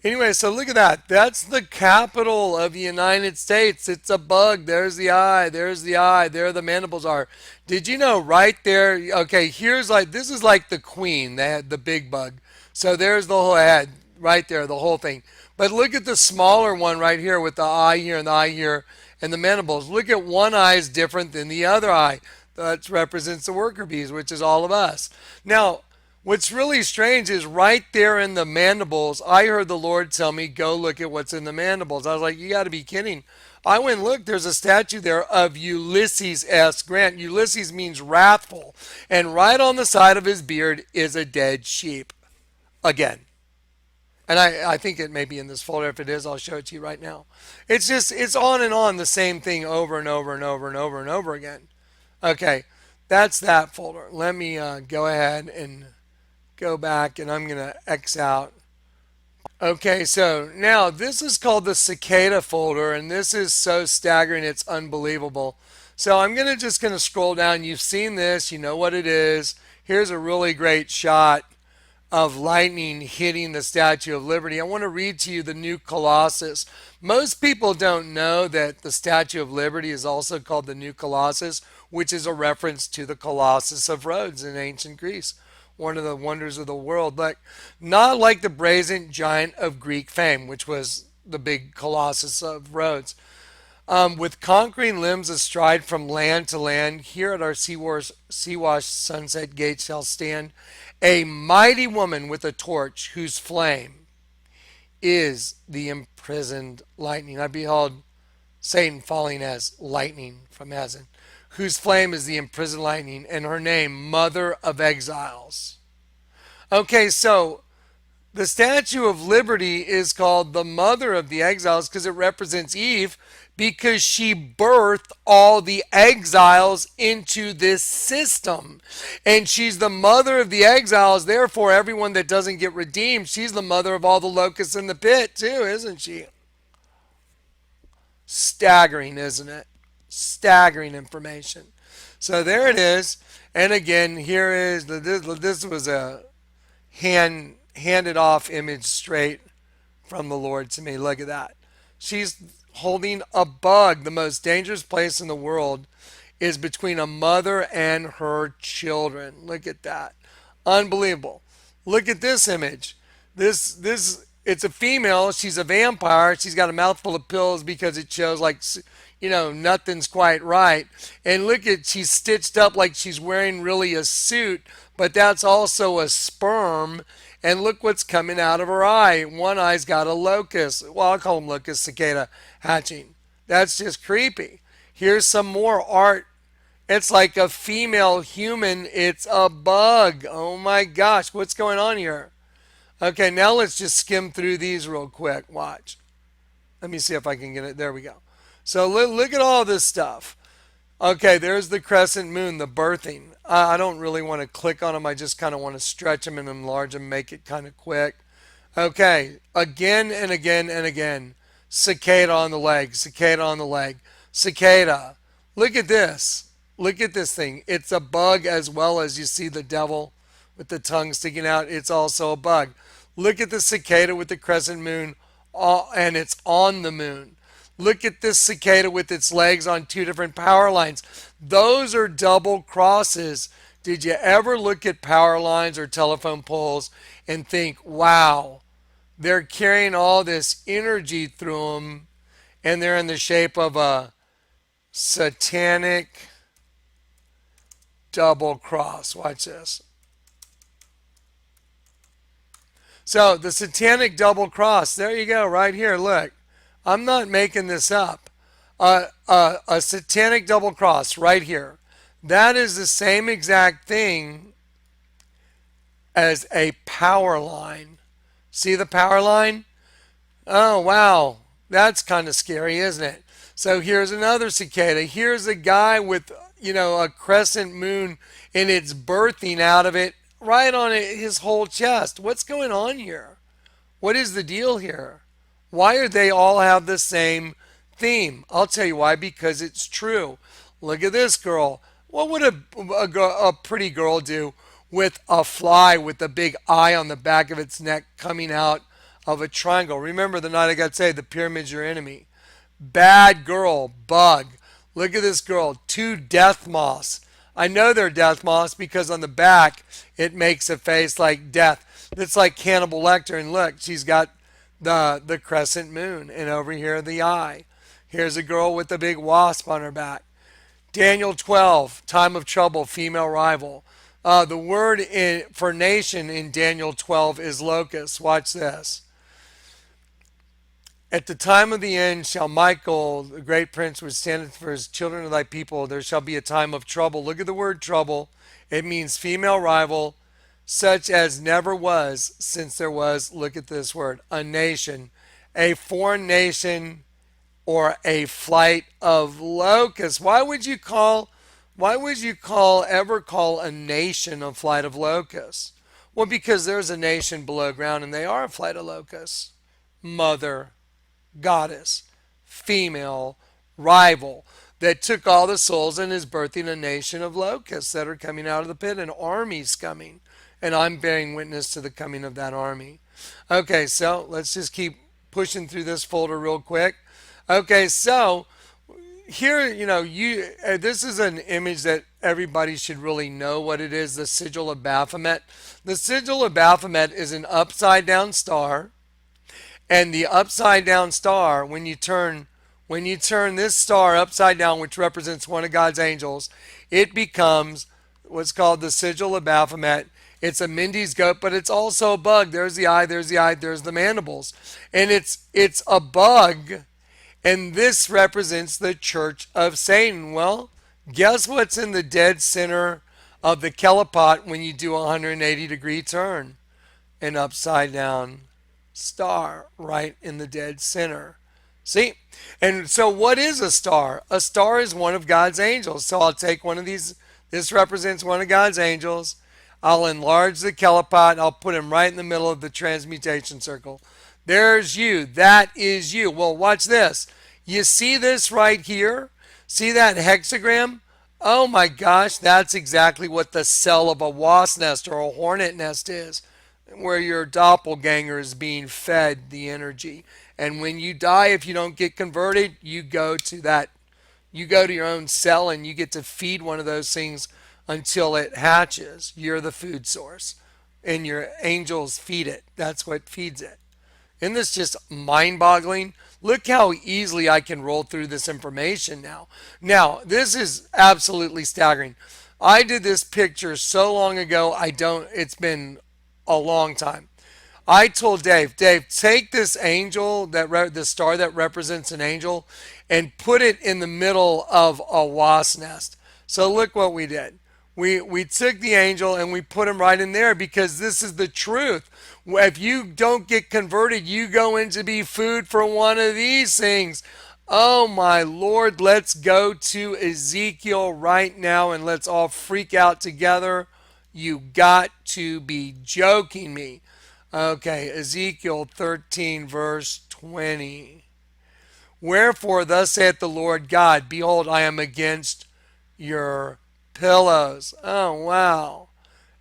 Speaker 1: Anyway, so look at that. That's the capital of the United States. It's a bug. There's the eye. There's the eye. There the mandibles are. Did you know right there? Okay, here's like this is like the queen. They had the big bug. So there's the whole head right there, the whole thing. But look at the smaller one right here with the eye here and the eye here and the mandibles. Look at one eye is different than the other eye. That represents the worker bees, which is all of us. Now, what's really strange is right there in the mandibles, I heard the Lord tell me, go look at what's in the mandibles. I was like, you got to be kidding. I went and looked, there's a statue there of Ulysses S. Grant. Ulysses means wrathful. And right on the side of his beard is a dead sheep. Again. And I think it may be in this folder. If it is, I'll show it to you right now. It's just, it's on and on the same thing over and over and over and over and over again. Okay, that's that folder. Let me go ahead and go back, and I'm going to X out. Okay, so now this is called the cicada folder, and this is so staggering, it's unbelievable. So I'm just going to scroll down. You've seen this, you know what it is. Here's a really great shot of lightning hitting the Statue of Liberty. I want to read to you the New Colossus. Most people don't know that the Statue of Liberty is also called the New Colossus, which is a reference to the Colossus of Rhodes in ancient Greece, one of the wonders of the world. But not like the brazen giant of Greek fame, which was the big Colossus of Rhodes. With conquering limbs astride from land to land, here at our sea-washed sunset gate shall stand a mighty woman with a torch, whose flame is the imprisoned lightning. I beheld Satan falling as lightning from heaven, whose flame is the imprisoned lightning, and her name, Mother of Exiles. Okay, so the Statue of Liberty is called the Mother of the Exiles because it represents Eve, because she birthed all the exiles into this system. And she's the mother of the exiles. Therefore, everyone that doesn't get redeemed, she's the mother of all the locusts in the pit, too, isn't she? Staggering, isn't it? Staggering information. So there it is. And again, here is this was a handed off image straight from the Lord to me. Look at that. She's holding a bug. The most dangerous place in the world is between a mother and her children. Look at that. Unbelievable. Look at this image. This it's a female. She's a vampire. She's got a mouthful of pills because it shows like nothing's quite right. And look at, she's stitched up like she's wearing really a suit, but that's also a sperm. And look what's coming out of her eye. One eye's got a locust. Well, I'll call them locust, cicada hatching. That's just creepy. Here's some more art. It's like a female human. It's a bug. Oh my gosh, what's going on here? Okay, now let's just skim through these real quick. Watch. Let me see if I can get it. There we go. So look at all this stuff. Okay, there's the crescent moon, the birthing. I don't really want to click on them. I just kind of want to stretch them and enlarge them, make it kind of quick. Okay, again and again and again. Cicada on the leg, cicada on the leg, cicada. Look at this. Look at this thing. It's a bug as well as you see the devil with the tongue sticking out. It's also a bug. Look at the cicada with the crescent moon and it's on the moon. Look at this cicada with its legs on two different power lines. Those are double crosses. Did you ever look at power lines or telephone poles and think, wow, they're carrying all this energy through them and they're in the shape of a satanic double cross? Watch this. So the satanic double cross, there you go, right here. Look, I'm not making this up. A satanic double cross right here. That is the same exact thing as a power line. See the power line? Oh, wow. That's kind of scary, isn't it? So here's another cicada. Here's a guy with, a crescent moon and it's birthing out of it right on his whole chest. What's going on here? What is the deal here? Why do they all have the same theme? I'll tell you why, because it's true. Look at this girl. What would a pretty girl do with a fly with a big eye on the back of its neck coming out of a triangle? Remember the night I got saved, the pyramid's your enemy. Bad girl, bug. Look at this girl, two death moths. I know they're death moths because on the back it makes a face like death. It's like Cannibal Lecter, and look, she's got the crescent moon, and over here the eye. Here's a girl with a big wasp on her back. Daniel 12, time of trouble, female rival. The word for nation in Daniel 12 is locust. Watch this. At the time of the end shall Michael, the great prince, which standeth for his children of thy people, there shall be a time of trouble. Look at the word trouble. It means female rival, such as never was since there was, look at this word, a nation, a foreign nation, or a flight of locusts. Ever call a nation a flight of locusts? Well, because there's a nation below ground and they are a flight of locusts. Mother, goddess, female, rival that took all the souls and is birthing a nation of locusts that are coming out of the pit. An army's coming. And I'm bearing witness to the coming of that army. Okay, so let's just keep pushing through this folder real quick. Okay, so here, this is an image that everybody should really know what it is, the sigil of Baphomet. The sigil of Baphomet is an upside down star. And the upside down star, when you turn this star upside down, which represents one of God's angels, it becomes what's called the sigil of Baphomet. It's a Mindy's goat, but it's also a bug. There's the eye, there's the mandibles. And it's a bug, and this represents the church of Satan. Well, guess what's in the dead center of the Kelipot when you do a 180-degree turn? An upside down star right in the dead center. See? And so what is a star? A star is one of God's angels. So I'll take one of these. This represents one of God's angels. I'll enlarge the Kelipot. I'll put him right in the middle of the transmutation circle. There's you. That is you. Well, watch this. You see this right here? See that hexagram? Oh my gosh, that's exactly what the cell of a wasp nest or a hornet nest is, where your doppelganger is being fed the energy. And when you die, if you don't get converted, you go to your own cell and you get to feed one of those things until it hatches. You're the food source. And your angels feed it. That's what feeds it. Isn't this just mind-boggling? Look how easily I can roll through this information now. Now, this is absolutely staggering. I did this picture so long ago, it's been a long time. I told Dave, take this angel, the star that represents an angel, and put it in the middle of a wasp nest. So look what we did. We took the angel and we put him right in there because this is the truth. If you don't get converted, you go in to be food for one of these things. Oh my Lord, let's go to Ezekiel right now and let's all freak out together. You got to be joking me. Okay, Ezekiel 13, verse 20. Wherefore, thus saith the Lord God, behold, I am against your pillows. Oh, wow.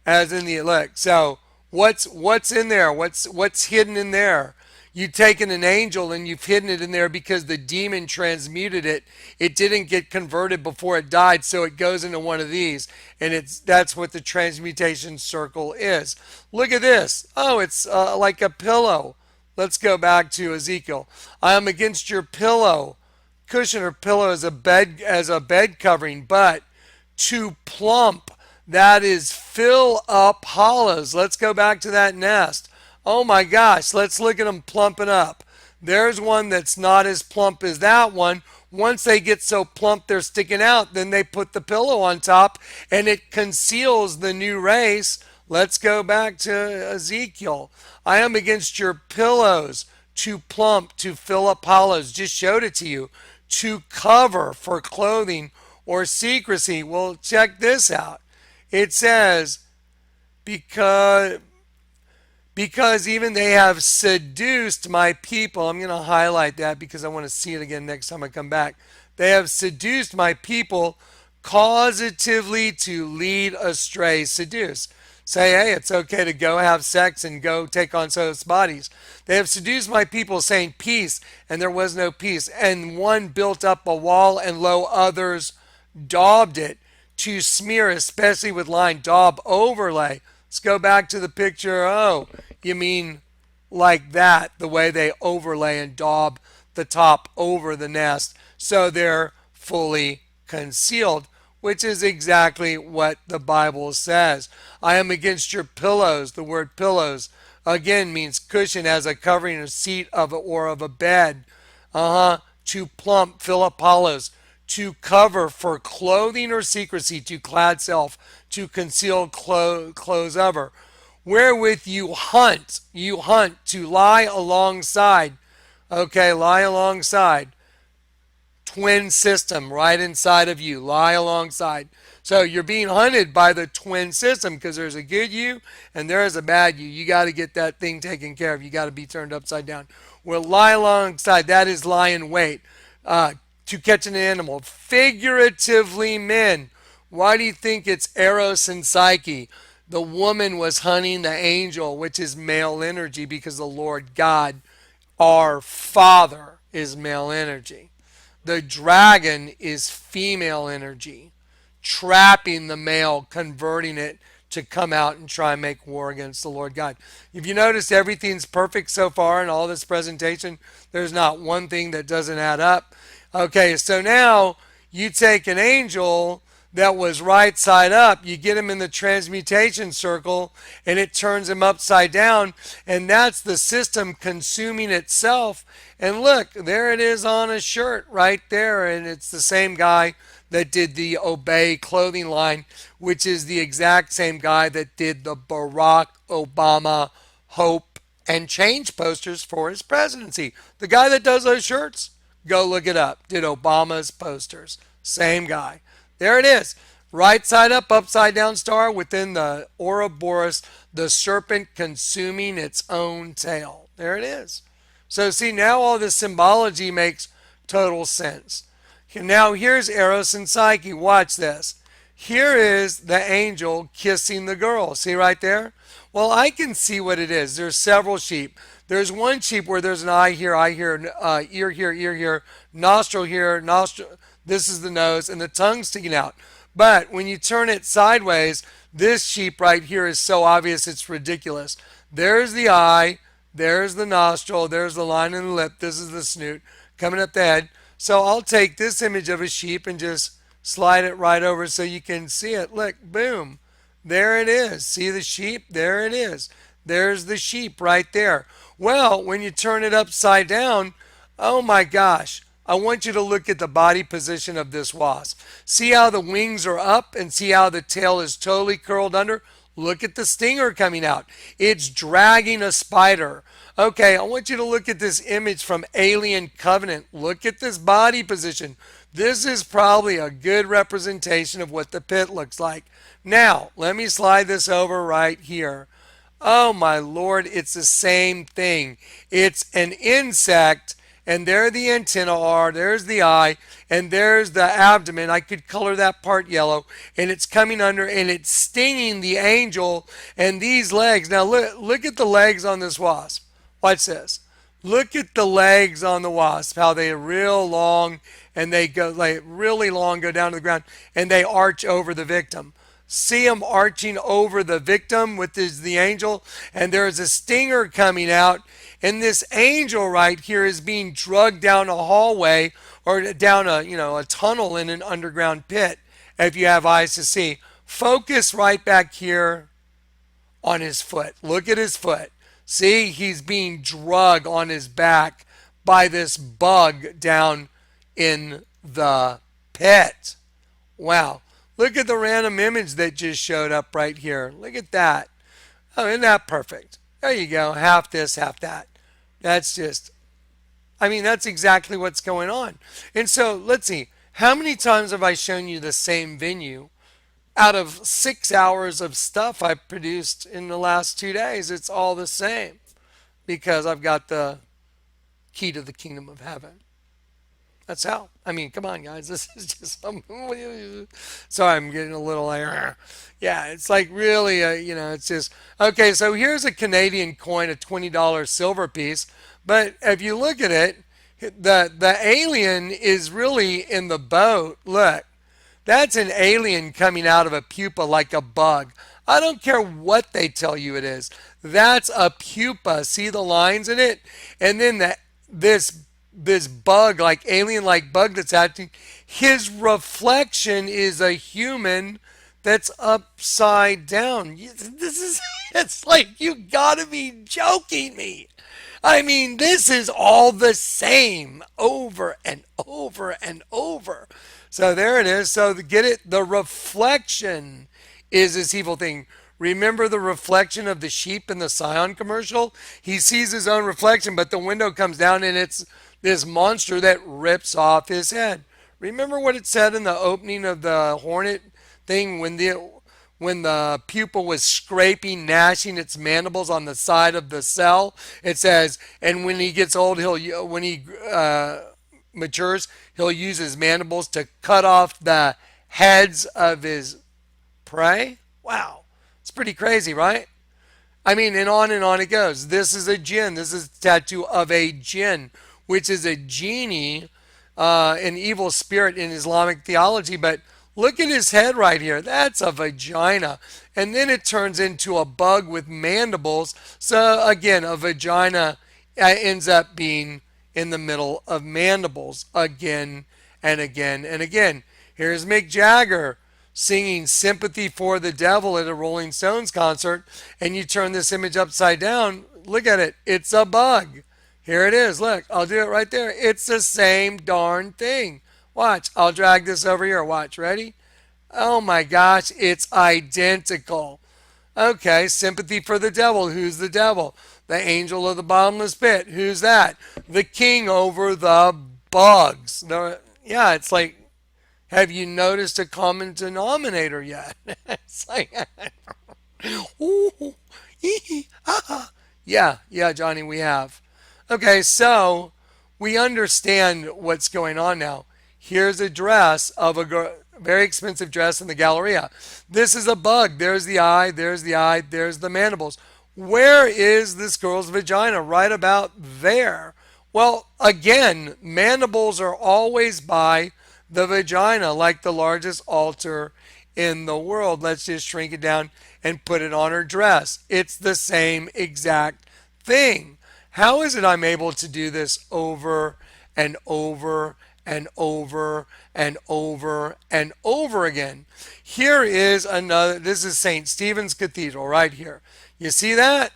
Speaker 1: As in the elect. So, what's in there? What's hidden in there? You've taken an angel and you've hidden it in there because the demon transmuted it. It didn't get converted before it died, so it goes into one of these, and that's what the transmutation circle is. Look at this. Oh, it's like a pillow. Let's go back to Ezekiel. I am against your pillow, cushion or pillow as a bed covering, but to plump, that is fill up hollows. Let's go back to that nest. Oh my gosh, let's look at them plumping up. There's one that's not as plump as that one. Once they get so plump they're sticking out, then they put the pillow on top and it conceals the new race. Let's go back to Ezekiel. I am against your pillows, to plump, to fill up hollows. Just showed it to you. To cover for clothing or secrecy. Well, check this out. It says, because even they have seduced my people. I'm going to highlight that because I want to see it again next time I come back. They have seduced my people causatively to lead astray. Seduce. Say, hey, it's okay to go have sex and go take on souls' bodies. They have seduced my people, saying peace, and there was no peace. And one built up a wall, and lo, others daubed it, to smear, especially with line, daub, overlay. Let's go back to the picture. Oh, you mean like that, the way they overlay and daub the top over the nest so they're fully concealed, which is exactly what the Bible says. I am against your pillows. The word pillows again means cushion as a covering, a seat of or of a bed. To plump, fill up hollows, to cover for clothing or secrecy, to clad self, to conceal clothes over. Wherewith you hunt, to lie alongside. Okay, lie alongside. Twin system right inside of you, lie alongside. So you're being hunted by the twin system because there's a good you and there is a bad you. You got to get that thing taken care of. You got to be turned upside down. Well, lie alongside, that is lie in wait. To catch an animal. Figuratively, men. Why do you think it's Eros and Psyche? The woman was hunting the angel, which is male energy, because the Lord God, our Father, is male energy. The dragon is female energy, trapping the male, converting it to come out and try and make war against the Lord God. If you notice, everything's perfect so far in all this presentation. There's not one thing that doesn't add up. Okay, so now you take an angel that was right side up, you get him in the transmutation circle, and it turns him upside down, and that's the system consuming itself. And look, there it is on a shirt right there, and it's the same guy that did the Obey clothing line, which is the exact same guy that did the Barack Obama Hope and Change posters for his presidency. The guy that does those shirts, go look it up, did Obama's posters. Same guy. There it is. Right side up, upside down star within the Ouroboros, the serpent consuming its own tail. There it is. So see, now all this symbology makes total sense. Now here's Eros and Psyche. Watch this. Here is the angel kissing the girl. See right there? Well, I can see what it is. There's several sheep. There's one sheep where there's an eye here, ear here, ear here, nostril here, nostril. This is the nose, and the tongue sticking out. But when you turn it sideways, this sheep right here is so obvious it's ridiculous. There's the eye, there's the nostril, there's the line in the lip, this is the snoot coming up the head. So I'll take this image of a sheep and just slide it right over so you can see it. Look, boom. There it is. See the sheep? There it is. There's the sheep right there. Well, when you turn it upside down, oh my gosh, I want you to look at the body position of this wasp. See how the wings are up and see how the tail is totally curled under? Look at the stinger coming out. It's dragging a spider. Okay, I want you to look at this image from Alien Covenant. Look at this body position. This is probably a good representation of what the pit looks like. Now, let me slide this over right here. Oh my Lord, it's the same thing. It's an insect, and there the antennae are, there's the eye, and there's the abdomen. I could color that part yellow, and it's coming under, and it's stinging the angel, and these legs. Now look at the legs on this wasp. Watch this. Look at the legs on the wasp, how they are real long and they go like really long, go down to the ground and they arch over the victim. See them arching over the victim with the angel, and there is a stinger coming out, and this angel right here is being drugged down a hallway or down a tunnel in an underground pit. If you have eyes to see, focus right back here on his foot. Look at his foot. See, he's being drugged on his back by this bug down in the pit. Wow. Look at the random image that just showed up right here. Look at that. Oh, isn't that perfect? There you go. Half this, half that. That's just, I mean, that's exactly what's going on. And so let's see. How many times have I shown you the same venue out of 6 hours of stuff I produced in the last 2 days? It's all the same because I've got the key to the kingdom of heaven. That's how. I mean, come on, guys. This is just some. Sorry, I'm getting a little like, yeah. It's like really, it's just okay. So here's a Canadian coin, a $20 silver piece. But if you look at it, the alien is really in the boat. Look, that's an alien coming out of a pupa like a bug. I don't care what they tell you it is. That's a pupa. See the lines in it? And then this bug, like alien like bug that's acting, his reflection is a human that's upside down. This is it's like you gotta be joking me. I mean, this is all the same over and over and over. So there it is. So get it? The reflection is this evil thing. Remember the reflection of the sheep in the Scion commercial? He sees his own reflection, but the window comes down and it's this monster that rips off his head. Remember what it said in the opening of the Hornet thing when the pupil was scraping, gnashing its mandibles on the side of the cell? It says, and when he gets old, when he matures, he'll use his mandibles to cut off the heads of his prey. Wow, it's pretty crazy, right? I mean, and on it goes. This is a jinn. This is a tattoo of a jinn, which is a genie, an evil spirit in Islamic theology. But look at his head right here. That's a vagina. And then it turns into a bug with mandibles. So again, a vagina ends up being in the middle of mandibles again and again and again. Here's Mick Jagger singing Sympathy for the Devil at a Rolling Stones concert, and you turn this image upside down. Look at it. It's a bug. Here it is. Look, I'll do it right there. It's the same darn thing. Watch. I'll drag this over here. Watch. Ready? Oh my gosh, it's identical. Okay, sympathy for the devil. Who's the devil? The angel of the bottomless pit. Who's that? The king over the bugs. Yeah, it's like, have you noticed a common denominator yet? It's like, ooh, yeah, Johnny, we have. Okay, so we understand what's going on now. Here's a dress of a very expensive dress in the Galleria. This is a bug. There's the eye, there's the eye, there's the mandibles. Where is this girl's vagina? Right about there. Well, again, mandibles are always by the vagina, like the largest altar in the world. Let's just shrink it down and put it on her dress. It's the same exact thing. How is it I'm able to do this over and over and over and over and over again? Here is another, this is St. Stephen's Cathedral right here. You see that?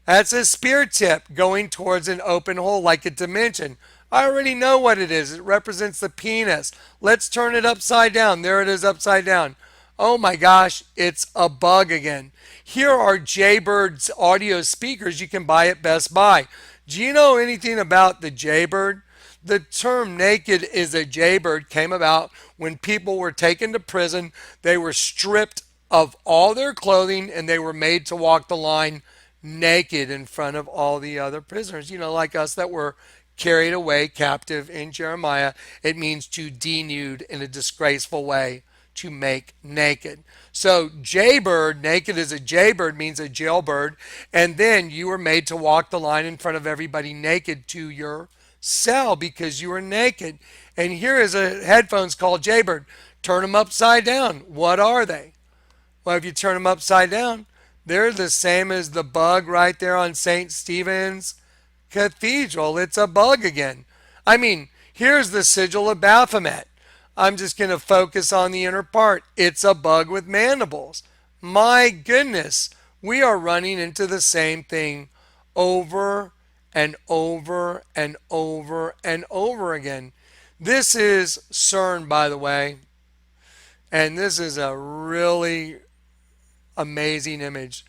Speaker 1: That's a spear tip going towards an open hole like a dimension. I already know what it is. It represents the penis. Let's turn it upside down. There it is upside down. Oh my gosh, it's a bug again. Here are Jaybird's audio speakers you can buy at Best Buy. Do you know anything about the Jaybird? The term naked is a jaybird came about when people were taken to prison. They were stripped of all their clothing and they were made to walk the line naked in front of all the other prisoners. You know, like us that were carried away captive in Jeremiah. It means to denude in a disgraceful way, to make naked. So jaybird, naked as a jaybird means a jailbird, and then you were made to walk the line in front of everybody naked to your cell because you were naked. And here is a headphones called jaybird. Turn them upside down. What are they? Well, if you turn them upside down, they're the same as the bug right there on St. Stephen's Cathedral. It's a bug again. I mean, here's the sigil of Baphomet. I'm just going to focus on the inner part. It's a bug with mandibles. My goodness, we are running into the same thing over and over and over and over again. This is CERN, by the way, and this is a really amazing image.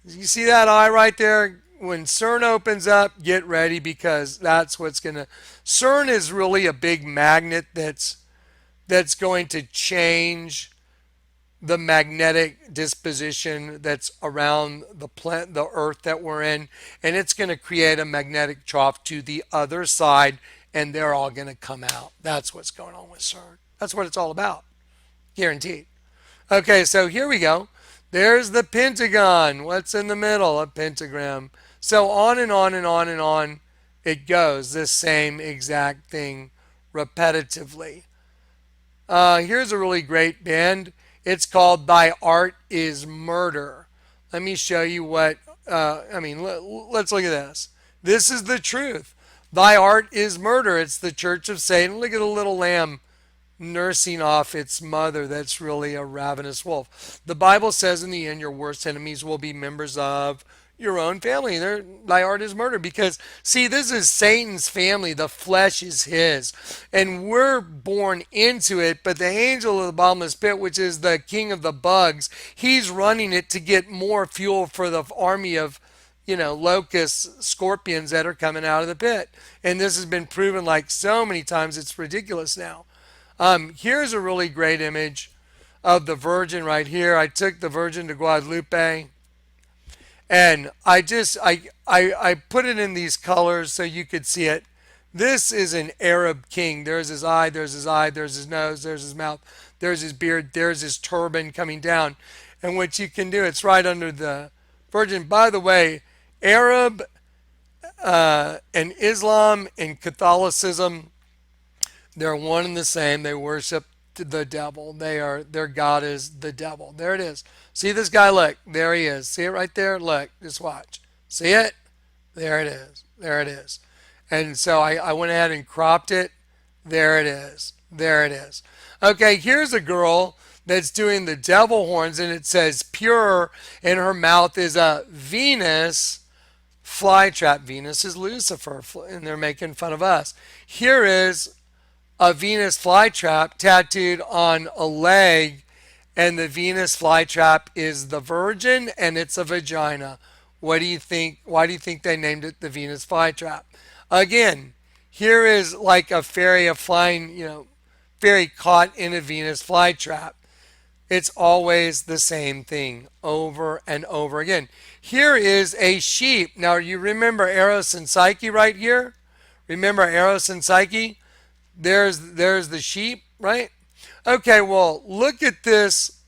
Speaker 1: You see that eye right there? When CERN opens up, get ready because that's what's going to. CERN is really a big magnet that's going to change the magnetic disposition that's around the earth that we're in, and it's going to create a magnetic trough to the other side, and they're all going to come out. That's what's going on with CERN. That's what it's all about, guaranteed. Okay, so here we go. There's the pentagon. What's in the middle? A pentagram. So on and on and on and on it goes. This same exact thing repetitively. Here's a really great band. It's called Thy Art is Murder. Let me show you what, let's look at this. This is the truth. Thy art is murder. It's the Church of Satan. Look at a little lamb nursing off its mother that's really a ravenous wolf. The Bible says in the end, your worst enemies will be members of your own family. Thy art is murder. Because, see, this is Satan's family. The flesh is his. And we're born into it, but the angel of the bottomless pit, which is the king of the bugs, he's running it to get more fuel for the army of locusts, scorpions that are coming out of the pit. And this has been proven like so many times, it's ridiculous now. Here's a really great image of the Virgin right here. I took the Virgin to Guadalupe, and I put it in these colors so you could see it. This is an Arab king. There's his eye, there's his eye, there's his nose, there's his mouth, there's his beard, there's his turban coming down. And what you can do, it's right under the Virgin. By the way, Arab and Islam and Catholicism, they're one and the same. They worship the devil. Their God is the devil. There it is. See this guy? Look, there he is. See it right there? Look, just watch. See it? There it is. There it is. And so I went ahead and cropped it. There it is. There it is. Okay, here's a girl that's doing the devil horns, and it says pure, and her mouth is a Venus flytrap. Venus is Lucifer, and they're making fun of us. Here is a Venus flytrap tattooed on a leg, and the Venus flytrap is the Virgin, and it's a vagina. What do you think? Why do you think they named it the Venus flytrap? Again, here is like a fairy, a flying, fairy caught in a Venus flytrap. It's always the same thing over and over again. Here is a sheep. Now, you remember Eros and Psyche right here? Remember Eros and Psyche? There's the sheep, right? Okay, well, look at this.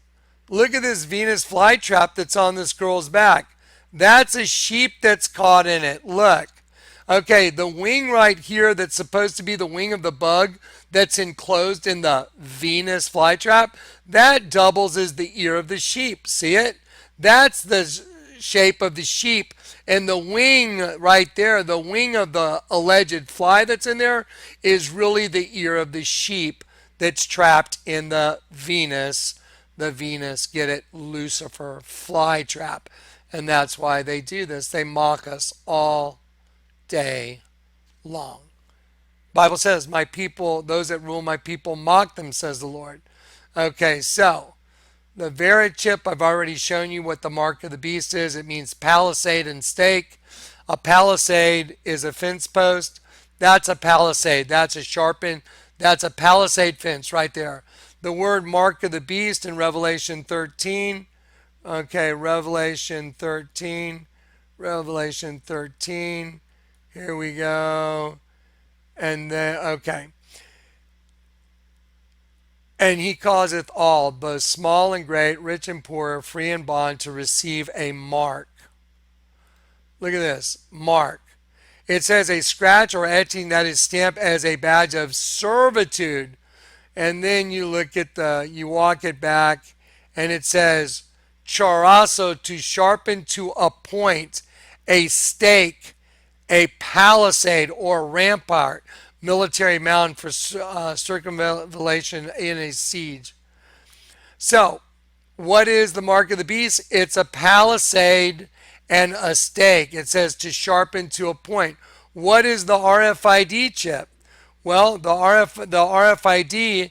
Speaker 1: Look at this Venus flytrap that's on this girl's back. That's a sheep that's caught in it. Look. Okay, the wing right here that's supposed to be the wing of the bug that's enclosed in the Venus flytrap, that doubles as the ear of the sheep. See it? That's the shape of the sheep. And the wing right there, the wing of the alleged fly that's in there, is really the ear of the sheep that's trapped in the Venus, get it, Lucifer flytrap. And that's why they do this. They mock us all day long. Bible says, my people, those that rule my people mock them, says the Lord. Okay, so the Vera chip, I've already shown you what the mark of the beast is. It means palisade and stake. A palisade is a fence post. That's a palisade. That's a sharpened, that's a palisade fence right there. The word mark of the beast in Revelation 13. Okay, Revelation 13. Revelation 13. Here we go. And then, okay. And he causeth all, both small and great, rich and poor, free and bond, to receive a mark. Look at this mark. It says a scratch or etching that is stamped as a badge of servitude. And then you look at you walk it back, and it says charasso, to sharpen, to a point, a stake, a palisade or rampart, military mound for circumvallation in a siege. So, what is the mark of the beast? It's a palisade and a stake. It says to sharpen, to a point. What is the RFID chip? Well, the RFID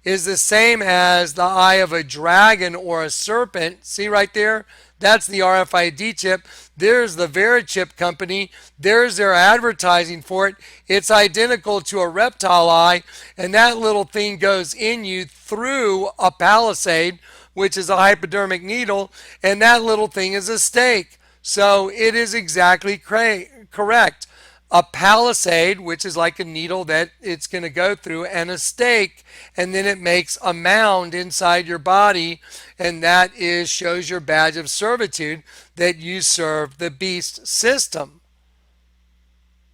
Speaker 1: is the same as the eye of a dragon or a serpent. See right there? That's the RFID chip. There's the Verichip company. There's their advertising for it. It's identical to a reptile eye, and that little thing goes in you through a palisade, which is a hypodermic needle, and that little thing is a stake. So it is exactly correct. A palisade, which is like a needle that it's going to go through, and a stake, and then it makes a mound inside your body, and that is shows your badge of servitude that you serve the beast system.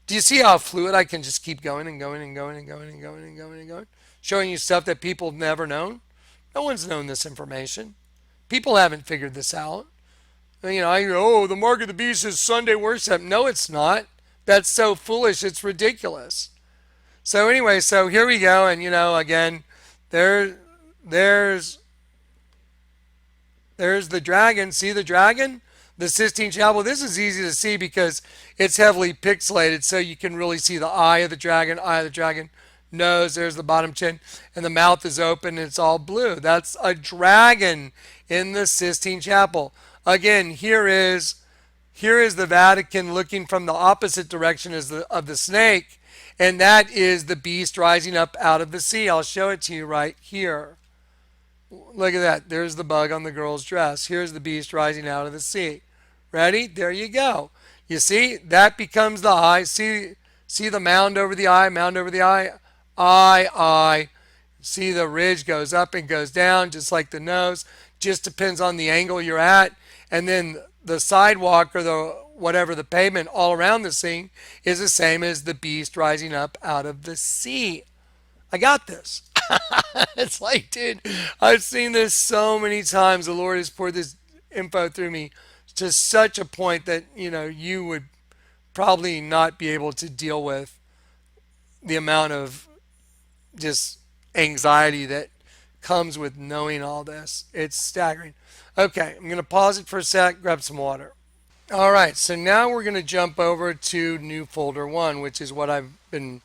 Speaker 1: Do you see how fluid I can just keep going and going and going and going and going and going and going, showing you stuff that people have never known? No one's known this information. People haven't figured this out. I go, oh, the mark of the beast is Sunday worship. No, it's not. That's so foolish. It's ridiculous. So anyway, so here we go, and again, there, there's there's the dragon. See the dragon? The Sistine Chapel. This is easy to see because it's heavily pixelated, so you can really see the eye of the dragon, nose, there's the bottom chin, and the mouth is open and it's all blue. That's a dragon in the Sistine Chapel. Again, here is the Vatican looking from the opposite direction as of the snake, and that is the beast rising up out of the sea. I'll show it to you right here. Look at that. There's the bug on the girl's dress. Here's the beast rising out of the sea. Ready? There you go. You see, that becomes the eye. See the mound over the eye, mound over the eye, eye. See the ridge goes up and goes down just like the nose. Just depends on the angle you're at. And then the sidewalk or the whatever the pavement all around the scene is the same as the beast rising up out of the sea. I got this. It's like, dude, I've seen this so many times. The Lord has poured this info through me to such a point that, you would probably not be able to deal with the amount of just anxiety that comes with knowing all this. It's staggering. Okay, I'm going to pause it for a sec, grab some water. All right, so now we're going to jump over to new folder one, which is what I've been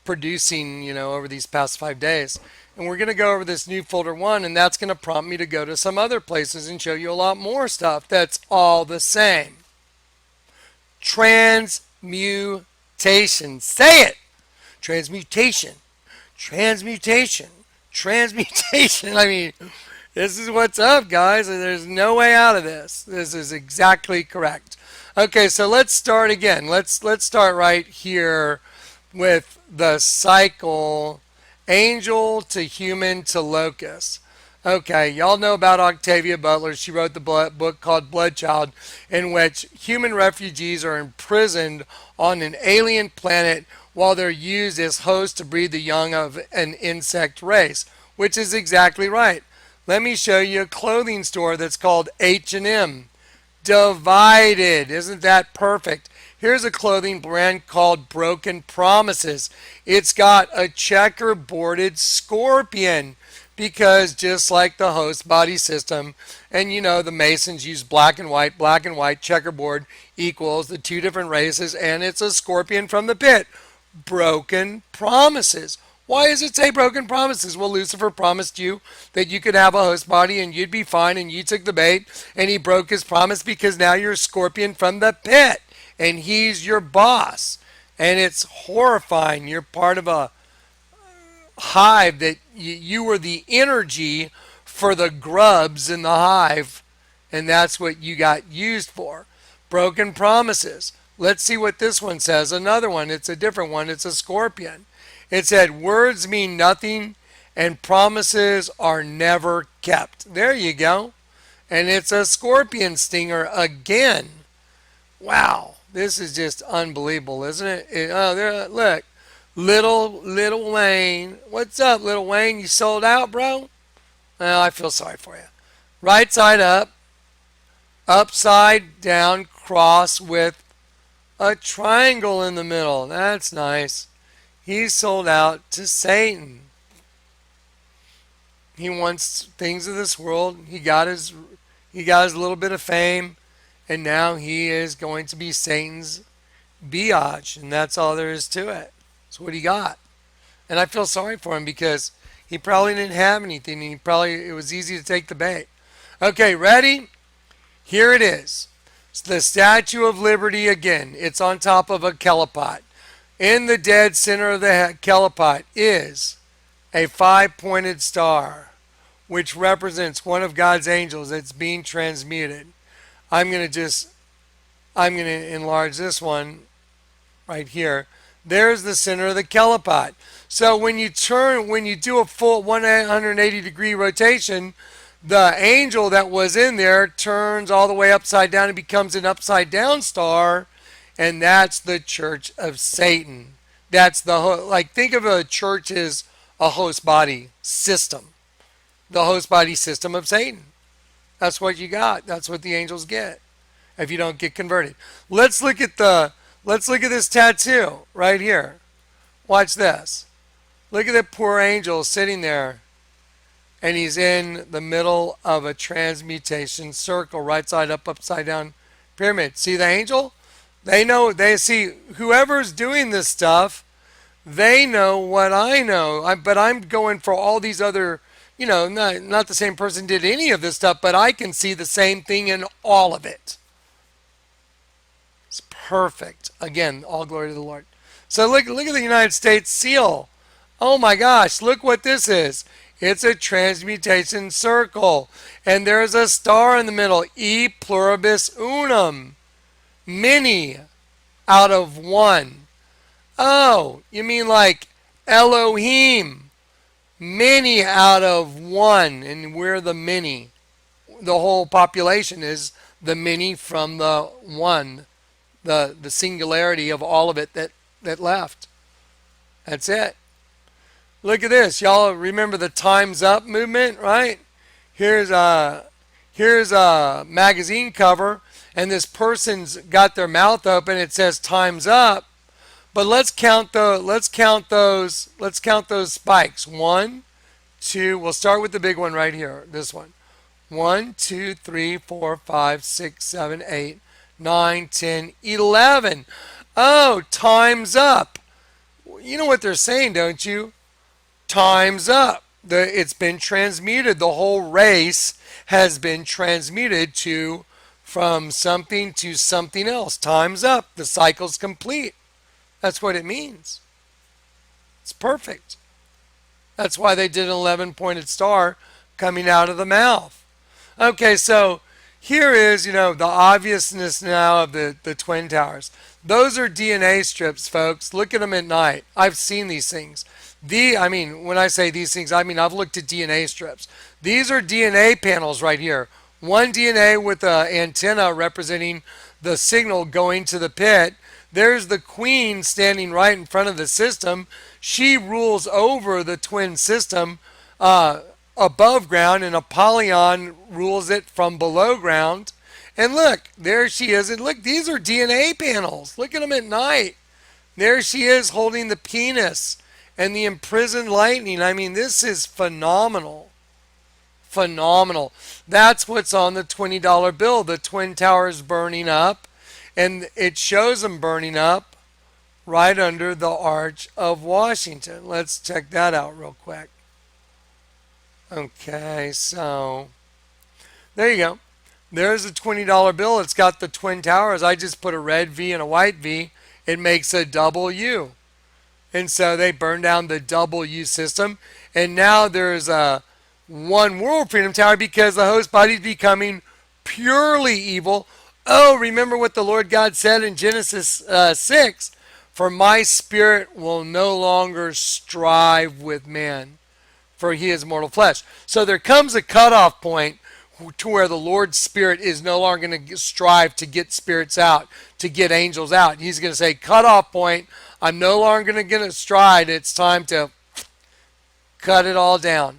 Speaker 1: producing, over these past 5 days. And we're going to go over this new folder one, and that's going to prompt me to go to some other places and show you a lot more stuff that's all the same. Transmutation. Say it. Transmutation. Transmutation. Transmutation. I mean, this is what's up, guys. There's no way out of this. This is exactly correct. Okay, so let's start again. Let's start right here with the cycle, angel to human to locust. Okay, y'all know about Octavia Butler. She wrote the book called Bloodchild, in which human refugees are imprisoned on an alien planet while they're used as hosts to breed the young of an insect race, which is exactly right. Let me show you a clothing store that's called H&M. Divided. Isn't that perfect? Here's a clothing brand called Broken Promises. It's got a checkerboarded scorpion because just like the host body system, and the Masons use black and white, checkerboard equals the two different races, and it's a scorpion from the pit. Broken promises. Why does it say broken promises? Well, Lucifer promised you that you could have a host body and you'd be fine, and you took the bait, and he broke his promise because now you're a scorpion from the pit, and he's your boss. And it's horrifying. You're part of a hive that you were the energy for the grubs in the hive, and that's what you got used for. Broken promises. Let's see what this one says. Another one, it's a different one. It's a scorpion. It said, words mean nothing and promises are never kept. There you go. And it's a scorpion stinger again. Wow. This is just unbelievable, isn't it? Oh, there, look. Little Wayne. What's up, Little Wayne? You sold out, bro? Well, I feel sorry for you. Right side up, upside down cross with a triangle in the middle. That's nice. He sold out to Satan. He wants things of this world. He got his little bit of fame, and now he is going to be Satan's biatch, and that's all there is to it. That's what he got. And I feel sorry for him because he probably didn't have anything, and it was easy to take the bait. Okay, ready? Here it is. It's the Statue of Liberty again. It's on top of a kelipot. In the dead center of the kelipot is a five-pointed star, which represents one of God's angels that's being transmuted. I'm going to enlarge this one right here. There's the center of the kelipot. So when you do a full 180-degree rotation, the angel that was in there turns all the way upside down and becomes an upside down star, and that's the church of Satan. That's think of a church as a host body system, the host body system of Satan. That's what you got. That's what the angels get if you don't get converted. Let's look at this tattoo right here. Watch this. Look at that poor angel sitting there, and he's in the middle of a transmutation circle, right side up, upside down pyramid. See the angel? They see whoever's doing this stuff, they know what I know. But I'm going for all these other, not the same person did any of this stuff, but I can see the same thing in all of it. It's perfect. Again, all glory to the Lord. So look at the United States seal. Oh my gosh, look what this is. It's a transmutation circle. And there's a star in the middle. E pluribus unum. Many out of one. Oh, you mean like Elohim. Many out of one. And we're the many. The whole population is the many from the one. The singularity of all of it that left. That's it. Look at this. Y'all remember the Time's Up movement, right? Here's a magazine cover, and this person's got their mouth open. It says Time's Up. But let's count those spikes. 1, 2. We'll start with the big one right here. This one. 1, 2, 3, 4, 5, 6, 7, 8, 9, 10, 11. Oh, time's up. You know what they're saying, don't you? Time's up. It's been transmuted. The whole race has been transmuted from something to something else. Time's up. The cycle's complete. That's what it means. It's perfect. That's why they did an 11-pointed star coming out of the mouth. Okay, so here is, the obviousness now of the Twin Towers. Those are DNA strips, folks. Look at them at night. I've seen these things. When I say these things, I've looked at DNA strips. These are DNA panels right here. One DNA with an antenna representing the signal going to the pit. There's the queen standing right in front of the system. She rules over the twin system above ground, and Apollyon rules it from below ground. And look, there she is. And look, these are DNA panels. Look at them at night. There she is holding the penis and the imprisoned lightning. This is phenomenal. Phenomenal. That's what's on the $20 bill. The Twin Towers burning up. And it shows them burning up right under the Arch of Washington. Let's check that out real quick. Okay, so there you go. There's a $20 bill. It's got the Twin Towers. I just put a red V and a white V. It makes a double U. And so they burned down the double U system. And now there's a one World Freedom Tower because the host body is becoming purely evil, Oh, remember what the Lord God said in Genesis 6? For my spirit will no longer strive with man, for he is mortal flesh. So there comes a cutoff point to where the Lord's Spirit is no longer going to strive to get spirits out, to get angels out. He's going to say, cutoff point, I'm no longer going to get a stride. It's time to cut it all down.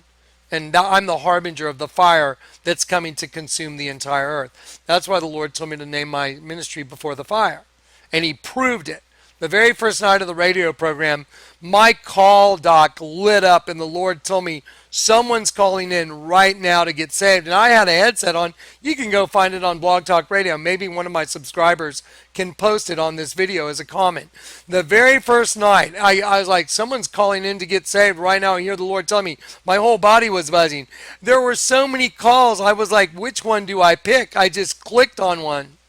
Speaker 1: And I'm the harbinger of the fire that's coming to consume the entire earth. That's why the Lord told me to name my ministry Before the Fire. And He proved it. The very first night of the radio program, my call dock lit up, and the Lord told me, someone's calling in right now to get saved. And I had a headset on. You can go find it on Blog Talk Radio. Maybe one of my subscribers can post it on this video as a comment. The very first night, I was like, someone's calling in to get saved right now. And hear the Lord tell me, my whole body was buzzing. There were so many calls. I was like, which one do I pick? I just clicked on one,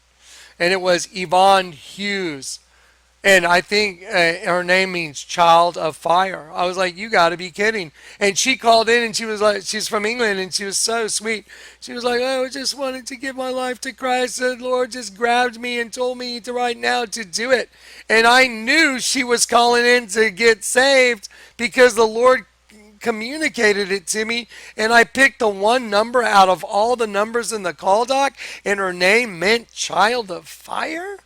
Speaker 1: and it was Yvonne Hughes. And I think her name means child of fire. I was like, you got to be kidding. And she called in, and she was like, she's from England, and she was so sweet. She was like, oh, I just wanted to give my life to Christ. The Lord just grabbed me and told me to right now to do it. And I knew she was calling in to get saved because the Lord communicated it to me, and I picked the one number out of all the numbers in the call doc, and her name meant child of fire.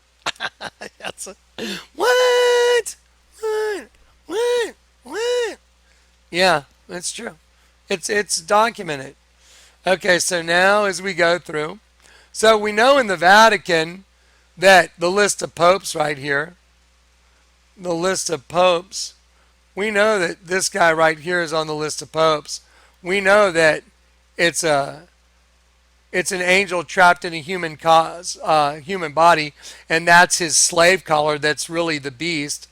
Speaker 1: That's a, what? What? What? What? Yeah, that's true. It's documented. Okay, so now as we go through, so we know in the Vatican that the list of popes right here, the list of popes, we know that this guy right here is on the list of popes. We know that it's a it's an angel trapped in a human body, and that's his slave collar. That's really the beast.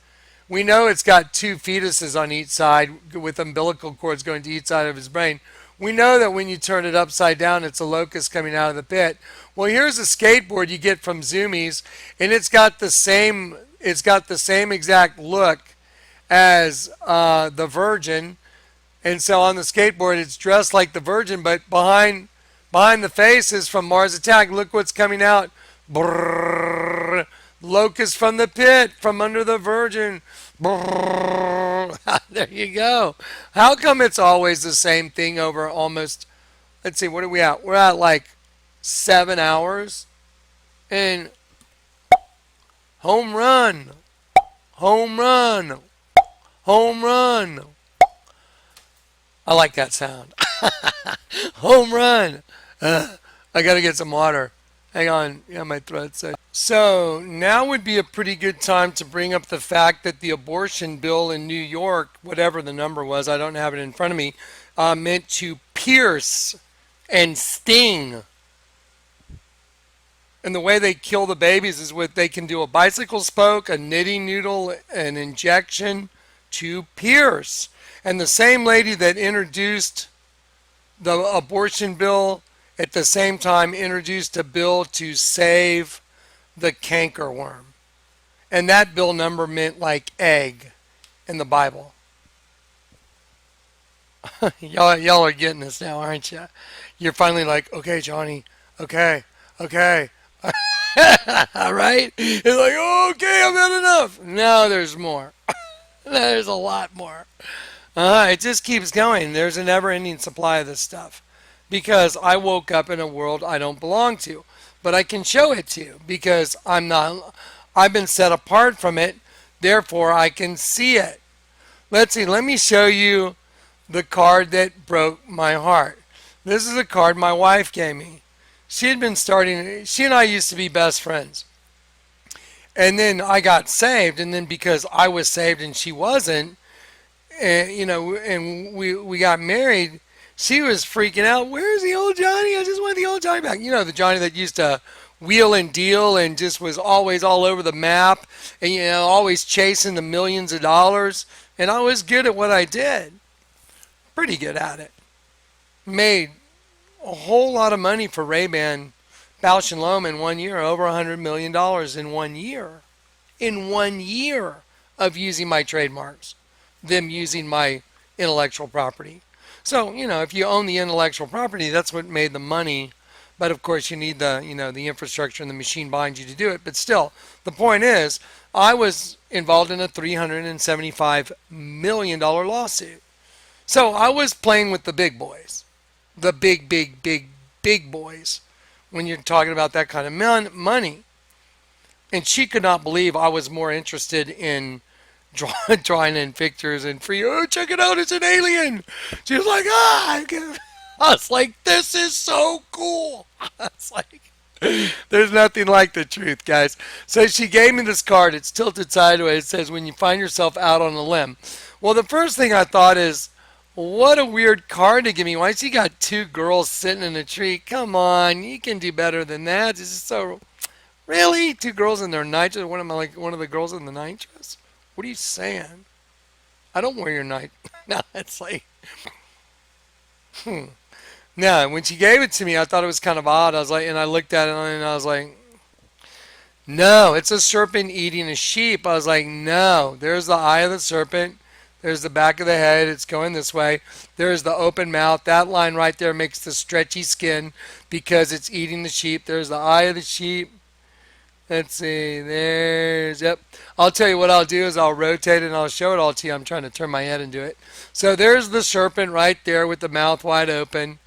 Speaker 1: We know it's got two fetuses on each side with umbilical cords going to each side of his brain. We know that when you turn it upside down, it's a locust coming out of the pit. Well, here's a skateboard you get from Zoomies, and it's got the same exact look as the Virgin, and so on the skateboard, it's dressed like the Virgin, but behind the face is from Mars Attack. Look what's coming out. Brrr. Locust from the pit, from under the Virgin. Brrr. There you go. How come it's always the same thing over almost, let's see, what are we at? We're at like 7 hours. And home run. Home run. Home run. I like that sound. Home run. I got to get some water. Hang on. Yeah, my throat's set. So now would be a pretty good time to bring up the fact that the abortion bill in New York, whatever the number was, I don't have it in front of me, meant to pierce and sting. And the way they kill the babies is with they can do a bicycle spoke, a knitting needle, an injection to pierce. And the same lady that introduced the abortion bill at the same time introduced a bill to save the cankerworm. And that bill number meant like egg in the Bible. y'all are getting this now, aren't you? You're finally like, okay, Johnny, okay. All right? It's like, okay, I've had enough. No, there's more. There's a lot more. It just keeps going. There's a never-ending supply of this stuff. Because I woke up in a world I don't belong to. But I can show it to you because I've been set apart from it. Therefore, I can see it. Let's see. Let me show you the card that broke my heart. This is a card my wife gave me. She and I used to be best friends. And then I got saved. And then because I was saved and she wasn't, and we got married, she was freaking out. Where's the old Johnny? I just want the old Johnny back. You know, the Johnny that used to wheel and deal and just was always all over the map and, always chasing the millions of dollars. And I was good at what I did. Pretty good at it. Made a whole lot of money for Ray-Ban, Bausch and Lomb in 1 year, over $100 million in 1 year. In 1 year of using my trademarks, them using my intellectual property. So, if you own the intellectual property, that's what made the money. But of course, you need the infrastructure and the machine behind you to do it. But still, the point is, I was involved in a $375 million lawsuit. So I was playing with the big boys, the big, big, big, big boys. When you're talking about that kind of money, and she could not believe I was more interested in drawing in pictures and free. Oh, check it out! It's an alien. She was like, ah. I was like, this is so cool. I was like, there's nothing like the truth, guys. So she gave me this card. It's tilted sideways. It says, when you find yourself out on a limb. Well, the first thing I thought is, what a weird card to give me. Why she got two girls sitting in a tree? Come on, you can do better than that. This is so really two girls in their nightdress. What am I like? One of the girls in the nightdress? What are you saying? I don't wear your night. No, it's like, hmm. No, when she gave it to me, I thought it was kind of odd. I was like, and I looked at it and I was like, no, it's a serpent eating a sheep. I was like, no, there's the eye of the serpent. There's the back of the head. It's going this way. There's the open mouth. That line right there makes the stretchy skin because it's eating the sheep. There's the eye of the sheep. Let's see. There's, yep. I'll tell you what I'll do is I'll rotate it and I'll show it all to you. I'm trying to turn my head and do it. So there's the serpent right there with the mouth wide open.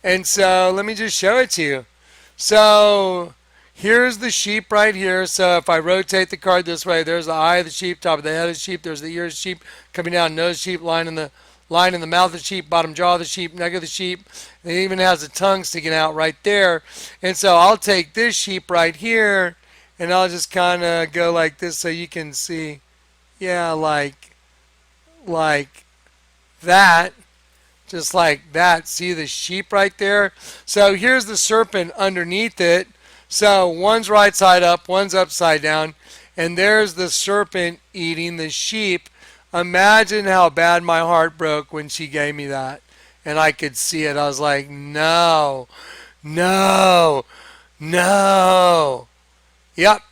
Speaker 1: And so let me just show it to you. So here's the sheep right here. So if I rotate the card this way, there's the eye of the sheep, top of the head of the sheep. There's the ears of the sheep coming down, nose of the sheep, line in the mouth of the sheep, bottom jaw of the sheep, neck of the sheep. And it even has a tongue sticking out right there. And so I'll take this sheep right here, and I'll just kind of go like this so you can see. Yeah, like that. Just like that. See the sheep right there? So here's the serpent underneath it. So one's right side up, one's upside down. And there's the serpent eating the sheep. Imagine how bad my heart broke when she gave me that. And I could see it. I was like, no, no, no. Yep,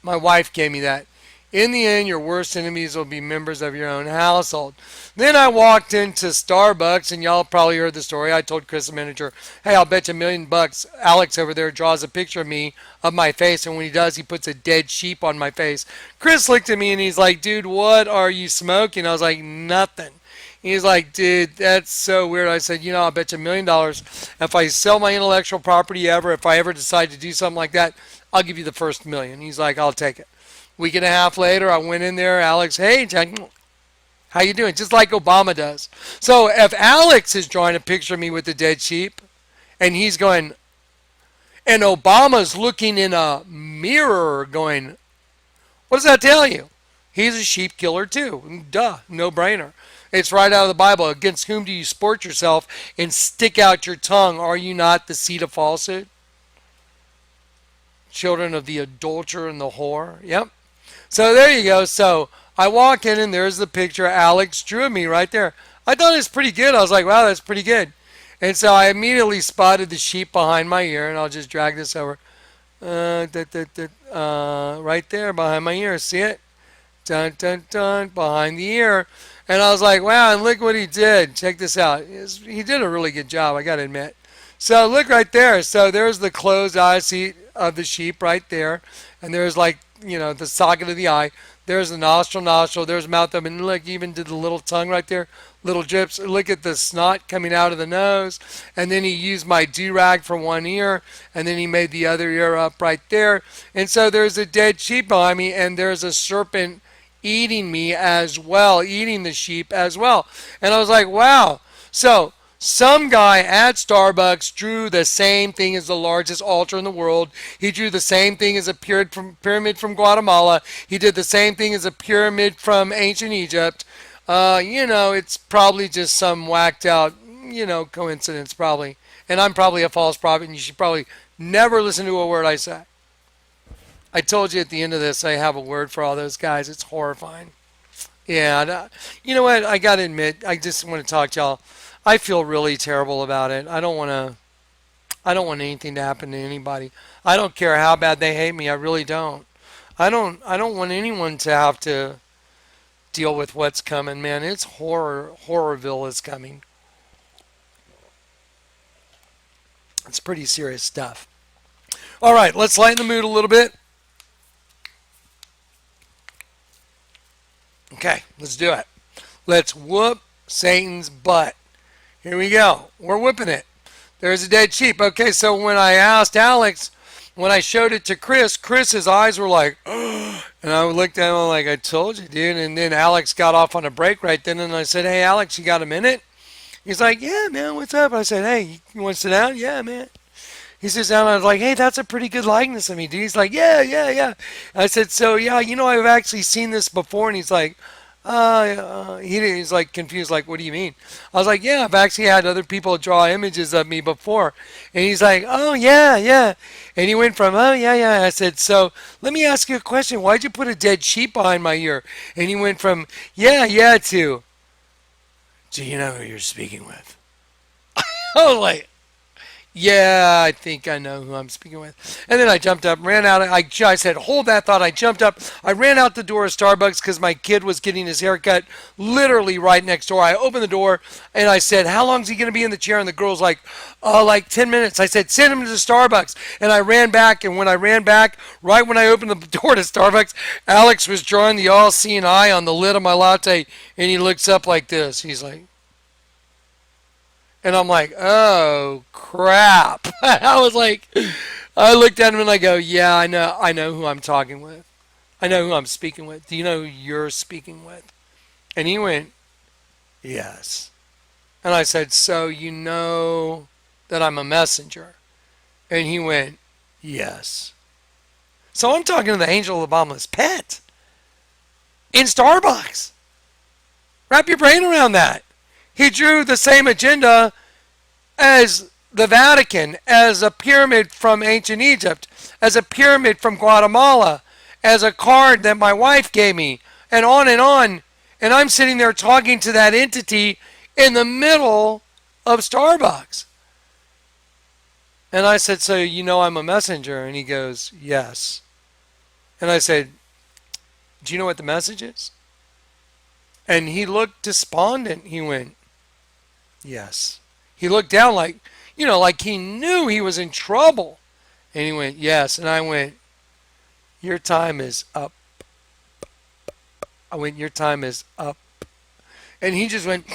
Speaker 1: my wife gave me that. In the end, your worst enemies will be members of your own household. Then I walked into Starbucks, and y'all probably heard the story. I told Chris, the manager, hey, I'll bet you $1,000,000 Alex over there draws a picture of me, of my face, and when he does, he puts a dead sheep on my face. Chris looked at me, and he's like, dude, what are you smoking? I was like, nothing. He's like, dude, that's so weird. I said, I'll bet you $1,000,000 if I sell my intellectual property ever, if I ever decide to do something like that, I'll give you the first million. He's like, I'll take it. Week and a half later, I went in there. Alex, hey, Jack, how you doing? Just like Obama does. So if Alex is drawing a picture of me with the dead sheep, and he's going, and Obama's looking in a mirror going, what does that tell you? He's a sheep killer too. Duh, no brainer. It's right out of the Bible. Against whom do you sport yourself and stick out your tongue? Are you not the seed of falsehood? Children of the adulterer and the whore. Yep. So there you go. So I walk in and there's the picture Alex drew of me right there. I thought it was pretty good. I was like, wow, that's pretty good. And so I immediately spotted the sheep behind my ear, and I'll just drag this over. Right there behind my ear. See it? Dun, dun, dun, behind the ear. And I was like, wow, and look what he did. Check this out. He did a really good job, I got to admit. So look right there. So there's the closed eye seat of the sheep right there. And there's like, the socket of the eye. There's the nostril. There's mouth open. And look, even did the little tongue right there. Little drips. Look at the snot coming out of the nose. And then he used my do-rag for one ear. And then he made the other ear up right there. And so there's a dead sheep behind me. And there's a serpent eating me as well. Eating the sheep as well. And I was like, wow. So some guy at Starbucks drew the same thing as the largest altar in the world. He drew the same thing as a pyramid from Guatemala. He did the same thing as a pyramid from ancient Egypt. It's probably just some whacked out, coincidence probably. And I'm probably a false prophet, and you should probably never listen to a word I say. I told you at the end of this I have a word for all those guys. It's horrifying. Yeah, you know what? I got to admit, I just want to talk to y'all. I feel really terrible about it. I don't want to. I don't want anything to happen to anybody. I don't care how bad they hate me. I really don't. I don't. I don't want anyone to have to deal with what's coming, man. It's horror. Horrorville is coming. It's pretty serious stuff. All right, let's lighten the mood a little bit. Okay, let's do it. Let's whoop Satan's butt. Here we go. We're whipping it. There's a dead sheep. Okay, so when I asked Alex, when I showed it to Chris, Chris's eyes were like, and I looked at him like, I told you, dude. And then Alex got off on a break right then, and I said, hey, Alex, you got a minute? He's like, yeah, man, what's up? I said, hey, you want to sit down? Yeah, man. He sits down and I was like, hey, that's a pretty good likeness of me, dude. He's like, yeah, yeah, yeah. I said, so, yeah, I've actually seen this before. And he's like, he's like confused, like, what do you mean? I was like, yeah, I've actually had other people draw images of me before. And he's like, oh, yeah, yeah. And he went from, oh, yeah, yeah. I said, so let me ask you a question. Why'd you put a dead sheep behind my ear? And he went from, yeah, yeah, to, do you know who you're speaking with? I was like, yeah, I think I know who I'm speaking with. And then I jumped up, ran out. I said, hold that thought. I jumped up. I ran out the door of Starbucks because my kid was getting his haircut literally right next door. I opened the door and I said, how long is he going to be in the chair? And the girl's like 10 minutes. I said, send him to Starbucks. And I ran back. And when I ran back, right when I opened the door to Starbucks, Alex was drawing the all-seeing eye on the lid of my latte. And he looks up like this. He's like, and I'm like, oh crap. I was like, I looked at him and I go, yeah, I know who I'm talking with. I know who I'm speaking with. Do you know who you're speaking with? And he went, yes. And I said, so you know that I'm a messenger? And he went, yes. So I'm talking to the angel of the bottomless pit in Starbucks. Wrap your brain around that. He drew the same agenda as the Vatican, as a pyramid from ancient Egypt, as a pyramid from Guatemala, as a card that my wife gave me, and on and on. And I'm sitting there talking to that entity in the middle of Starbucks. And I said, so you know I'm a messenger? And he goes, yes. And I said, do you know what the message is? And he looked despondent. He went, yes. He looked down like, like he knew he was in trouble. And he went, yes. And I went, your time is up. I went, your time is up. And he just went,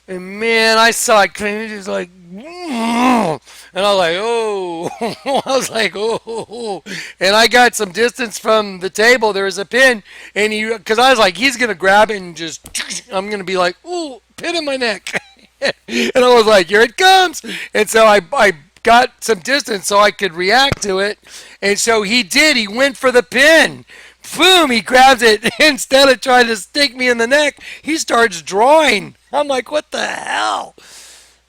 Speaker 1: and man, I saw it coming. He was like, and I was like, oh. I was like, oh. And I got some distance from the table. There was a pin. And because I was like, he's going to grab it and just, I'm going to be like, ooh, pin in my neck. And I was like, here it comes. And so I got some distance so I could react to it. And so he did. He went for the pin. Boom, he grabs it. Instead of trying to stick me in the neck, he starts drawing. I'm like, what the hell?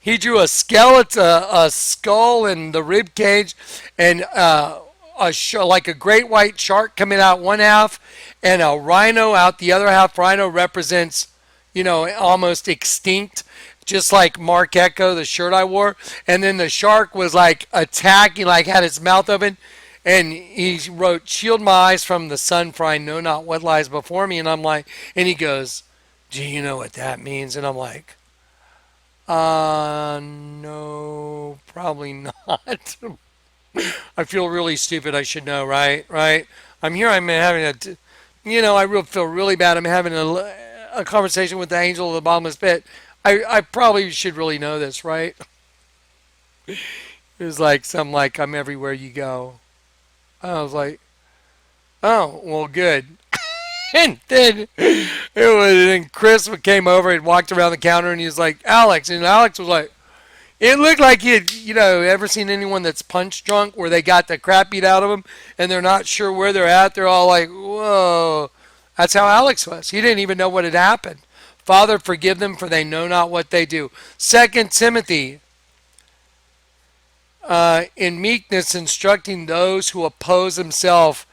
Speaker 1: He drew a skeleton, a skull in the rib cage, and like a great white shark coming out one half, and a rhino out the other half. Rhino represents, almost extinct, just like Mark Echo, the shirt I wore. And then the shark was like attacking, like had its mouth open. And he wrote, shield my eyes from the sun, for I know not what lies before me. And I'm like, and he goes, do you know what that means? And I'm like, no, probably not. I feel really stupid. I should know, right? Right? I'm here. I'm having I feel really bad. I'm having a conversation with the angel of the bottomless pit. I probably should really know this, right? It was like something like, I'm everywhere you go. I was like, oh, well, good. And then then Chris came over and walked around the counter and he was like, Alex. And Alex was like, it looked like he'd, ever seen anyone that's punch drunk where they got the crap beat out of them and they're not sure where they're at. They're all like, whoa. That's how Alex was. He didn't even know what had happened. Father, forgive them, for they know not what they do. 2 Timothy, in meekness, instructing those who oppose himself,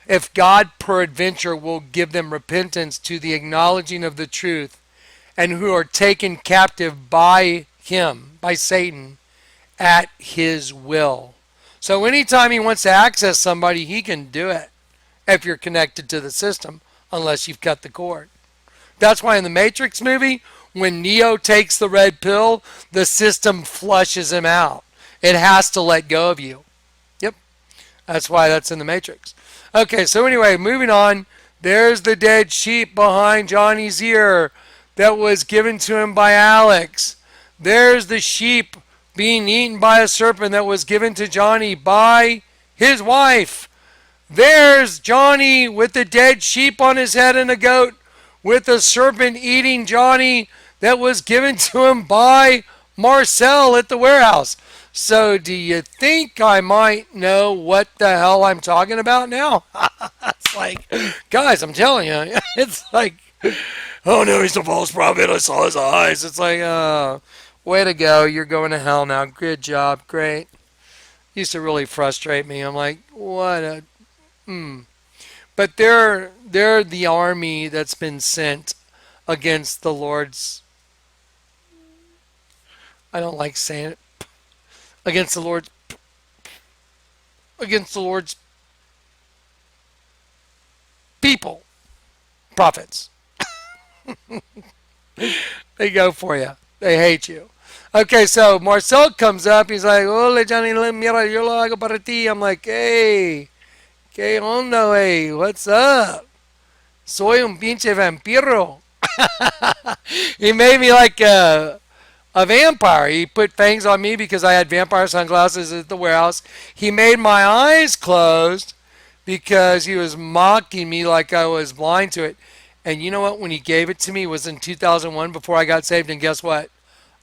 Speaker 1: if God peradventure will give them repentance to the acknowledging of the truth, and who are taken captive by him, by Satan, at his will. So anytime he wants to access somebody, he can do it if you're connected to the system, unless you've cut the cord. That's why in the Matrix movie, when Neo takes the red pill, the system flushes him out. It has to let go of you. Yep. That's why that's in the Matrix. Okay, so anyway, moving on. There's the dead sheep behind Johnny's ear that was given to him by Alex. There's the sheep being eaten by a serpent that was given to Johnny by his wife. There's Johnny with the dead sheep on his head and a goat with a serpent eating Johnny that was given to him by Marcel at the warehouse. So, do you think I might know what the hell I'm talking about now? It's like, guys, I'm telling you, it's like, oh no, he's a false prophet. I saw his eyes. It's like, way to go. You're going to hell now. Good job. Great. Used to really frustrate me. I'm like, what a. But they're the army that's been sent against the Lord's. I don't like saying it. Against the Lord's. Against the Lord's people. Prophets. They go for you. They hate you. Okay, so Marcel comes up. He's like, "Hola, Johnny, mira, yo lo hago para ti." I'm like, "Hey, ¿qué onda, hey? What's up? Soy un pinche vampiro." He made me like a vampire. He put fangs on me because I had vampire sunglasses at the warehouse. He made my eyes closed because he was mocking me like I was blind to it. And you know what? When he gave it to me, it was in 2001 before I got saved. And guess what?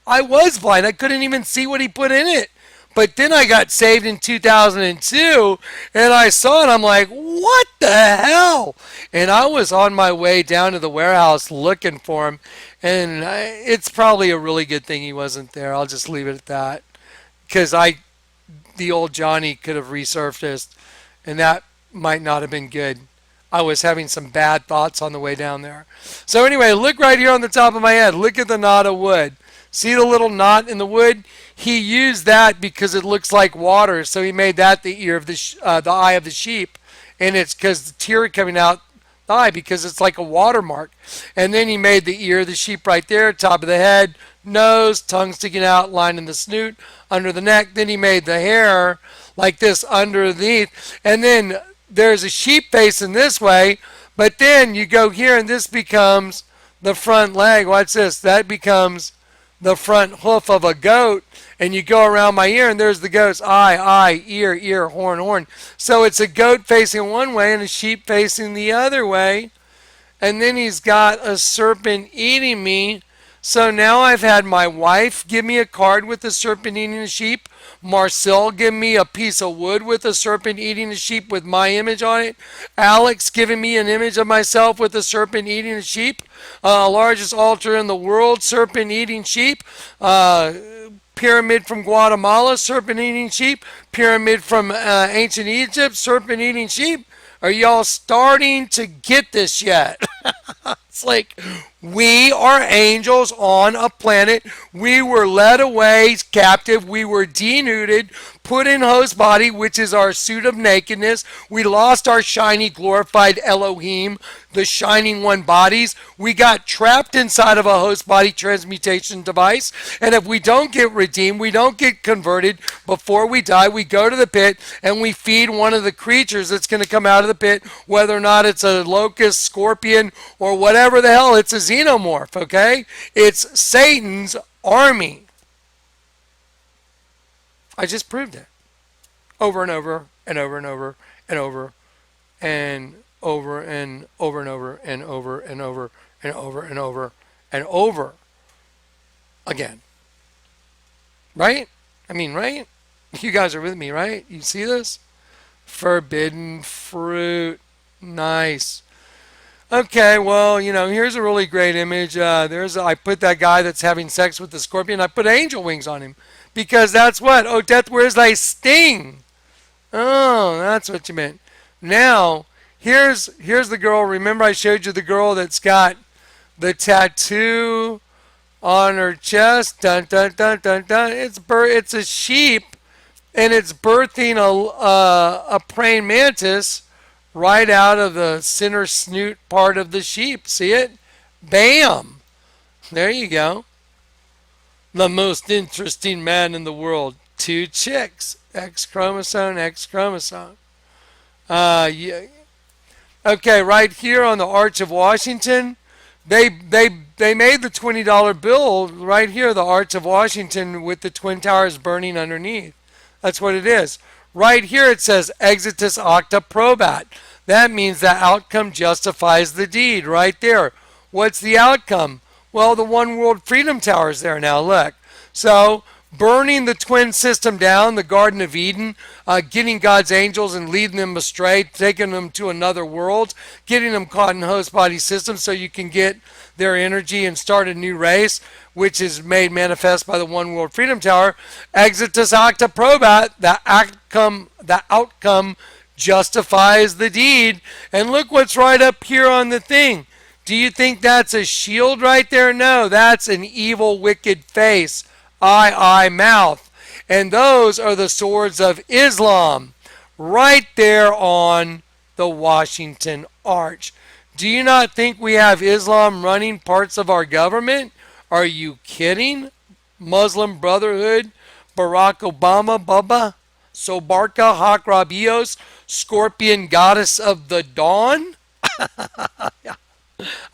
Speaker 1: I was blind. I couldn't even see what he put in it. But then I got saved in 2002 and I saw it. I'm like, what the hell? And I was on my way down to the warehouse looking for him. And it's probably a really good thing he wasn't there. I'll just leave it at that. Because the old Johnny could have resurfaced and that might not have been good. I was having some bad thoughts on the way down there. So anyway, look right here on the top of my head. Look at the knot of wood. See the little knot in the wood? He used that because it looks like water, so he made that the ear of the eye of the sheep, and it's because the tear coming out the eye because it's like a watermark. And then he made the ear of the sheep right there, top of the head, nose, tongue sticking out, line in the snoot, under the neck. Then he made the hair like this underneath, and then there's a sheep facing this way, but then you go here and this becomes the front leg. Watch this. That becomes the front hoof of a goat, and you go around my ear and there's the goat's eye, ear, horn. So it's a goat facing one way and a sheep facing the other way. And then he's got a serpent eating me. So now I've had my wife give me a card with a serpent eating a sheep. Marcel give me a piece of wood with a serpent eating a sheep with my image on it. Alex giving me an image of myself with a serpent eating a sheep. Largest altar in the world, serpent eating sheep. Pyramid from Guatemala, serpent eating sheep. Pyramid from ancient Egypt, serpent eating sheep. Are y'all starting to get this yet? It's like we are angels on a planet. We were led away captive. We were denuded, put in host body, which is our suit of nakedness. We lost our shiny, glorified Elohim, the shining one bodies. We got trapped inside of a host body transmutation device. And if we don't get redeemed, we don't get converted before we die, we go to the pit and we feed one of the creatures that's going to come out of the pit, whether or not it's a locust, scorpion, or whatever the hell. It's a xenomorph, okay? It's Satan's army. I just proved it. Over and over and over and over and over and over and over and over and over and over and over and over and over again. Right? I mean, right? You guys are with me, right? You see this? Forbidden fruit. Nice. Okay, well, here's a really great image. I put that guy that's having sex with the scorpion. I put angel wings on him because that's what. Oh, death, where's thy sting? Oh, that's what you meant. Now, here's the girl. Remember, I showed you the girl that's got the tattoo on her chest. Dun dun dun dun dun. It's a sheep, and it's birthing a praying mantis right out of the center snoot part of the sheep. See it? Bam! There you go. The most interesting man in the world. Two chicks. X chromosome, X chromosome. Yeah. Okay, right here on the Arch of Washington, they made the $20 bill right here, the Arch of Washington with the Twin Towers burning underneath. That's what it is. Right here it says exitus acta probat. That means the outcome justifies the deed right there. What's the outcome? Well, the One World Freedom Tower is there now, look. So, burning the twin system down, the Garden of Eden, getting God's angels and leading them astray, taking them to another world, getting them caught in host body systems so you can get their energy and start a new race, which is made manifest by the One World Freedom Tower. Exitus acta probat, the outcome justifies the deed. And look what's right up here on the thing. Do you think that's a shield right there? No, that's an evil, wicked face. Eye, mouth. And those are the swords of Islam right there on the Washington Arch. Do you not think we have Islam running parts of our government? Are you kidding? Muslim Brotherhood, Barack Obama, Bubba, Sobarka, Hak Rabios, Scorpion Goddess of the Dawn?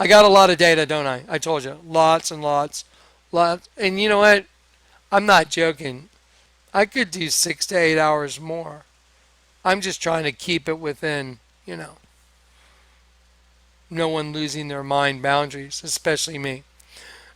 Speaker 1: I got a lot of data, don't I? I told you. Lots and lots. Lots. And you know what? I'm not joking. I could do 6 to 8 hours more. I'm just trying to keep it within, no one losing their mind boundaries, especially me.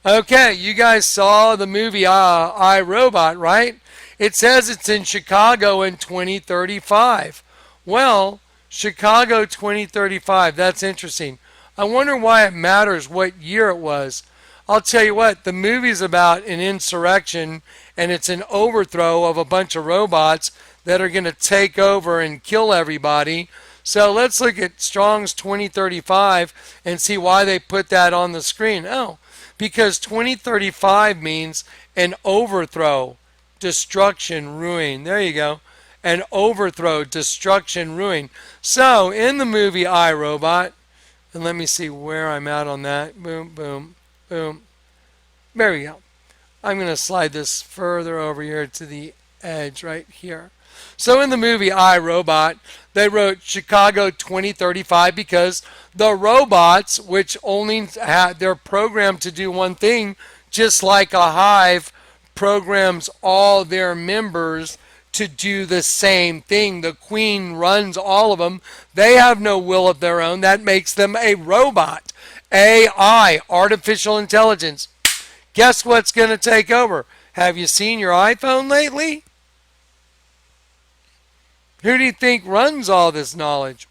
Speaker 1: Okay, you guys saw the movie I, Robot, right? It says it's in Chicago in 2035. Well, Chicago 2035, that's interesting. I wonder why it matters what year it was. I'll tell you what, the movie's about an insurrection and it's an overthrow of a bunch of robots that are going to take over and kill everybody. So let's look at Strong's 2035 and see why they put that on the screen. Oh, because 2035 means an overthrow, destruction, ruin. There you go. An overthrow, destruction, ruin. So in the movie I, Robot, and let me see where I'm at on that. Boom, boom, boom. There we go. I'm going to slide this further over here to the edge right here. So in the movie I, Robot, they wrote Chicago 2035 because the robots, which only they're programmed to do one thing, just like a hive programs all their members to do the same thing. The queen runs all of them. They have no will of their own. That makes them a robot. AI, artificial intelligence. Guess what's going to take over? Have you seen your iPhone lately? Who do you think runs all this knowledge?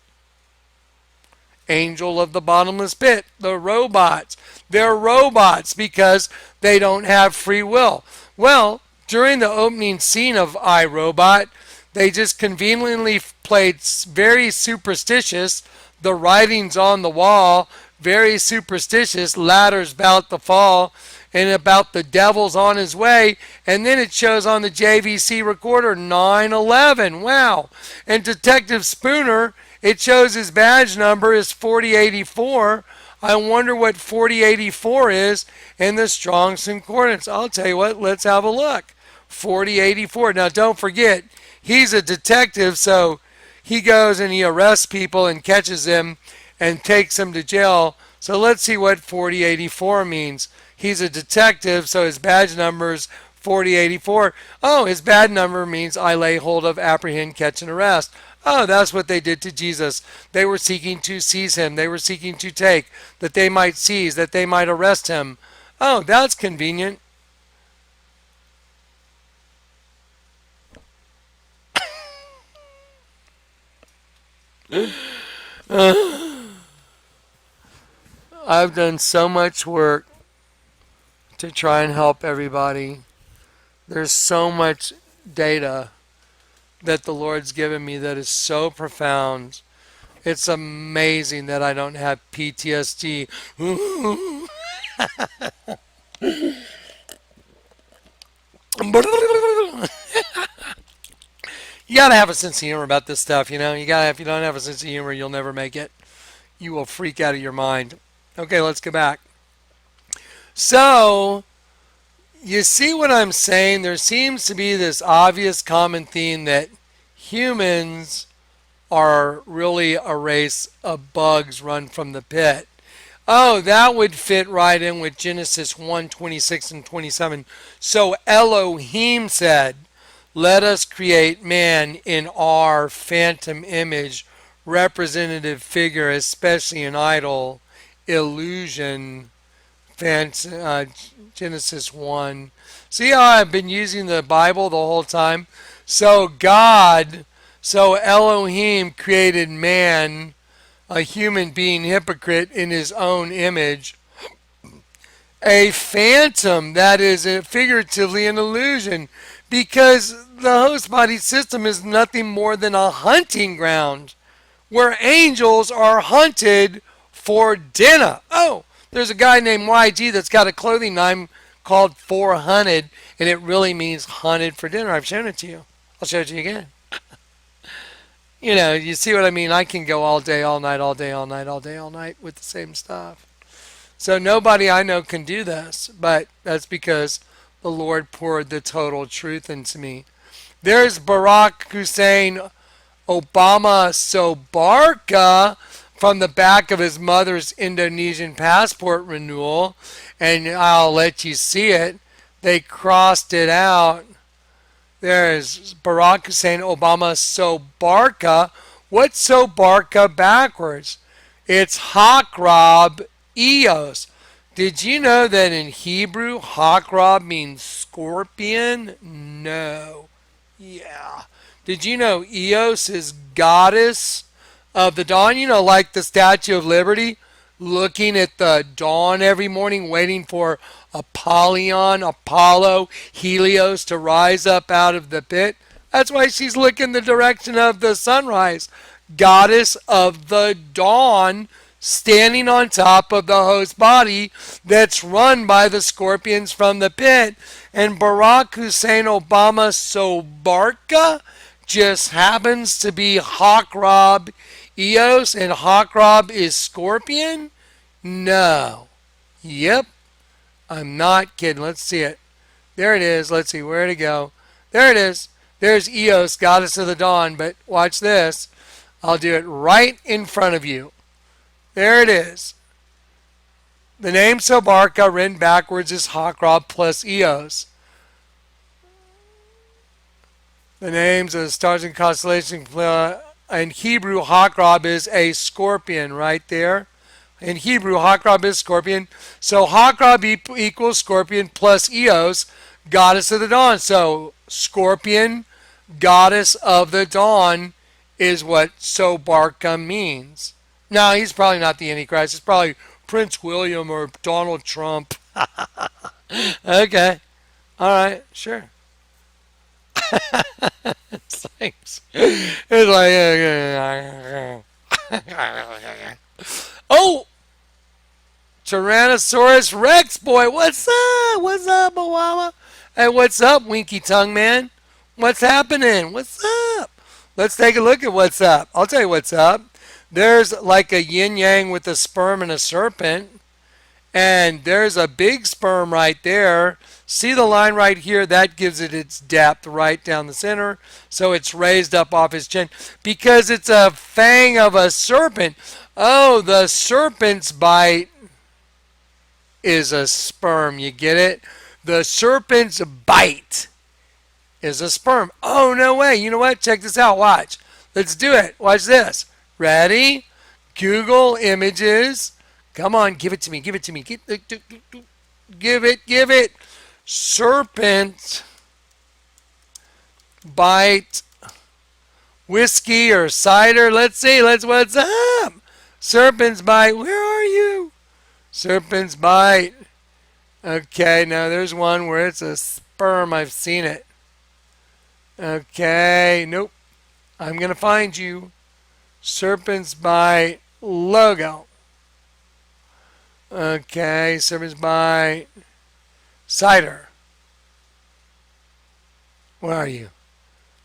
Speaker 1: Angel of the bottomless pit, the robots. They're robots because they don't have free will. Well, during the opening scene of iRobot, they just conveniently played very superstitious. The writings on the wall, very superstitious. Ladders about to fall and about the devil's on his way. And then it shows on the JVC recorder 9/11. Wow. And Detective Spooner, it shows his badge number is 4084. I wonder what 4084 is in the Strong's Concordance. I'll tell you what, let's have a look. 4084. Now don't forget, he's a detective, so he goes and he arrests people and catches them and takes them to jail. So let's see what 4084 means. He's a detective, so his badge number is 4084. Oh, his badge number means I lay hold of, apprehend, catch, and arrest. Oh, that's what they did to Jesus. They were seeking to seize him. They were seeking to take, that they might seize, that they might arrest him. Oh, that's convenient. I've done so much work to try and help everybody. There's so much data that the Lord's given me that is so profound. It's amazing that I don't have PTSD. You gotta have a sense of humor about this stuff, you know. If you don't have a sense of humor, you'll never make it. You will freak out of your mind. Okay, let's go back. So, You see what I'm saying? There seems to be this obvious common theme that humans are really a race of bugs run from the pit. Oh, that would fit right in with Genesis 1:26 and 27. So Elohim said, let us create man in our phantom image, representative figure, especially an idol, illusion, Genesis 1. See how I've been using the Bible the whole time? So so Elohim created man, a human being hypocrite in his own image, a phantom, that is figuratively an illusion, because the host body system is nothing more than a hunting ground where angels are hunted for dinner. Oh, there's a guy named YG that's got a clothing line called 400, and it really means hunted for dinner. I've shown it to you. I'll show it to you again. You know, you see what I mean? I can go all day, all night, all day, all night, all day, all night with the same stuff. So nobody I know can do this, but that's because the Lord poured the total truth into me. There's Barack Hussein Obama Sobarka from the back of his mother's Indonesian passport renewal, and I'll let you see it. They crossed it out. There's Barack Hussein Obama Sobarka. What's Sobarka backwards? It's Hakrab Eos. Did you know that in Hebrew, Hakrab means scorpion? No. Yeah. Did you know Eos is goddess of the dawn? You know, like the Statue of Liberty, looking at the dawn every morning, waiting for Apollyon, Apollo, Helios to rise up out of the pit. That's why she's looking the direction of the sunrise. Goddess of the dawn, standing on top of the host body that's run by the scorpions from the pit. And Barack Hussein Obama Sobarka just happens to be Hakrab Eos, and Hakrab is scorpion? No. Yep. I'm not kidding. Let's see it. There it is. Let's see. Where'd it go? There it is. There's Eos, goddess of the dawn. But watch this. I'll do it right in front of you. There it is. The name Sobarka written backwards is Hakrab plus Eos. The names of the stars and constellations in Hebrew, Hakrab is a scorpion right there. In Hebrew, Hakrab is scorpion. So Hakrab equals scorpion plus Eos, goddess of the dawn. So scorpion, goddess of the dawn is what Sobarka means. No, he's probably not the Antichrist. It's probably Prince William or Donald Trump. Okay. All right. Sure. It's like oh, Tyrannosaurus Rex boy, what's up? What's up, Obama? Hey, what's up, Winky Tongue Man? What's happening? What's up? Let's take a look at what's up. I'll tell you what's up. There's like a yin yang with a sperm and a serpent, and there's a big sperm right there. See the line right here? That gives it its depth right down the center. So it's raised up off his chin because it's a fang of a serpent. Oh, the serpent's bite is a sperm. You get it? The serpent's bite is a sperm. Oh, no way. You know what? Check this out. Watch. Let's do it. Watch this. Ready? Google images. Come on. Give it to me. Give it to me. Give it. Serpent bite whiskey or cider. Let's see. What's up? Serpent's bite. Where are you? Serpent's bite. Okay, now there's one where it's a sperm. I've seen it. Okay, nope. I'm going to find you. Serpent's bite logo. Okay, serpent's bite cider. Where are you?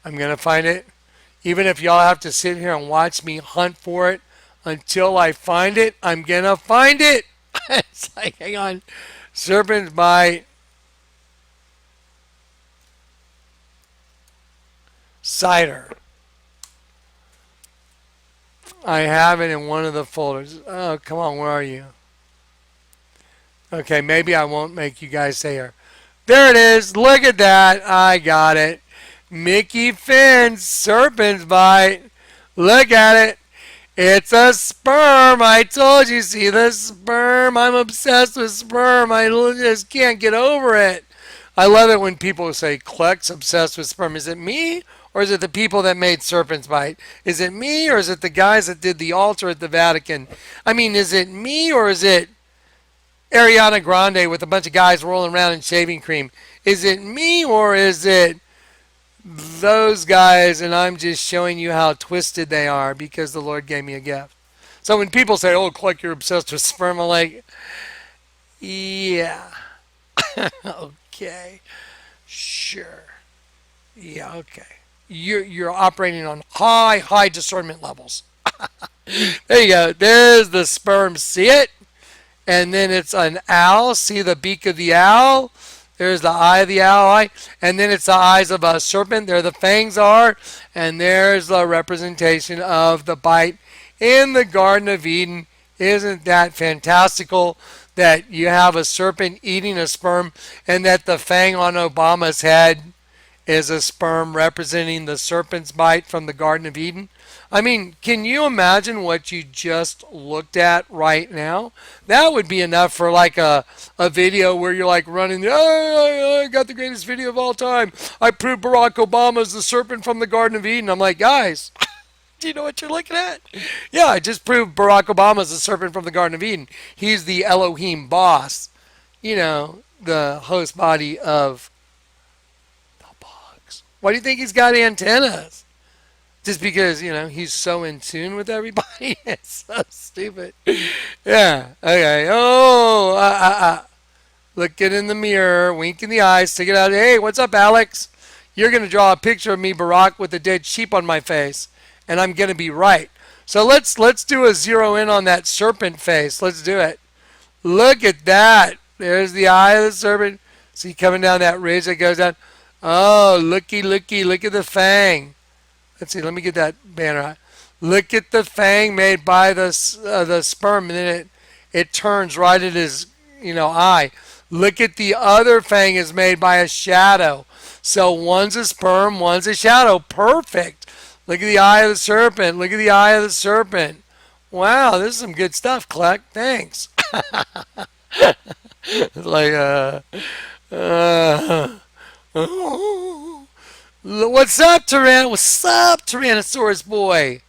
Speaker 1: I'm going to find it. Even if y'all have to sit here and watch me hunt for it until I find it, I'm going to find it. It's like, hang on. Serpent's bite cider. I have it in one of the folders. Oh, come on, where are you? Okay, maybe I won't make you guys say her. There it is. Look at that. I got it. Mickey Finn's Serpent's Bite. Look at it. It's a sperm. I told you. See the sperm? I'm obsessed with sperm. I just can't get over it. I love it when people say Kleck's obsessed with sperm. Is it me? Or is it the people that made Serpent's Bite? Is it me or is it the guys that did the altar at the Vatican? I mean, is it me or is it Ariana Grande with a bunch of guys rolling around in shaving cream? Is it me or is it those guys and I'm just showing you how twisted they are because the Lord gave me a gift? So when people say, oh, Kleck, you're obsessed with sperm, I'm like, yeah, okay, sure. Yeah, okay. You're operating on high discernment levels. There you go. There's the sperm. See it? And then it's an owl. See the beak of the owl? There's the eye of the owl. And then it's the eyes of a serpent. There the fangs are. And there's the representation of the bite in the Garden of Eden. Isn't that fantastical that you have a serpent eating a sperm and that the fang on Obama's head is a sperm representing the serpent's bite from the Garden of Eden? I mean, can you imagine what you just looked at right now? That would be enough for like a video where you're like running, oh, I got the greatest video of all time. I proved Barack Obama's the serpent from the Garden of Eden. I'm like, guys, do you know what you're looking at? Yeah, I just proved Barack Obama's the serpent from the Garden of Eden. He's the Elohim boss, you know, the host body of the bugs. Why do you think he's got antennas? Just because, you know, he's so in tune with everybody? It's so stupid. Yeah, okay. Oh, looking in the mirror, winking the eyes, stick it out. Hey, what's up, Alex? You're going to draw a picture of me, Barack, with a dead sheep on my face, and I'm going to be right. So let's do a zero in on that serpent face. Let's do it. Look at that. There's the eye of the serpent. See, coming down that ridge that goes down. Oh, looky, look at the fang. Let's see, let me get that banner. Look at the fang made by the sperm, and then it turns right at his, you know, eye. Look at the other fang is made by a shadow. So one's a sperm, one's a shadow. Perfect. Look at the eye of the serpent. Look at the eye of the serpent. Wow, this is some good stuff, Kleck. Thanks. It's like, what's up, What's up, Tyrannosaurus boy?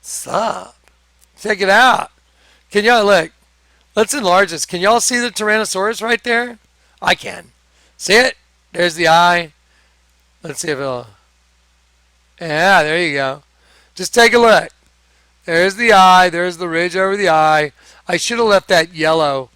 Speaker 1: What's up? Check it out. Can y'all look? Let's enlarge this. Can y'all see the Tyrannosaurus right there? I can. See it? There's the eye. Let's see if it'll. Yeah, there you go. Just take a look. There's the eye. There's the ridge over the eye. I should have left that yellow.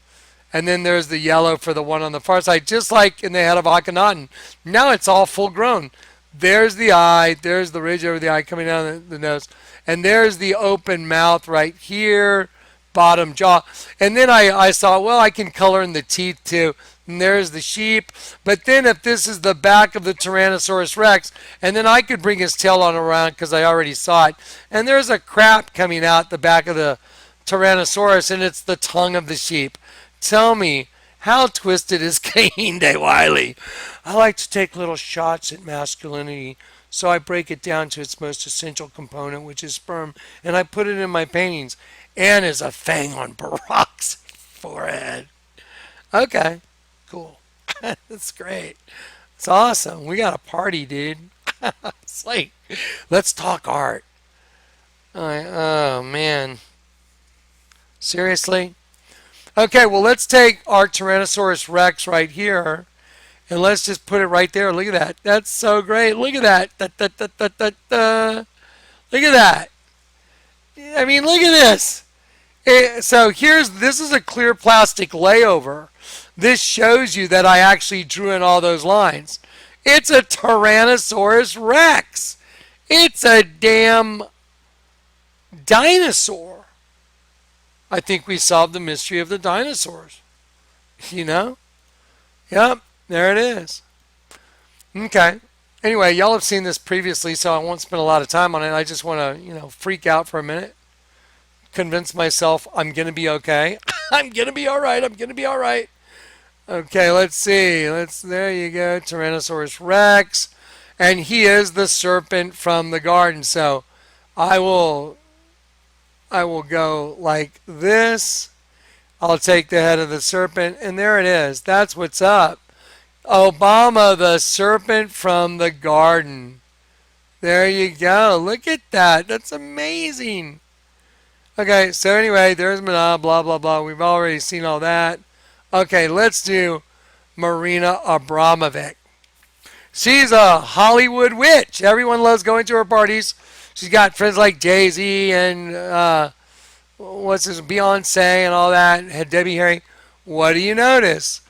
Speaker 1: And then there's the yellow for the one on the far side, just like in the head of Akhenaten. Now it's all full grown. There's the eye. There's the ridge over the eye coming down the nose. And there's the open mouth right here, bottom jaw. And then I saw, well, I can color in the teeth too. And there's the sheep. But then if this is the back of the Tyrannosaurus Rex, and then I could bring his tail on around because I already saw it. And there's a crap coming out the back of the Tyrannosaurus, and it's the tongue of the sheep. Tell me, how twisted is Kehinde Wiley? I like to take little shots at masculinity, so I break it down to its most essential component, which is sperm, and I put it in my paintings. And as a fang on Barack's forehead. Okay, cool. That's great. It's awesome. We got a party, dude. It's like, let's talk art. Oh, man. Seriously? Okay, well, let's take our Tyrannosaurus Rex right here, and let's just put it right there. Look at that. That's so great. Look at that. Look at that. I mean, look at this. So this is a clear plastic layover. This shows you that I actually drew in all those lines. It's a Tyrannosaurus Rex. It's a damn dinosaur. I think we solved the mystery of the dinosaurs. You know? Yep, there it is. Okay. Anyway, y'all have seen this previously, so I won't spend a lot of time on it. I just want to, freak out for a minute, convince myself I'm going to be okay. I'm going to be all right. I'm going to be all right. Okay, let's see. There you go, Tyrannosaurus Rex, and he is the serpent from the garden. So I will I will go like this. I'll take the head of the serpent, and there it is. That's what's up. Obama, the serpent from the garden. There you go. Look at that. That's amazing. Okay, so anyway, there's Mana, blah, blah, blah. We've already seen all that. Okay, let's do Marina Abramovic. She's a Hollywood witch. Everyone loves going to her parties. She's got friends like Jay-Z and what's his Beyonce and all that. Had Debbie Harry. What do you notice?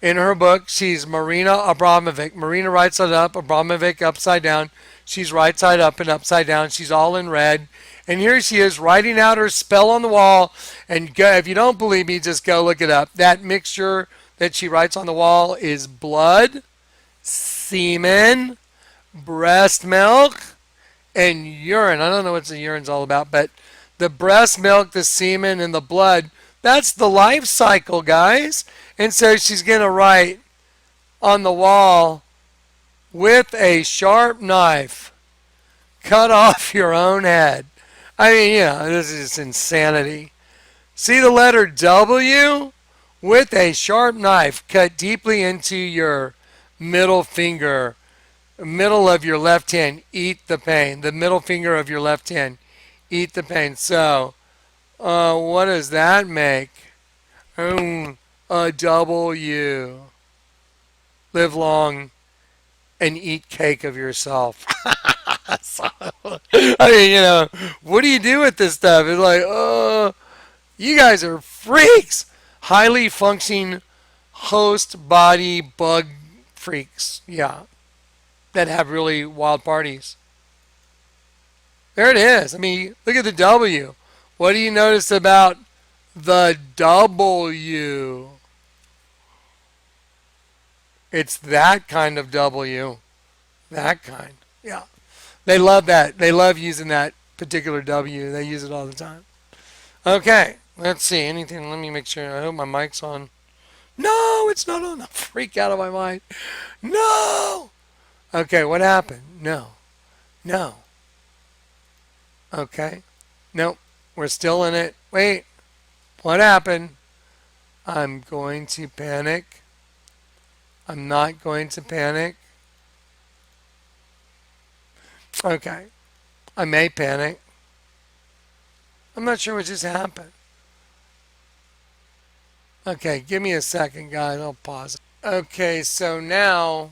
Speaker 1: In her book, she's Marina Abramovic. Marina right side up, Abramovic upside down. She's right side up and upside down. She's all in red. And here she is writing out her spell on the wall. And go, if you don't believe me, just go look it up. That mixture that she writes on the wall is blood, semen, breast milk, and urine. I don't know what the urine's all about, but the breast milk, the semen, and the blood, that's the life cycle, guys. And so she's going to write on the wall with a sharp knife, cut off your own head. I mean, this is insanity. See the letter W? With a sharp knife, cut deeply into your middle finger, middle of your left hand. Eat the pain. The middle finger of your left hand. Eat the pain. So, what does that make? A W. Live long and eat cake of yourself. So, I mean, what do you do with this stuff? It's like, you guys are freaks. Highly functioning host body bug freaks. Yeah. That have really wild parties. There it is. I mean, look at the W. What do you notice about the W? It's that kind of W. That kind. Yeah. They love that. They love using that particular W. They use it all the time. Okay. Let's see. Anything? Let me make sure. I hope my mic's on. No, it's not on. I'll freak out of my mind. No. Okay. What happened? No. No. Okay. Nope. We're still in it. Wait. What happened? I'm going to panic. I'm not going to panic. Okay. I may panic. I'm not sure what just happened. Okay, give me a second, guys. I'll pause. Okay, so now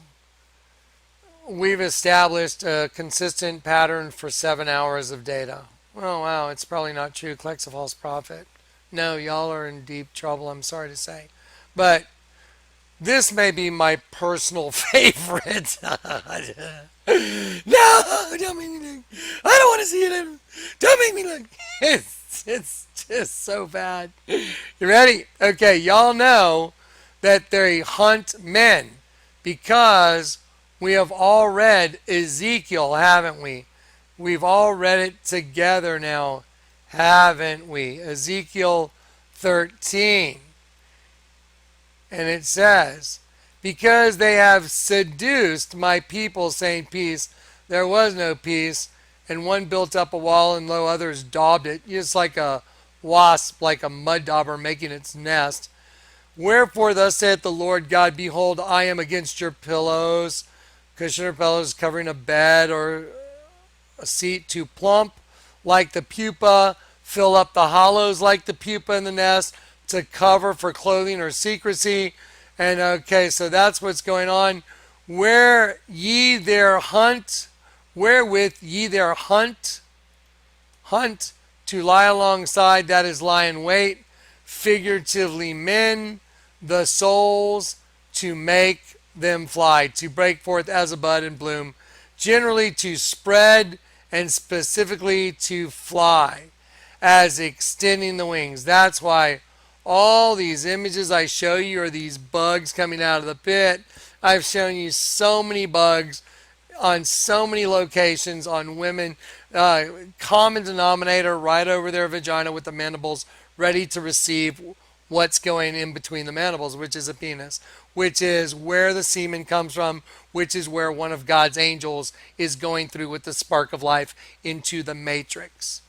Speaker 1: we've established a consistent pattern for 7 hours of data. Oh, wow, it's probably not true. Kleck's a false prophet. No, y'all are in deep trouble, I'm sorry to say. But this may be my personal favorite. No, don't make me look. I don't want to see it. Don't make me look. It's just so bad. You ready? Okay, y'all know that they hunt men because we have all read Ezekiel, haven't we? We've all read it together now, haven't we? Ezekiel 13. And it says, because they have seduced my people, saying peace, there was no peace. And one built up a wall, and lo, others daubed it, just like a wasp, like a mud dauber making its nest. Wherefore, thus saith the Lord God, behold, I am against your pillows, cushion or pillows covering a bed or a seat too plump, like the pupa, fill up the hollows like the pupa in the nest, to cover for clothing or secrecy. And okay, so that's what's going on. Where ye there hunt, wherewith ye there hunt to lie alongside, that is lie in wait, figuratively men, the souls, to make them fly, to break forth as a bud and bloom, generally to spread and specifically to fly, as extending the wings. That's why all these images I show you are these bugs coming out of the pit. I've shown you so many bugs on so many locations on women. Uh, Common denominator right over their vagina with the mandibles ready to receive what's going in between the mandibles, which is a penis, which is where the semen comes from, which is where one of God's angels is going through with the spark of life into the matrix.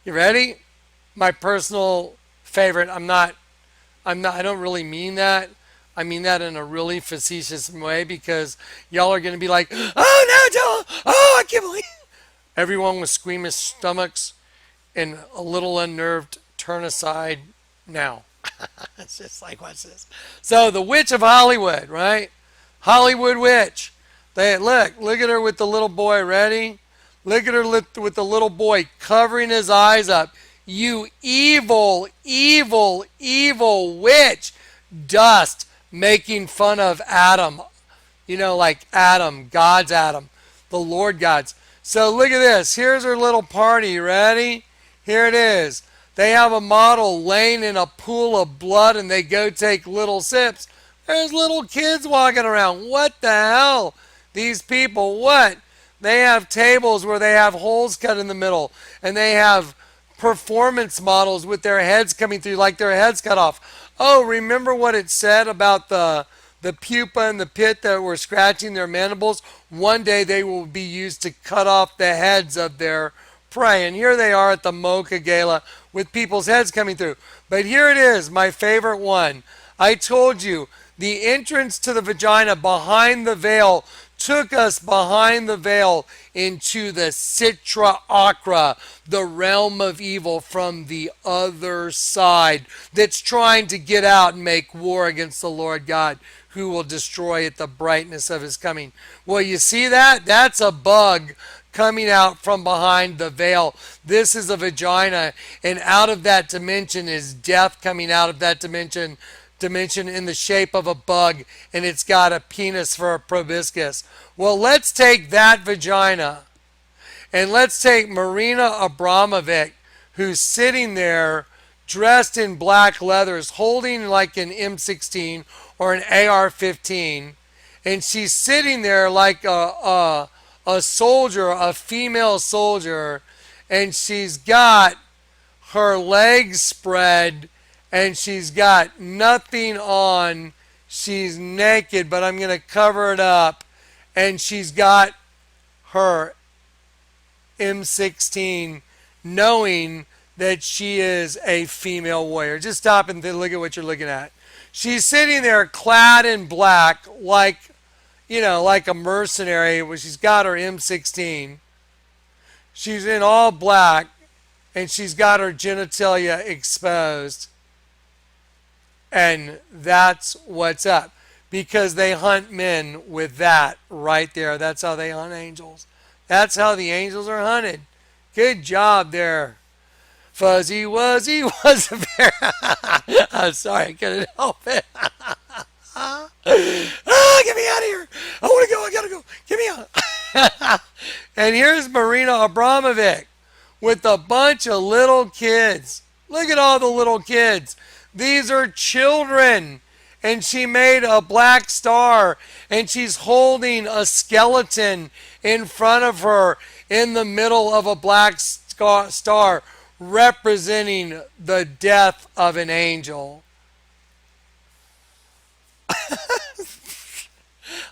Speaker 1: You ready? My personal favorite. I don't really mean that. I mean that in a really facetious way because y'all are going to be like, oh no, Joel, oh, I can't believe. Everyone with squeamish stomachs and a little unnerved, turn aside now. It's just like, watch this. So, the Witch of Hollywood, right? Hollywood Witch. Look at her with the little boy. Ready? Look at her with the little boy covering his eyes up. You evil, evil, evil witch. Dust making fun of Adam. You know, like Adam, God's Adam, the Lord God's. So look at this. Here's her little party. Ready? Here it is. They have a model laying in a pool of blood and they go take little sips. There's little kids walking around. What the hell? These people, what? They have tables where they have holes cut in the middle and they have performance models with their heads coming through like their heads cut off. Oh, remember what it said about the pupa and the pit that were scratching their mandibles? One day they will be used to cut off the heads of their prey. And here they are at the Mocha Gala with people's heads coming through. But here it is, my favorite one. I told you, the entrance to the vagina behind the veil took us behind the veil into the Citra Akra, the realm of evil from the other side that's trying to get out and make war against the Lord God who will destroy at the brightness of his coming. Well, you see that? That's a bug coming out from behind the veil. This is a vagina, and out of that dimension is death coming out of that dimension in the shape of a bug, and it's got a penis for a proboscis. Well, let's take that vagina and let's take Marina Abramovic, who's sitting there dressed in black leathers, holding like an M16 or an AR-15, and she's sitting there like a soldier, a female soldier, and she's got her legs spread and she's got nothing on. She's naked, but I'm going to cover it up. And she's got her M16 knowing that she is a female warrior. Just stop and look at what you're looking at. She's sitting there clad in black like, you know, like a mercenary where she's got her M16. She's in all black and she's got her genitalia exposed. And that's what's up. Because they hunt men with that right there. That's how they hunt angels. That's how the angels are hunted. Good job there. Fuzzy Wuzzy was a bear. I'm sorry, I couldn't help it. Get me out of here. I want to go. I got to go. Get me out. And here's Marina Abramovic with a bunch of little kids. Look at all the little kids. These are children. And she made a black star. And she's holding a skeleton in front of her in the middle of a black star, representing the death of an angel.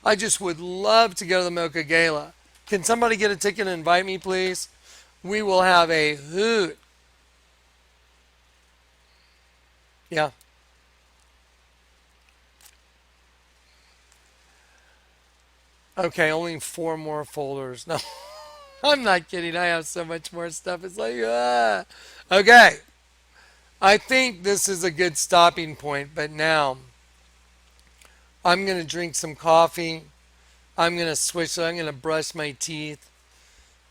Speaker 1: I just would love to go to the Mocha Gala. Can somebody get a ticket and invite me, please? We will have a hoot. Yeah. Okay, only 4 more folders. No, I'm not kidding. I have so much more stuff. It's like, ah. Okay. I think this is a good stopping point, but now I'm going to drink some coffee. I'm going to switch. I'm going to brush my teeth.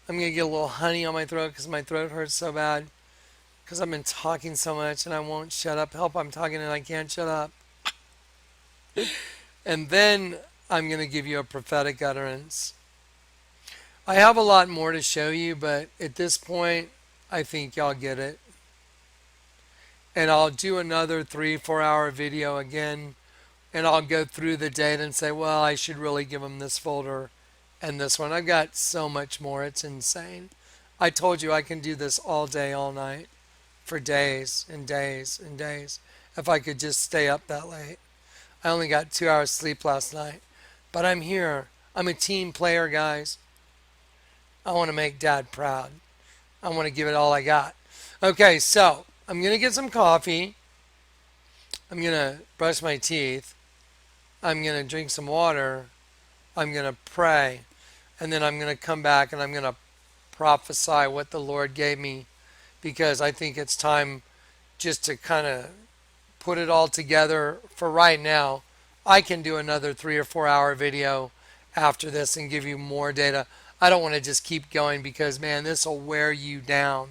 Speaker 1: I'm going to get a little honey on my throat because my throat hurts so bad because I've been talking so much and I won't shut up. Help, I'm talking and I can't shut up. And then I'm going to give you a prophetic utterance. I have a lot more to show you, but at this point, I think y'all get it. And I'll do another 3, 4 hour video again, and I'll go through the data and say, well, I should really give them this folder and this one. I've got so much more. It's insane. I told you I can do this all day, all night, for days and days and days if I could just stay up that late. I only got 2 hours sleep last night, but I'm here. I'm a team player, guys. I want to make dad proud. I want to give it all I got. Okay, so I'm going to get some coffee. I'm going to brush my teeth. I'm going to drink some water. I'm going to pray. And then I'm going to come back and I'm going to prophesy what the Lord gave me because I think it's time just to kind of put it all together for right now. I can do another 3 or 4 hour video after this and give you more data. I don't want to just keep going because, man, this will wear you down.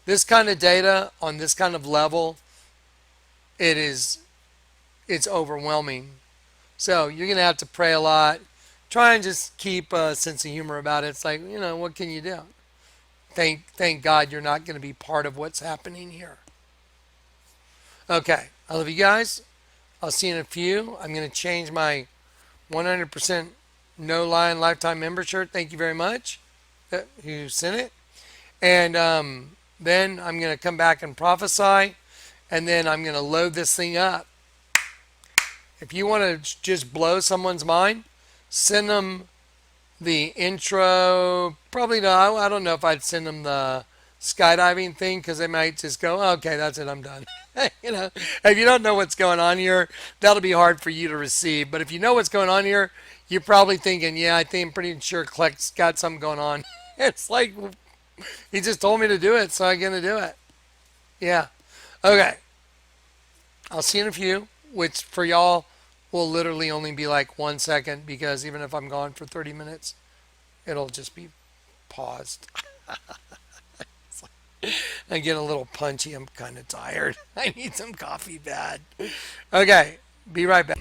Speaker 1: This kind of data on this kind of level, it is, it's overwhelming. So you're going to have to pray a lot. Try and just keep a sense of humor about it. It's like, what can you do? Thank God you're not going to be part of what's happening here. Okay, I love you guys. I'll see you in a few. I'm going to change my 100% no line lifetime member shirt. Thank you very much. Who sent it? And then I'm going to come back and prophesy. And then I'm going to load this thing up. If you want to just blow someone's mind, send them the intro. Probably no, I don't know if I'd send them the skydiving thing because they might just go, "Oh, okay, that's it, I'm done." If you don't know what's going on here, that'll be hard for you to receive. But if you know what's going on here, you're probably thinking, yeah, I think I'm pretty sure Kleck's got something going on. It's like he just told me to do it, so I'm going to do it. Yeah. Okay. I'll see you in a few, which for y'all will literally only be like 1 second because even if I'm gone for 30 minutes, it'll just be paused. I'm getting a little punchy. I'm kind of tired. I need some coffee bad. Okay. Be right back.